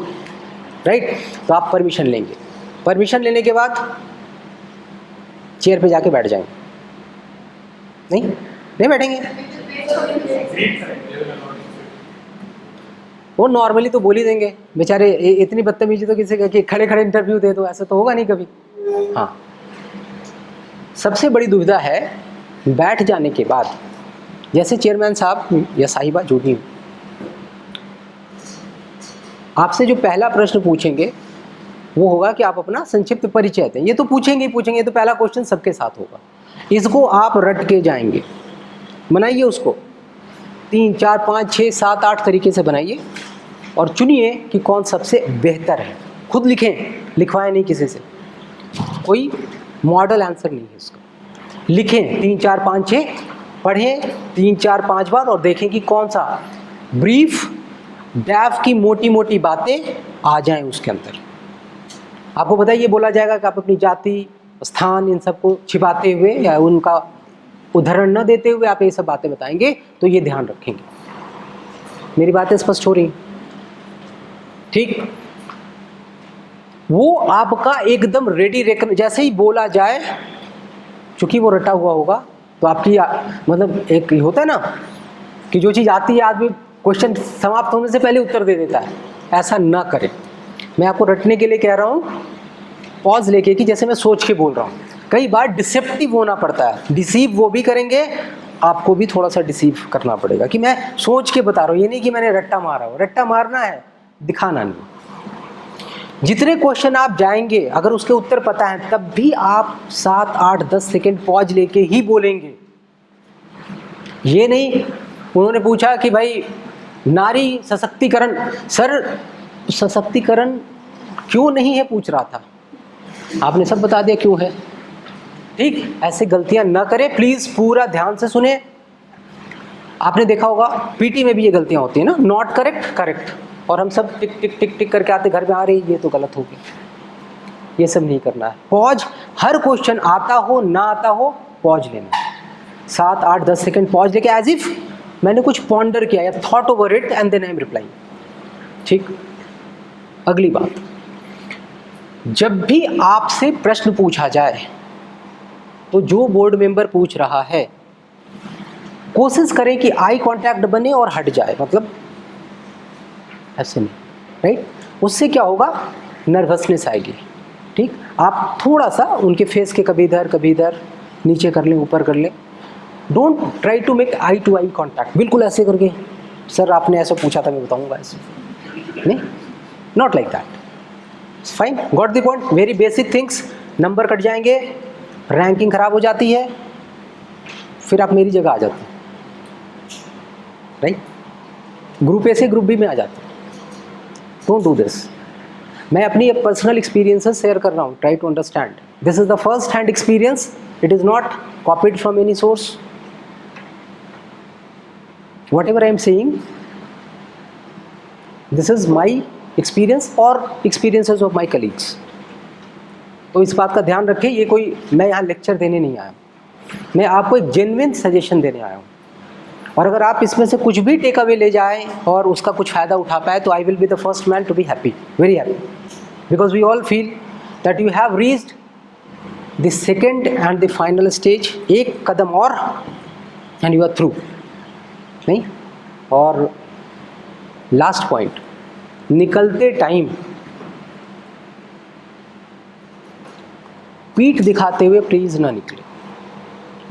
right. तो आप परमिशन लेंगे। परमिशन लेने के बाद चेयर पे जाके बैठ जाएंगे। नहीं बैठेंगे। वो नॉर्मली तो बोल ही देंगे बेचारे। इतनी बदतमीजी तो किसी कि खड़े खड़े इंटरव्यू दे दो, ऐसा तो होगा नहीं कभी। हाँ, सबसे बड़ी दुविधा है बैठ जाने के बाद, जैसे चेयरमैन साहब या साहिबा जो भी आपसे जो पहला प्रश्न पूछेंगे वो होगा कि आप अपना संक्षिप्त परिचय दें। ये तो पूछेंगे ही पूछेंगे, तो पहला क्वेश्चन सबके साथ होगा। इसको आप रट के जाएंगे। बनाइए उसको 3, 4, 5, 6, 7, 8 तरीके से बनाइए और चुनिए कि कौन सबसे बेहतर है। खुद लिखें, लिखवाएं नहीं किसी से। कोई मॉडल आंसर नहीं है इसका। लिखें 3, 4, 5, 6, पढ़ें 3, 4, 5 बार और देखें कि कौन सा ब्रीफ डैफ की मोटी मोटी बातें आ जाएं उसके अंदर। आपको पता है ये बोला जाएगा कि आप अपनी जाति, स्थान, इन सबको छिपाते हुए या उनका उदाहरण न देते हुए आप ये सब बातें बताएंगे, तो ये ध्यान रखेंगे। मेरी बातें स्पष्ट हो रही? ठीक। वो आपका एकदम रेडी जैसे ही बोला जाए, चूंकि वो रटा हुआ होगा तो आपकी मतलब एक होता है ना कि जो चीज़ आती है आदमी क्वेश्चन समाप्त होने से पहले उत्तर दे देता है। ऐसा ना करें। मैं आपको रटने के लिए कह रहा हूँ, पॉज लेके कि जैसे मैं सोच के बोल रहा हूँ। कई बार डिसेप्टिव होना पड़ता है। डिसीव वो भी करेंगे, आपको भी थोड़ा सा डिसीव करना पड़ेगा कि मैं सोच के बता रहा हूँ, ये नहीं कि मैंने रट्टा मारा हो। रट्टा मारना है, दिखाना नहीं। जितने क्वेश्चन आप जाएंगे अगर उसके उत्तर पता है तब भी आप 7, 8, 10 सेकेंड पॉज लेके ही बोलेंगे। ये नहीं उन्होंने पूछा कि भाई नारी सशक्तिकरण, सर सशक्तिकरण क्यों नहीं है पूछ रहा था, आपने सब बता दिया क्यों है। ठीक, ऐसे गलतियां ना करें प्लीज, पूरा ध्यान से सुने। आपने देखा होगा पीटी में भी ये गलतियां होती है ना, नॉट करेक्ट, करेक्ट, और हम सब टिक टिक टिक टिक करके आते घर में, आ रही ये तो गलत होगी। ये सब नहीं करना है। पॉज, हर क्वेश्चन आता हो ना आता हो पॉज लेना है। 7, 8, 10 सेकेंड पॉज लेके एज इफ मैंने कुछ पॉन्डर किया या thought over it and then I am replying. ठीक। अगली बात, जब भी आपसे प्रश्न पूछा जाए तो जो बोर्ड मेंबर पूछ रहा है कोशिश करें कि आई कांटेक्ट बने और हट जाए, मतलब ऐसे नहीं, राइट। उससे क्या होगा, नर्वसनेस आएगी। ठीक, आप थोड़ा सा उनके फेस के कभी इधर नीचे कर लें, ऊपर कर लें, don't try to make eye to eye contact, बिल्कुल ऐसे करके सर आपने ऐसा पूछा था मैं बताऊंगा ऐसे, नहीं, not like that. Fine, got the point. Very basic things, number cut जाएंगे, रैंकिंग खराब हो जाती है, फिर आप मेरी जगह आ जाते हैं, राइट, ग्रुप ए से ग्रुप बी में आ जाते हैं। Don't do this. मैं अपनी पर्सनल एक्सपीरियंसेस शेयर कर रहा हूँ, try to understand, this is the first hand experience, it is not copied from any source. whatever I am saying, this is my experience और experiences of my colleagues। तो इस बात का ध्यान रखें, ये कोई मैं यहाँ लेक्चर देने नहीं आया, मैं आपको एक जेन्युइन सजेशन देने आया हूँ। और अगर आप इसमें से कुछ भी टेक अवे ले जाएं और उसका कुछ फ़ायदा उठा पाए तो I will be the first man to be happy, very happy, because we all feel that you have reached the second and the final stage, एक कदम और एंड यू आर थ्रू, नहीं। और लास्ट पॉइंट, निकलते time पीठ दिखाते हुए please ना निकले।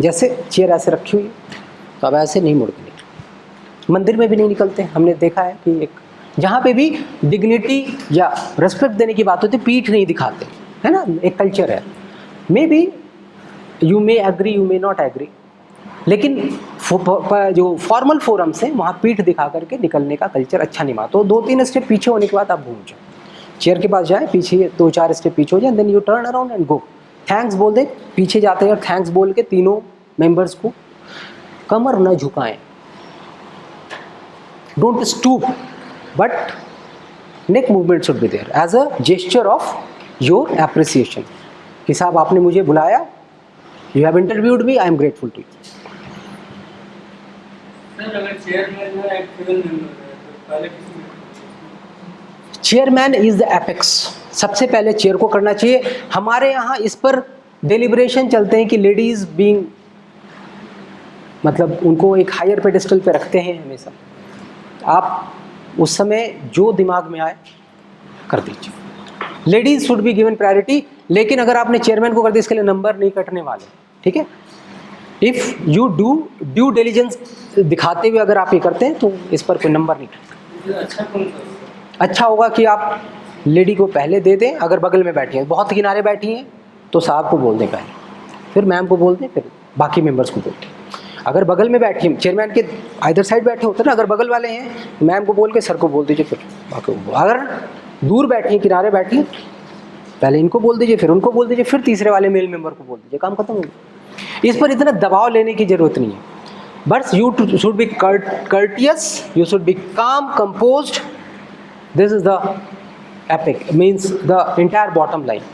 जैसे चेयर ऐसे रखी हुई तो अब ऐसे नहीं मुड़ के निकले, मंदिर में भी नहीं निकलते, हमने देखा है कि एक जहाँ पे भी डिग्निटी या रेस्पेक्ट देने की बात होती है पीठ नहीं दिखाते, है ना, एक कल्चर है। Maybe you may agree, you may not agree, लेकिन जो फॉर्मल फोरम से वहाँ पीठ दिखा करके निकलने का कल्चर अच्छा नहीं मानता। तो 2-3 स्टेप पीछे होने के बाद आप घूम जाओ, चेयर के पास जाए, पीछे 2-4 स्टेप पीछे हो जाए, then you turn around and go, thanks बोल दे, पीछे जाते हैं और थैंक्स बोल के तीनों मेंबर्स को कमर न झुकाएं, don't stoop, but neck movement should be there as a gesture of your appreciation कि साहब आपने मुझे बुलाया, you have interviewed me, I am grateful to you. Chairman is the apex, सबसे पहले चेयर को करना चाहिए। हमारे यहाँ इस पर डेलिब्रेशन चलते हैं कि लेडीज बीइंग, मतलब उनको एक हायर पेडिस्टल पे रखते हैं हमेशा। आप उस समय जो दिमाग में आए कर दीजिए, ladies should be given priority. लेकिन अगर आपने चेयरमैन को कर दिया, इसके लिए नंबर नहीं कटने वाले, ठीक है। If you do due diligence दिखाते हुए अगर आप ये करते हैं तो इस पर कोई नंबर नहीं कटता। अच्छा होगा कि आप लेडी को पहले दे दें, अगर बगल में बैठी हैं, बहुत किनारे बैठी हैं तो साहब को बोल दें पहले, फिर मैम को बोल दें, फिर बाकी मेंबर्स को बोल दें। अगर बगल में बैठी हैं, चेयरमैन के आइदर साइड बैठे होते हैं ना, अगर बगल वाले हैं मैम को बोल के सर को बोल दीजिए, फिर बाकी को। अगर दूर बैठी हैं, किनारे बैठी हैं, पहले इनको बोल दीजिए, फिर उनको बोल दीजिए, फिर तीसरे वाले मेल मेंबर को बोल दीजिए, काम खत्म हो गया। इस पर इतना दबाव लेने की जरूरत नहीं है, बस you should be courteous, you should be calm, composed. This is the epic, means the entire bottom line.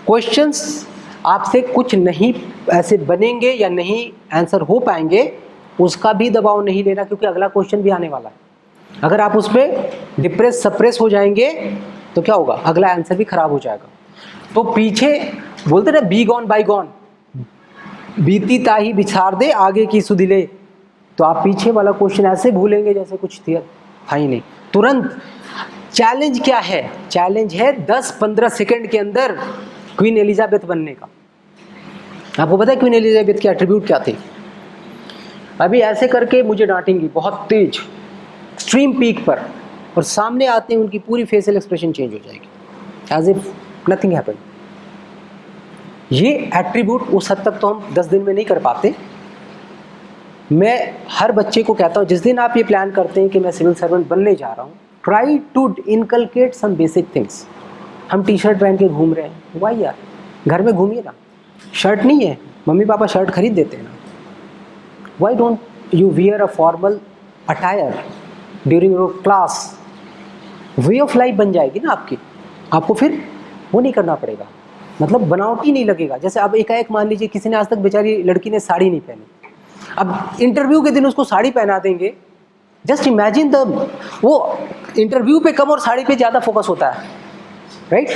Questions आपसे कुछ नहीं ऐसे बनेंगे या नहीं आंसर हो पाएंगे, उसका भी दबाव नहीं लेना, क्योंकि अगला क्वेश्चन भी आने वाला है। अगर आप उस पर डिप्रेस सप्रेस हो जाएंगे तो क्या होगा, अगला आंसर भी खराब हो जाएगा। तो पीछे बोलते ना, बी गॉन बाई गॉन, बीती ताही बिछार दे आगे की सुधिले। तो आप पीछे वाला क्वेश्चन ऐसे भूलेंगे जैसे कुछ था ही नहीं। तुरंत चैलेंज क्या है, चैलेंज है 10-15 सेकंड के अंदर क्वीन एलिजाबेथ बनने का। आपको पता है क्वीन एलिजाबेथ के एट्रीब्यूट क्या थे? अभी ऐसे करके मुझे डांटेंगी बहुत तेज, एक्सट्रीम पीक पर, और सामने आते हैं उनकी पूरी फेशियल एक्सप्रेशन चेंज हो जाएगी, एज इफ नथिंग हैपेंड। ये एट्रीब्यूट उस हद तक तो हम 10 दिन में नहीं कर पाते। मैं हर बच्चे को कहता हूँ, जिस दिन आप ये प्लान करते हैं कि मैं सिविल सर्वेंट बनने जा रहा हूँ, try to inculcate some basic things. हम टी शर्ट पहन के घूम रहे हैं, वाई यार, घर में घूमिए ना, शर्ट नहीं है, मम्मी पापा शर्ट खरीद देते हैं ना। Why don't you wear a formal attire during your class? Way of life बन जाएगी ना आपकी, आपको फिर वो नहीं करना पड़ेगा, मतलब बनावटी नहीं लगेगा। जैसे अब एकाएक मान लीजिए किसी ने आज तक बेचारी लड़की ने साड़ी नहीं पहनी, अब इंटरव्यू के दिन उसको साड़ी पहना देंगे, जस्ट इमेजिन द, वो इंटरव्यू पे कम और साड़ी पे ज़्यादा फोकस होता है, राइट?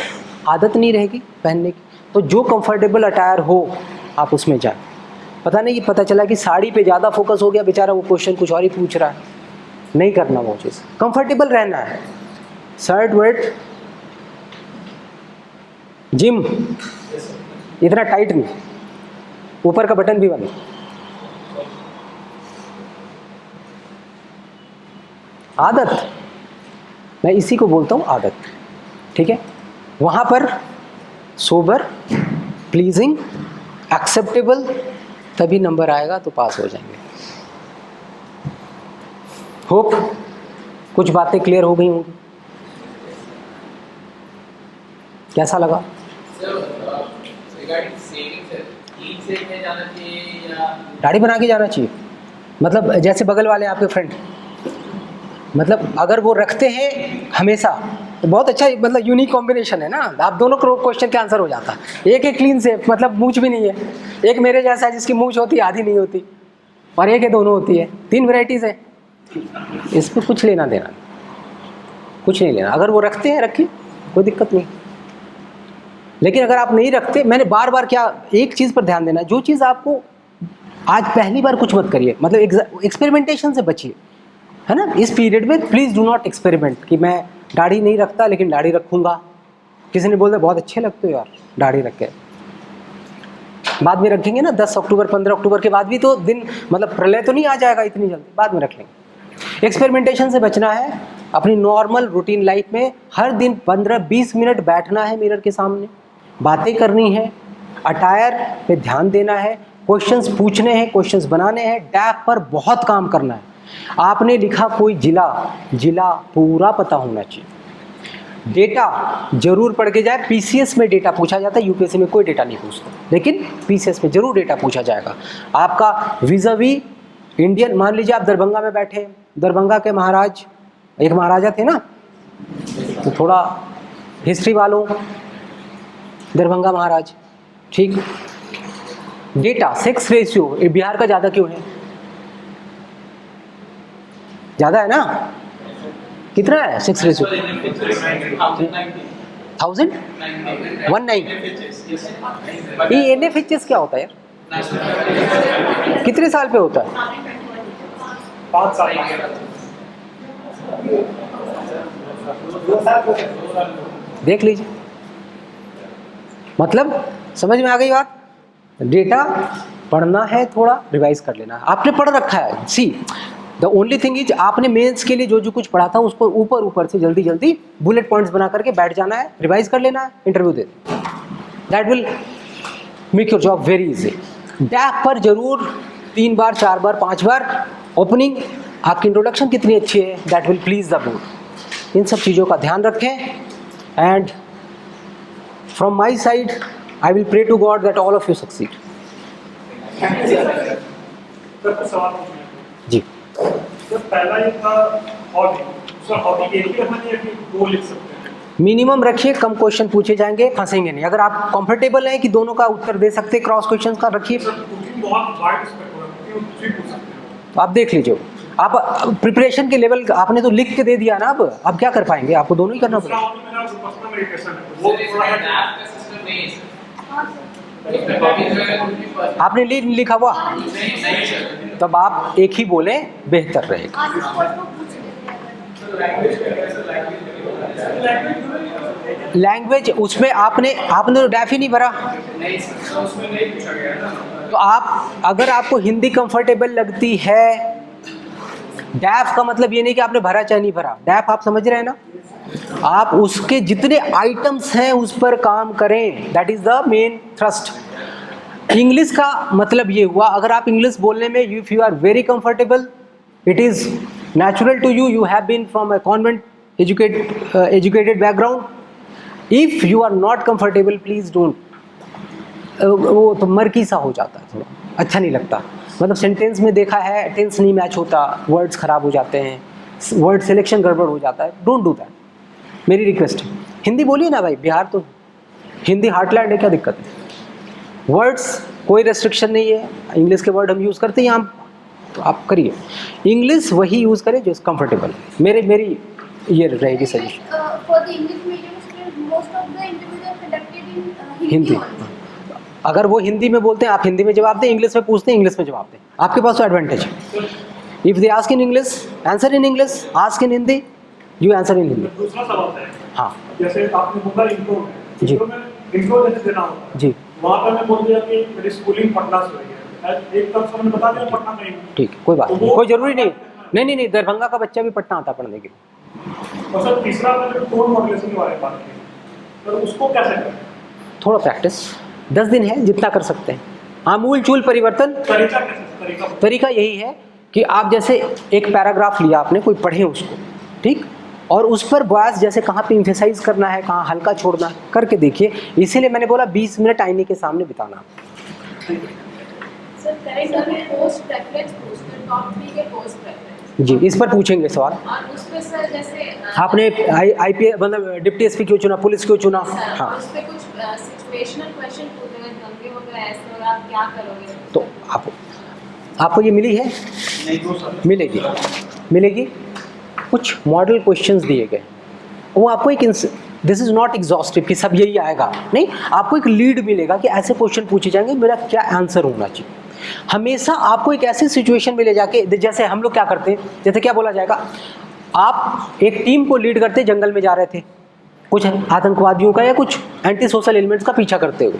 आदत नहीं रहेगी पहनने की। तो जो कंफर्टेबल अटायर हो आप उसमें जाए। पता नहीं, पता चला कि साड़ी पे ज़्यादा फोकस हो गया, बेचारा वो क्वेश्चन कुछ और ही पूछ रहा है। नहीं करना वो चीज़, कंफर्टेबल रहना है। शर्ट वर्ट जिम इतना टाइट नहीं, ऊपर का बटन भी बंद। आदत, मैं इसी को बोलता हूँ आदत, ठीक है। वहाँ पर सोबर, प्लीजिंग, एक्सेप्टेबल, तभी नंबर आएगा तो पास हो जाएंगे। होप कुछ बातें क्लियर हो गई होंगी। कैसा लगा? दाढ़ी बना के जाना चाहिए, मतलब जैसे बगल वाले आपके फ्रेंड, मतलब अगर वो रखते हैं हमेशा तो बहुत अच्छा, मतलब यूनिक कॉम्बिनेशन है ना। आप दोनों क्वेश्चन के आंसर हो जाता। एक एक क्लीन से, मतलब मूंछ भी नहीं है, एक मेरे जैसा है जिसकी मूंछ होती है आधी नहीं होती, और एक है दोनों होती है, 3 वैरायटीज़ है। इसमें कुछ लेना देना, कुछ नहीं लेना। अगर वो रखते हैं रखिए, कोई दिक्कत नहीं। लेकिन अगर आप नहीं रखते, मैंने बार बार क्या, एक चीज़ पर ध्यान देना, जो चीज़ आपको आज पहली बार कुछ मत करिए, मतलब एक्सपेरिमेंटेशन से बचिए, है ना। इस पीरियड में प्लीज़ डू नॉट एक्सपेरिमेंट कि मैं दाढ़ी नहीं रखता लेकिन दाढ़ी रखूँगा। किसी ने बोला बहुत अच्छे लगते हो यार दाढ़ी रख के, बाद में रखेंगे ना 10 अक्टूबर 15 अक्टूबर के बाद भी तो दिन, मतलब प्रलय तो नहीं आ जाएगा इतनी जल्दी, बाद में रख लेंगे। एक्सपेरिमेंटेशन से बचना है। अपनी नॉर्मल रूटीन लाइफ में हर दिन 15-20 मिनट बैठना है मिरर के सामने, बातें करनी है, अटायर पे ध्यान देना है, क्वेश्चंस पूछने हैं, क्वेश्चंस बनाने हैं, डैप पर बहुत काम करना है। आपने लिखा कोई जिला पूरा पता होना चाहिए। डेटा जरूर पढ़ के जाए, पीसीएस में डेटा पूछा जाता है, यूपीएससी में कोई डेटा नहीं पूछता, लेकिन पीसीएस में जरूर डेटा पूछा जाएगा। आपका विज़ावी इंडियन, मान लीजिए आप दरभंगा में बैठे, दरभंगा के महाराज, एक महाराजा थे ना, तो थोड़ा हिस्ट्री वालों, दरभंगा महाराज, ठीक। डेटा, सेक्स रेशियो बिहार का ज़्यादा क्यों है? ज़्यादा है ना? कितना है सेक्स रेशियो? 1019। ये एनएफएचएस क्या होता है यार? कितने साल पे होता है? 5 साल। देख लीजिए, मतलब समझ में आ गई बात। डेटा पढ़ना है, थोड़ा रिवाइज कर लेना है। आपने पढ़ रखा है, see the only thing is आपने मेंस के लिए जो जो कुछ पढ़ा था उसको ऊपर से जल्दी जल्दी बुलेट पॉइंट्स बना करके बैठ जाना है, रिवाइज कर लेना है, इंटरव्यू दे देना। That will make your job very easy. DAF पर जरूर 3 बार 4 बार 5 बार ओपनिंग, आपकी इंट्रोडक्शन कितनी अच्छी है, that will please the board. इन सब चीज़ों का ध्यान रखें। And from my side I will pray to God that all of you succeed. जी, तो पहला ये था हॉबी, दूसरा हॉबी एक ही रखना चाहिए कि 2 लिख सकते हैं? मिनिमम रखिए, कम क्वेश्चन पूछे जाएंगे, फंसेंगे नहीं। अगर आप कंफर्टेबल हैं कि दोनों का उत्तर दे सकते, क्रॉस क्वेश्चन का रखिए। बहुत वाइड स्पेक्ट्रम है, कुछ भी पूछ सकते हैं। तो आप देख लीजिए, आप प्रिपरेशन के लेवल आपने तो लिख के दे दिया ना, अब क्या कर पाएंगे, आपको दोनों ही करना पड़ेगा। आपने लिखा हुआ, तब आप एक ही बोले, बेहतर रहेगा। लैंग्वेज, उसमें आपने तो डैफ ही नहीं भरा, तो आप, अगर आपको हिंदी कंफर्टेबल लगती है, डैफ का मतलब ये नहीं कि आपने भरा चाहे नहीं भरा, डैफ आप समझ रहे हैं ना, आप उसके जितने आइटम्स हैं उस पर काम करें, that is the main thrust. English का मतलब ये हुआ, अगर आप इंग्लिश बोलने में if you are very comfortable, it is natural to you, you have been from a convent educated background. If you are not comfortable, please don't, वो तो मर्की सा हो जाता है, थोड़ा अच्छा नहीं लगता। मतलब सेंटेंस में देखा है, टेंस नहीं मैच होता, वर्ड्स खराब हो जाते हैं, वर्ड सिलेक्शन गड़बड़ हो जाता है, डोंट डू दैट, मेरी रिक्वेस्ट है। हिंदी बोलिए ना भाई, बिहार तो हिंदी हार्टलैंड है, क्या दिक्कत है। वर्ड्स कोई रेस्ट्रिक्शन नहीं है, इंग्लिश के वर्ड हम यूज़ करते हैं यहाँ, तो आप करिए, इंग्लिश वही यूज़ करें जो कंफर्टेबल है। मेरी ये रहेगी सजेशन। हिंदी, अगर वो हिंदी में बोलते हैं आप हिंदी में जवाब दें, इंग्लिश में पूछते हैं इंग्लिश में जवाब दें, आपके पास तो एडवांटेज है। If they ask in English, answer in English, ask in Hindi, you answer in Hindi. दूसरा सवाल है, हाँ जैसे आपने बोला इंट्रो में, जी, इंट्रो में इंट्रो जैसे देना होता है, जी, वहाँ पर मैं बोल दिया कि मेरी स्कूलिंग पटना से हुई है, एक तरफ से मैंने बता दिया पटना में ही। ठीक, कोई बात नहीं, कोई ज़रूरी नहीं, नहीं, दरभंगा का बच्चा भी पटना आता पढ़ने के लिए। और सर तीसरा आपने जो टोन मॉड्यूलेशन के बारे में बात की, सर उसको कैसे करें? थोड़ा प्रैक्टिस, 10 दिन है जितना कर सकते हैं। आमूल चूल परिवर्तन। तरीका कैसे? तरीका यही है कि आप जैसे एक पैराग्राफ लिया आपने, कोई पढ़े उसको, ठीक, और उस पर बॉयस जैसे कहाँ पे इम्फेसाइज करना है, कहाँ हल्का छोड़ना है, करके देखिए। इसीलिए मैंने बोला 20 मिनट आईने के सामने बिताना। सर करेक्ट में पोस्ट प्रेफरेंस पोस्टर टॉप 3 के पोस्ट प्रेफरेंस जी, इस पर पूछेंगे सवाल। और उस पे सर जैसे आपने आईपीएस मतलब डिप्टी एसपी क्यों चुना, पुलिस क्यों चुना? हाँ, उस पे कुछ सिचुएशनल क्वेश्चन पूछे गए, दंगे वगैरह ऐसे, और आप क्या करोगे? तो आपको ये मिली है? नहीं तो सर मिलेगी। कुछ मॉडल क्वेश्चंस दिए गए, वो आपको एक दिस इज नॉट एग्जॉस्टिव कि सब यही आएगा, नहीं, आपको एक लीड मिलेगा कि ऐसे क्वेश्चन पूछे जाएंगे, मेरा क्या आंसर होना चाहिए। हमेशा आपको एक ऐसी सिचुएशन में ले जाके, जैसे हम लोग क्या करते हैं, जैसे क्या बोला जाएगा, आप एक टीम को लीड करते जंगल में जा रहे थे, कुछ आतंकवादियों का या कुछ एंटी सोशल एलिमेंट्स का पीछा करते हुए,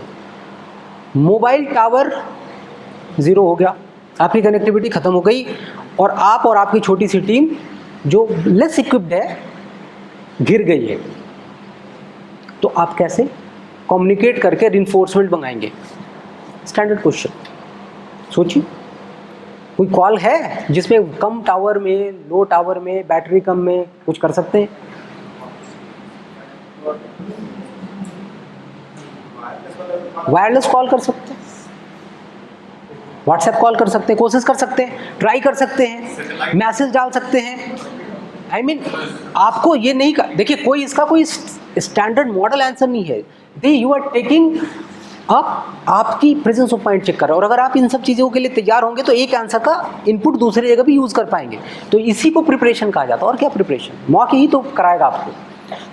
मोबाइल टावर ज़ीरो हो गया, आपकी कनेक्टिविटी ख़त्म हो गई, और आप और आपकी छोटी सी टीम जो लेस इक्विप्ड है घिर गई है। तो आप कैसे कम्युनिकेट करके रिइंफोर्समेंट मंगाएंगे? स्टैंडर्ड क्वेश्चन सोचिए। कोई कॉल है जिसमें कम टावर में, लो टावर में, बैटरी कम में कुछ कर सकते हैं? वायरलेस कॉल कर सकते हैं, व्हाट्सएप कॉल कर सकते हैं, कोशिश कर सकते हैं, ट्राई कर सकते हैं, मैसेज डाल सकते हैं। आई मीन आपको ये नहीं कर, देखिए कोई इसका कोई स्टैंडर्ड मॉडल आंसर नहीं है। यू आर टेकिंग अप, आपकी प्रेजेंस ऑफ माइंड चेक कर रहे हो, और अगर आप इन सब चीज़ों के लिए तैयार होंगे तो एक आंसर का इनपुट दूसरी जगह भी यूज़ कर पाएंगे। तो इसी को प्रिपरेशन कहा जाता है। और क्या प्रिपरेशन, मॉक ही तो कराएगा आपको।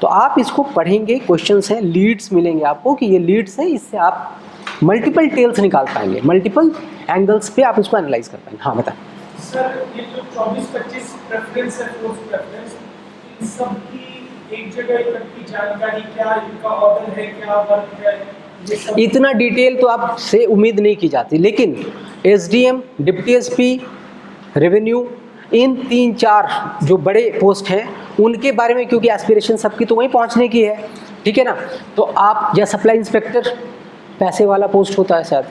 तो आप इसको पढ़ेंगे, क्वेश्चंस हैं, लीड्स मिलेंगे आपको कि ये लीड्स है, इससे आप मल्टीपल टेल्स निकाल पाएंगे, मल्टीपल एंगल्स पे आप इसको एनालाइज कर पाएंगे। हाँ बताएं सर, ये जो 24-25 प्रेफरेंस है, फोर्स प्रेफरेंस, इन सब की एक जगह इकट्ठी जानकारी, क्या इनका ऑर्डर है, क्या वर्क है, ये सब इतना डिटेल तो आपसे उम्मीद नहीं की जाती, लेकिन एसडीएम, डिप्टी एसपी, रेवेन्यू, इन 3-4 जो बड़े पोस्ट हैं उनके बारे में, क्योंकि एस्पिरेशन सबकी तो वहीं पहुंचने की है, ठीक है ना। तो आप, या सप्लाई इंस्पेक्टर पैसे वाला पोस्ट होता है शायद,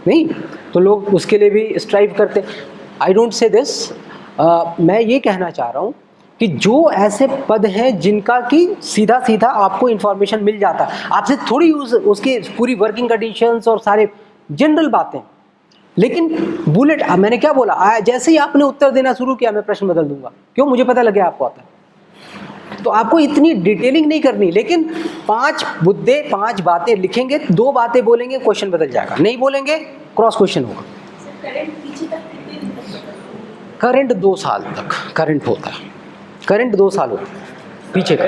नहीं, तो लोग उसके लिए भी स्ट्राइव करते। आई डोंट से दिस, मैं ये कहना चाह रहा हूँ कि जो ऐसे पद हैं जिनका कि सीधा सीधा आपको इन्फॉर्मेशन मिल जाता है, आपसे थोड़ी यूज उसकी पूरी वर्किंग कंडीशंस और सारे जनरल बातें, लेकिन बुलेट, मैंने क्या बोला, जैसे ही आपने उत्तर देना शुरू किया मैं प्रश्न बदल दूंगा, क्यों, मुझे पता लगे आपको आता है। तो आपको इतनी डिटेलिंग नहीं करनी, लेकिन 5 मुद्दे, 5 बातें लिखेंगे, 2 बातें बोलेंगे, क्वेश्चन बदल जाएगा, नहीं बोलेंगे क्रॉस क्वेश्चन होगा। करंट 2 साल तक करंट होता है, करंट 2 साल होता है पीछे का।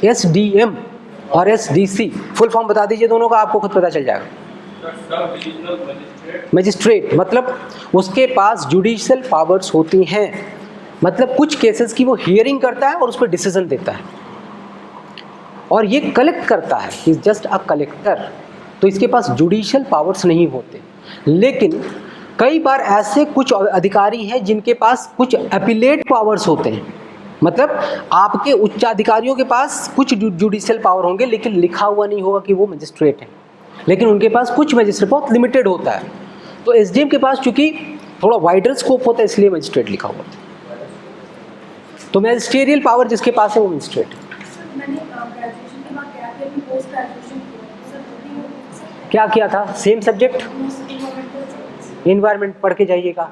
एसडीएम और एसडीसी फुल फॉर्म बता दीजिए दोनों का, आपको खुद पता चल जाएगा। मजिस्ट्रेट मतलब उसके पास जुडिशियल पावर्स होती हैं, मतलब कुछ केसेस की वो हियरिंग करता है और उस पर डिसीजन देता है, और ये कलेक्ट करता है, इज जस्ट अ कलेक्टर। तो इसके पास जुडिशियल पावर्स नहीं होते, लेकिन कई बार ऐसे कुछ अधिकारी हैं जिनके पास कुछ अपीलेट पावर्स होते हैं, मतलब आपके उच्चाधिकारियों के पास कुछ जुडिशियल पावर होंगे, लेकिन लिखा हुआ नहीं होगा कि वो मजिस्ट्रेट हैं, लेकिन उनके पास कुछ मजिस्ट्रेट, बहुत लिमिटेड होता है। तो एसडीएम के पास चूंकि थोड़ा वाइडर स्कोप होता है, इसलिए मजिस्ट्रेट लिखा हुआ है। तो मैजिस्ट्रियल पावर जिसके पास है वो मजिस्ट्रेट है। क्या किया था, सेम सब्जेक्ट, इन्वायरमेंट पढ़ के जाइएगा,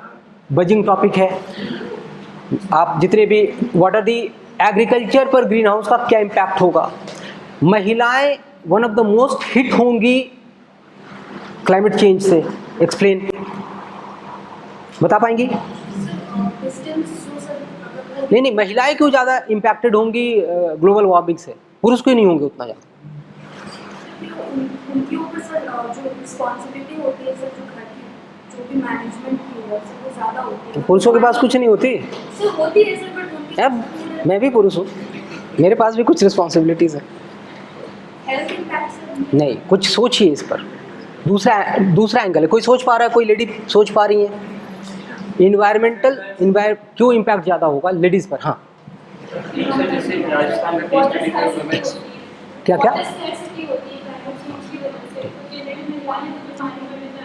बजिंग टॉपिक है। आप जितने भी, व्हाट आर दी एग्रीकल्चर पर ग्रीन हाउस का क्या इम्पैक्ट होगा, महिलाएं one of the most hit होंगी क्लाइमेट चेंज से, एक्सप्लेन, बता पाएंगी? नहीं, महिलाएं क्यों ज़्यादा इम्पैक्टेड होंगी ग्लोबल वार्मिंग से, पुरुष क्यों नहीं होंगे उतना ज़्यादा? उनके ऊपर सर जो रिस्पॉन्सिबिलिटी होती है सर, जो घर की जो भी मैनेजमेंट की है सर, वो ज़्यादा होती है। पुरुषों के पास कुछ नहीं होती सर, होती है सर, बट अब मैं भी पुरुष हूँ, मेरे पास भी कुछ रिस्पॉन्सिबिलिटीज़ है। हेल्थ इम्पैक्ट सर नहीं, कुछ सोचिए इस पर। दूसरा एंगल है, कोई सोच पा रहा है, कोई लेडी सोच पा रही है इन्वायरमेंटल क्यों इम्पैक्ट ज़्यादा होगा लेडीज़ पर? हाँ जैसे राजस्थान में केस स्टडी में वुमेन्स क्या क्या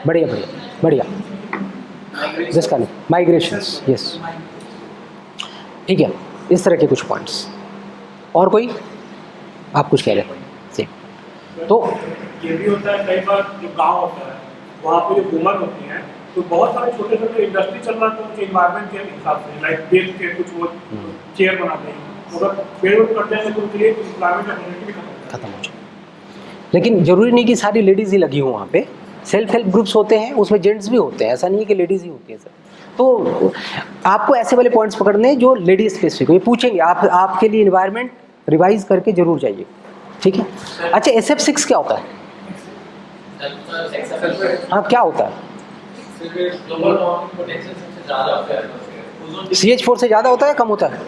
बढ़िया बढ़िया बढ़िया जिसका नहीं माइग्रेशंस, यस ठीक है, इस तरह के कुछ पॉइंट्स। और कोई आप कुछ कह रहे हैं? तो ये भी होता है कई बार जो गांव होता है वहाँ पे जो वुमन होती हैं तो बहुत सारे छोटे छोटे इंडस्ट्री चल रहा है तो उनके इन्वायरमेंट के हिसाब से लाइक बेच के कुछ वो चेयर बनाते हैं, अगर पेड़ कर देंगे तो उनके लिए इन्वायरमेंट अपॉर्चुनिटी भी खत्म हो जाए। लेकिन ज़रूरी नहीं कि सारी लेडीज़ ही लगी हों वहाँ पे, सेल्फ हेल्प ग्रुप्स होते हैं, उसमें जेंट्स भी होते हैं, ऐसा नहीं है कि लेडीज़ ही होती है सर। तो आपको ऐसे वाले पॉइंट्स पकड़ने हैं जो लेडीज स्पेसिफिक हो, ये पूछेंगे आप, आपके लिए इन्वायरमेंट रिवाइज करके जरूर जाइए, ठीक है। अच्छा SF6 क्या होता है? हाँ क्या होता है? CH4 से ज़्यादा होता है कम होता है?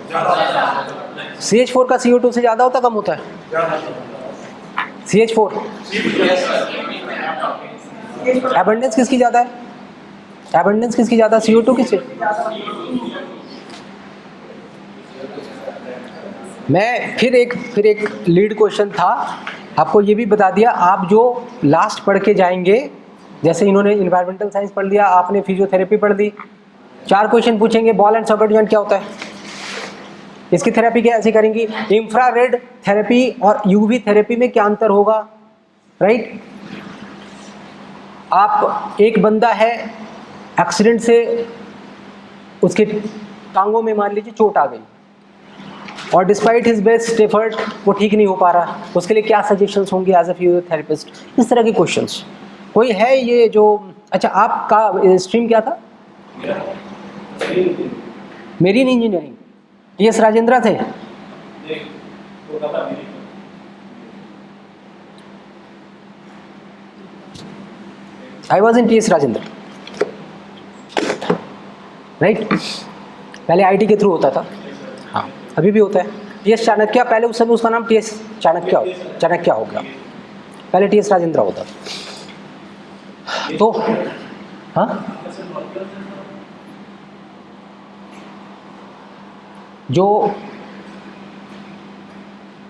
CH4 का CO2 से ज़्यादा होता है कम होता है? CH4 एबंडेंस किसकी ज़्यादा है? एबंडेंस किसकी ज़्यादा? CO2 किससे? मैं फिर एक लीड क्वेश्चन था, आपको ये भी बता दिया, आप जो लास्ट पढ़ के जाएंगे, जैसे इन्होंने इन्वायरमेंटल साइंस पढ़ लिया, आपने फिजियोथेरेपी पढ़ ली, 4 क्वेश्चन पूछेंगे, बॉल एंड सॉकेट जॉइंट क्या होता है, इसकी थेरेपी क्या ऐसे करेंगी, इंफ्रारेड थेरेपी और UV थेरेपी में क्या अंतर होगा, राइट। आप एक बंदा है एक्सीडेंट से उसके टांगों में मान लीजिए चोट आ गई और डिस्पाइट हिज बेस्ट एफर्ट वो ठीक नहीं हो पा रहा, उसके लिए क्या सजेशंस होंगे एज अ फिजियोथेरेपिस्ट, इस तरह के क्वेश्चंस। कोई है ये जो, अच्छा आपका स्ट्रीम क्या था? मेरीन इंजीनियरिंग, TS राजेंद्र थे? I was in TS Rajendra, right. पहले IT के थ्रू होता था, हाँ अभी भी होता है। TS चाणक्य, पहले उस समय उसका नाम TS चाणक्य हो गया, पहले TS राजेंद्र होता था। तो हाँ जो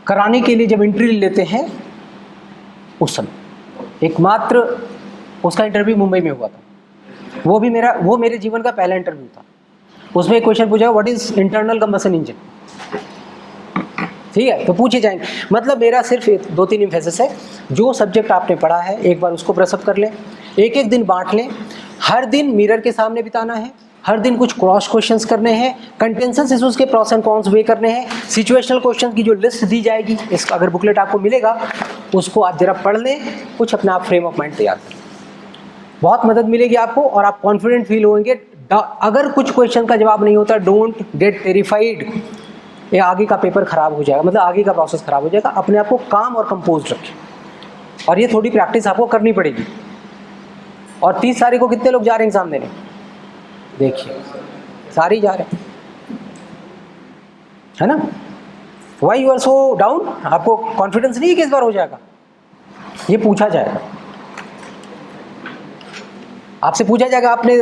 कराने के लिए जब इंटरव्यू लेते हैं उस समय एकमात्र उसका इंटरव्यू मुंबई में हुआ था, वो मेरे जीवन का पहला इंटरव्यू था। उसमें एक क्वेश्चन पूछा, what is internal combustion engine, ठीक है, तो पूछे जाएंगे। मतलब मेरा सिर्फ 2-3 एम्फेसिस है, जो सब्जेक्ट आपने पढ़ा है एक बार उसको ब्रशअप कर लें, एक दिन बांट लें, हर दिन मिरर के सामने बिताना है, हर दिन कुछ क्रॉस क्वेश्चंस करने हैं, कंटेंशन इश्यूज के प्रॉस एंड कॉन्स वे करने हैं, सिचुएशनल क्वेश्चन की जो लिस्ट दी जाएगी, इसका अगर बुकलेट आपको मिलेगा उसको आप जरा पढ़ लें, कुछ अपना आप फ्रेम ऑफ माइंड तैयार करें, बहुत मदद मिलेगी आपको और आप कॉन्फिडेंट फील होंगे। अगर कुछ क्वेश्चन का जवाब नहीं होता, डोंट गेट टेरिफाइड, ये आगे का पेपर खराब हो जाएगा, मतलब आगे का प्रोसेस खराब हो जाएगा। अपने आप को काम और कंपोज रखें और ये थोड़ी प्रैक्टिस आपको करनी पड़ेगी। और 30 तारीख को कितने लोग जा रहे हैं एग्जाम देने? देखिए सारे ही जा रहे हैं, है ना। Why you are so down? आपको कॉन्फिडेंस नहीं है कि इस बार हो जाएगा? ये पूछा जाएगा आपसे, पूछा जाएगा आपने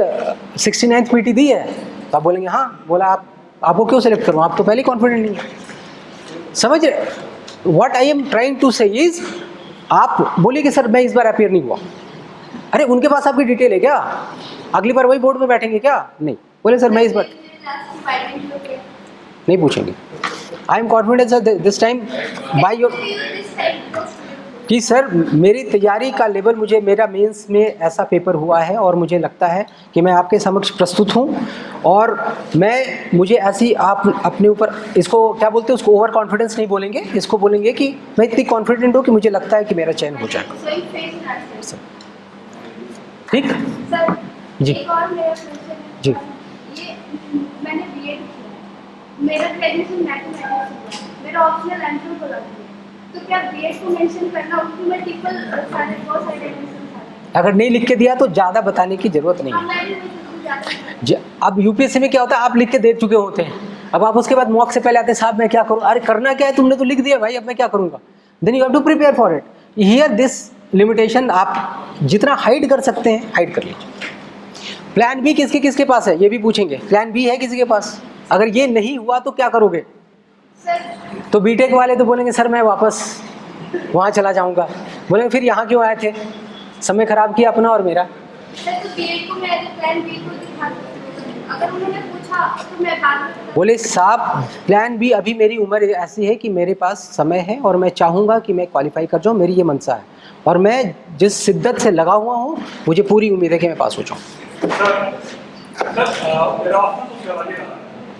69th PT दी है, तो आप बोलेंगे हाँ। बोला आपको क्यों सेलेक्ट करूँ, आप तो पहले कॉन्फिडेंट नहीं है। समझ रहे? What I am trying to say is, आप बोलिए कि सर मैं इस बार अपीयर नहीं हुआ, अरे उनके पास आपकी डिटेल है क्या? अगली बार वही बोर्ड में बैठेंगे क्या? नहीं, बोले सर मैं इस बार नहीं पूछेंगे। I am confident sir this time by your, कि सर मेरी तैयारी का लेवल, मुझे मेरा मेंस में ऐसा पेपर हुआ है और मुझे लगता है कि मैं आपके समक्ष प्रस्तुत हूँ, और मुझे ऐसी, आप अपने ऊपर, इसको क्या बोलते हैं, उसको ओवर कॉन्फिडेंस नहीं बोलेंगे, इसको बोलेंगे कि मैं इतनी कॉन्फिडेंट हूँ कि मुझे लगता है कि मेरा चयन हो जाएगा। ठीक जी एक और मेरा क्वेश्चन है, जी। ये मैंने बीएड किया, मेरा ग्रेजुएशन मैथमेटिक्स हुआ है, मेरा ऑप्शनल एंथ्रोपोलॉजी है, तो क्या बीएड को मेंशन करना, उसमें मल्टीपल सारे बहुत सारे डायमेंशंस आते हैं? अगर नहीं लिख के दिया तो ज़्यादा बताने की ज़रूरत नहीं है। अब यूपीएससी में क्या होता है, आप लिख के दे चुके होते हैं, अब आप उसके बाद मॉक से पहले आते हैं, साहब मैं क्या करूँ? अरे करना क्या है, तुमने तो लिख दिया भाई, अब मैं क्या करूँगा? Then you have to prepare for it. Here this limitation आप जितना हाइड कर सकते हैं हाइड कर लीजिए। प्लान बी किसके किसके पास है ये भी पूछेंगे, प्लान बी है किसी के पास? अगर ये नहीं हुआ तो क्या करोगे? तो बीटेक वाले तो बोलेंगे सर मैं वापस वहाँ चला जाऊँगा, बोलेंगे फिर यहाँ क्यों आए थे, समय खराब किया अपना और मेरा। सर तो बीएड को मैं प्लान बी को दिखा सकती हूँ, अगर उन्होंने पूछा तो मैं बाद में बोले साहब प्लान बी अभी मेरी उम्र ऐसी है कि मेरे पास समय है और मैं चाहूँगा कि मैं क्वालिफाई कर जाऊँ, मेरी ये मनसा है और मैं जिस शिद्दत से लगा हुआ हूँ मुझे पूरी उम्मीद है कि मैं पास हो जाऊँ। मेरा ऑप्शन तो चला गया,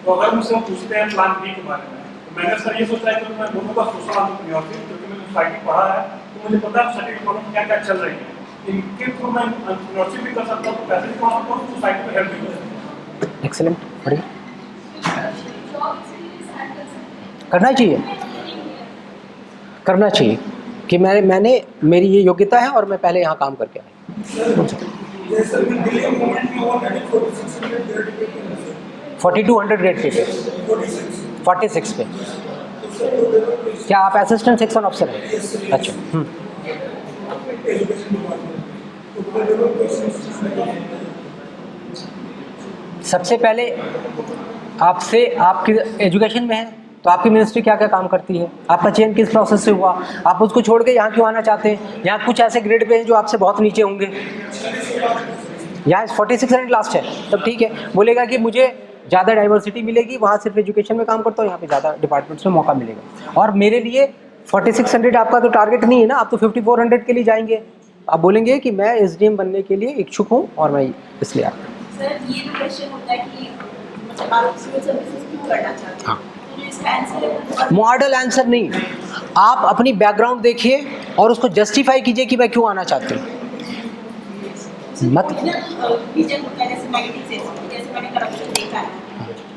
तो अगर मुझसे पूछते हैं प्लान बी के बारे में तो मैंने सर ये सोचा है कि मैं दोनों का सोशल एंटरप्रेन्योरशिप, क्योंकि मैंने सोसाइटी पढ़ा है तो मुझे पता है सोसाइटी की प्रॉब्लम क्या क्या चल रही है, इनके थ्रू मैं एंटरप्रेन्योरशिप भी कर सकता हूँ, पैसे भी कमा सकता हूँ, सोसाइटी में हेल्प भी कर सकता हूँ। एक्सेलेंट, बढ़िया, करना चाहिए, करना चाहिए कि मैंने मेरी ये योग्यता है और मैं पहले यहाँ काम करके आया। 4200 ग्रेड पे 46 पे। क्या आप असिस्टेंट सेक्शन ऑफिसर हैं? अच्छा। सबसे पहले आपसे आपकी एजुकेशन में है तो आपकी मिनिस्ट्री क्या क्या काम करती है, आपका चयन किस प्रोसेस से हुआ, आप उसको छोड़ के यहाँ क्यों आना चाहते हैं? यहाँ कुछ ऐसे ग्रेड पे हैं जो आपसे बहुत नीचे होंगे, यहाँ 4600 लास्ट है, तब ठीक है। बोलेगा कि मुझे ज़्यादा डाइवर्सिटी मिलेगी, वहाँ सिर्फ एजुकेशन में काम करता हूँ, यहाँ पे ज़्यादा डिपार्टमेंट्स में मौका मिलेगा। और मेरे लिए 4600 आपका तो टारगेट नहीं है ना, आप तो 5400 के लिए जाएंगे। आप बोलेंगे कि मैं SDM बनने के लिए इच्छुक हूँ और मैं इसलिए आता हूँ। सर ये भी क्वेश्चन होता है कि मतलब आप सिविल सर्विसेज क्यों करना चाहते हैं? हाँ, तो जो इसका आंसर है मॉडल आंसर नहीं, आप अपनी बैकग्राउंड देखिए और उसको जस्टिफाई कीजिए कि मैं क्यों आना चाहती हूँ। मत विजन होता है जैसे नेगेटिव सेंस, जैसे मैंने करप्शन देखा है,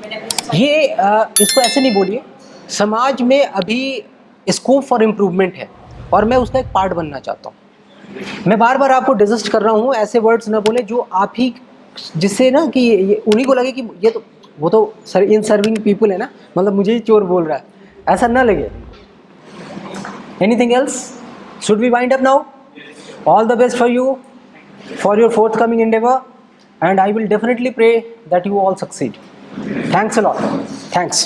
मैंने अपने ये इसको ऐसे नहीं बोलिए, समाज में अभी स्कोप फॉर इम्प्रूवमेंट है और मैं उसका एक पार्ट बनना चाहता हूँ। मैं बार बार आपको डिसिस्ट कर रहा हूँ, ऐसे वर्ड्स ना बोले जो आप ही, जिससे ना कि ये उन्हीं को लगे कि ये तो वो तो इन सर्विंग पीपल है ना, मतलब मुझे ही चोर बोल रहा है, ऐसा ना लगे। Anything else? Should we wind up now? All the best for you for your forthcoming endeavor and I will definitely pray that you all succeed. Thanks a lot. Thanks.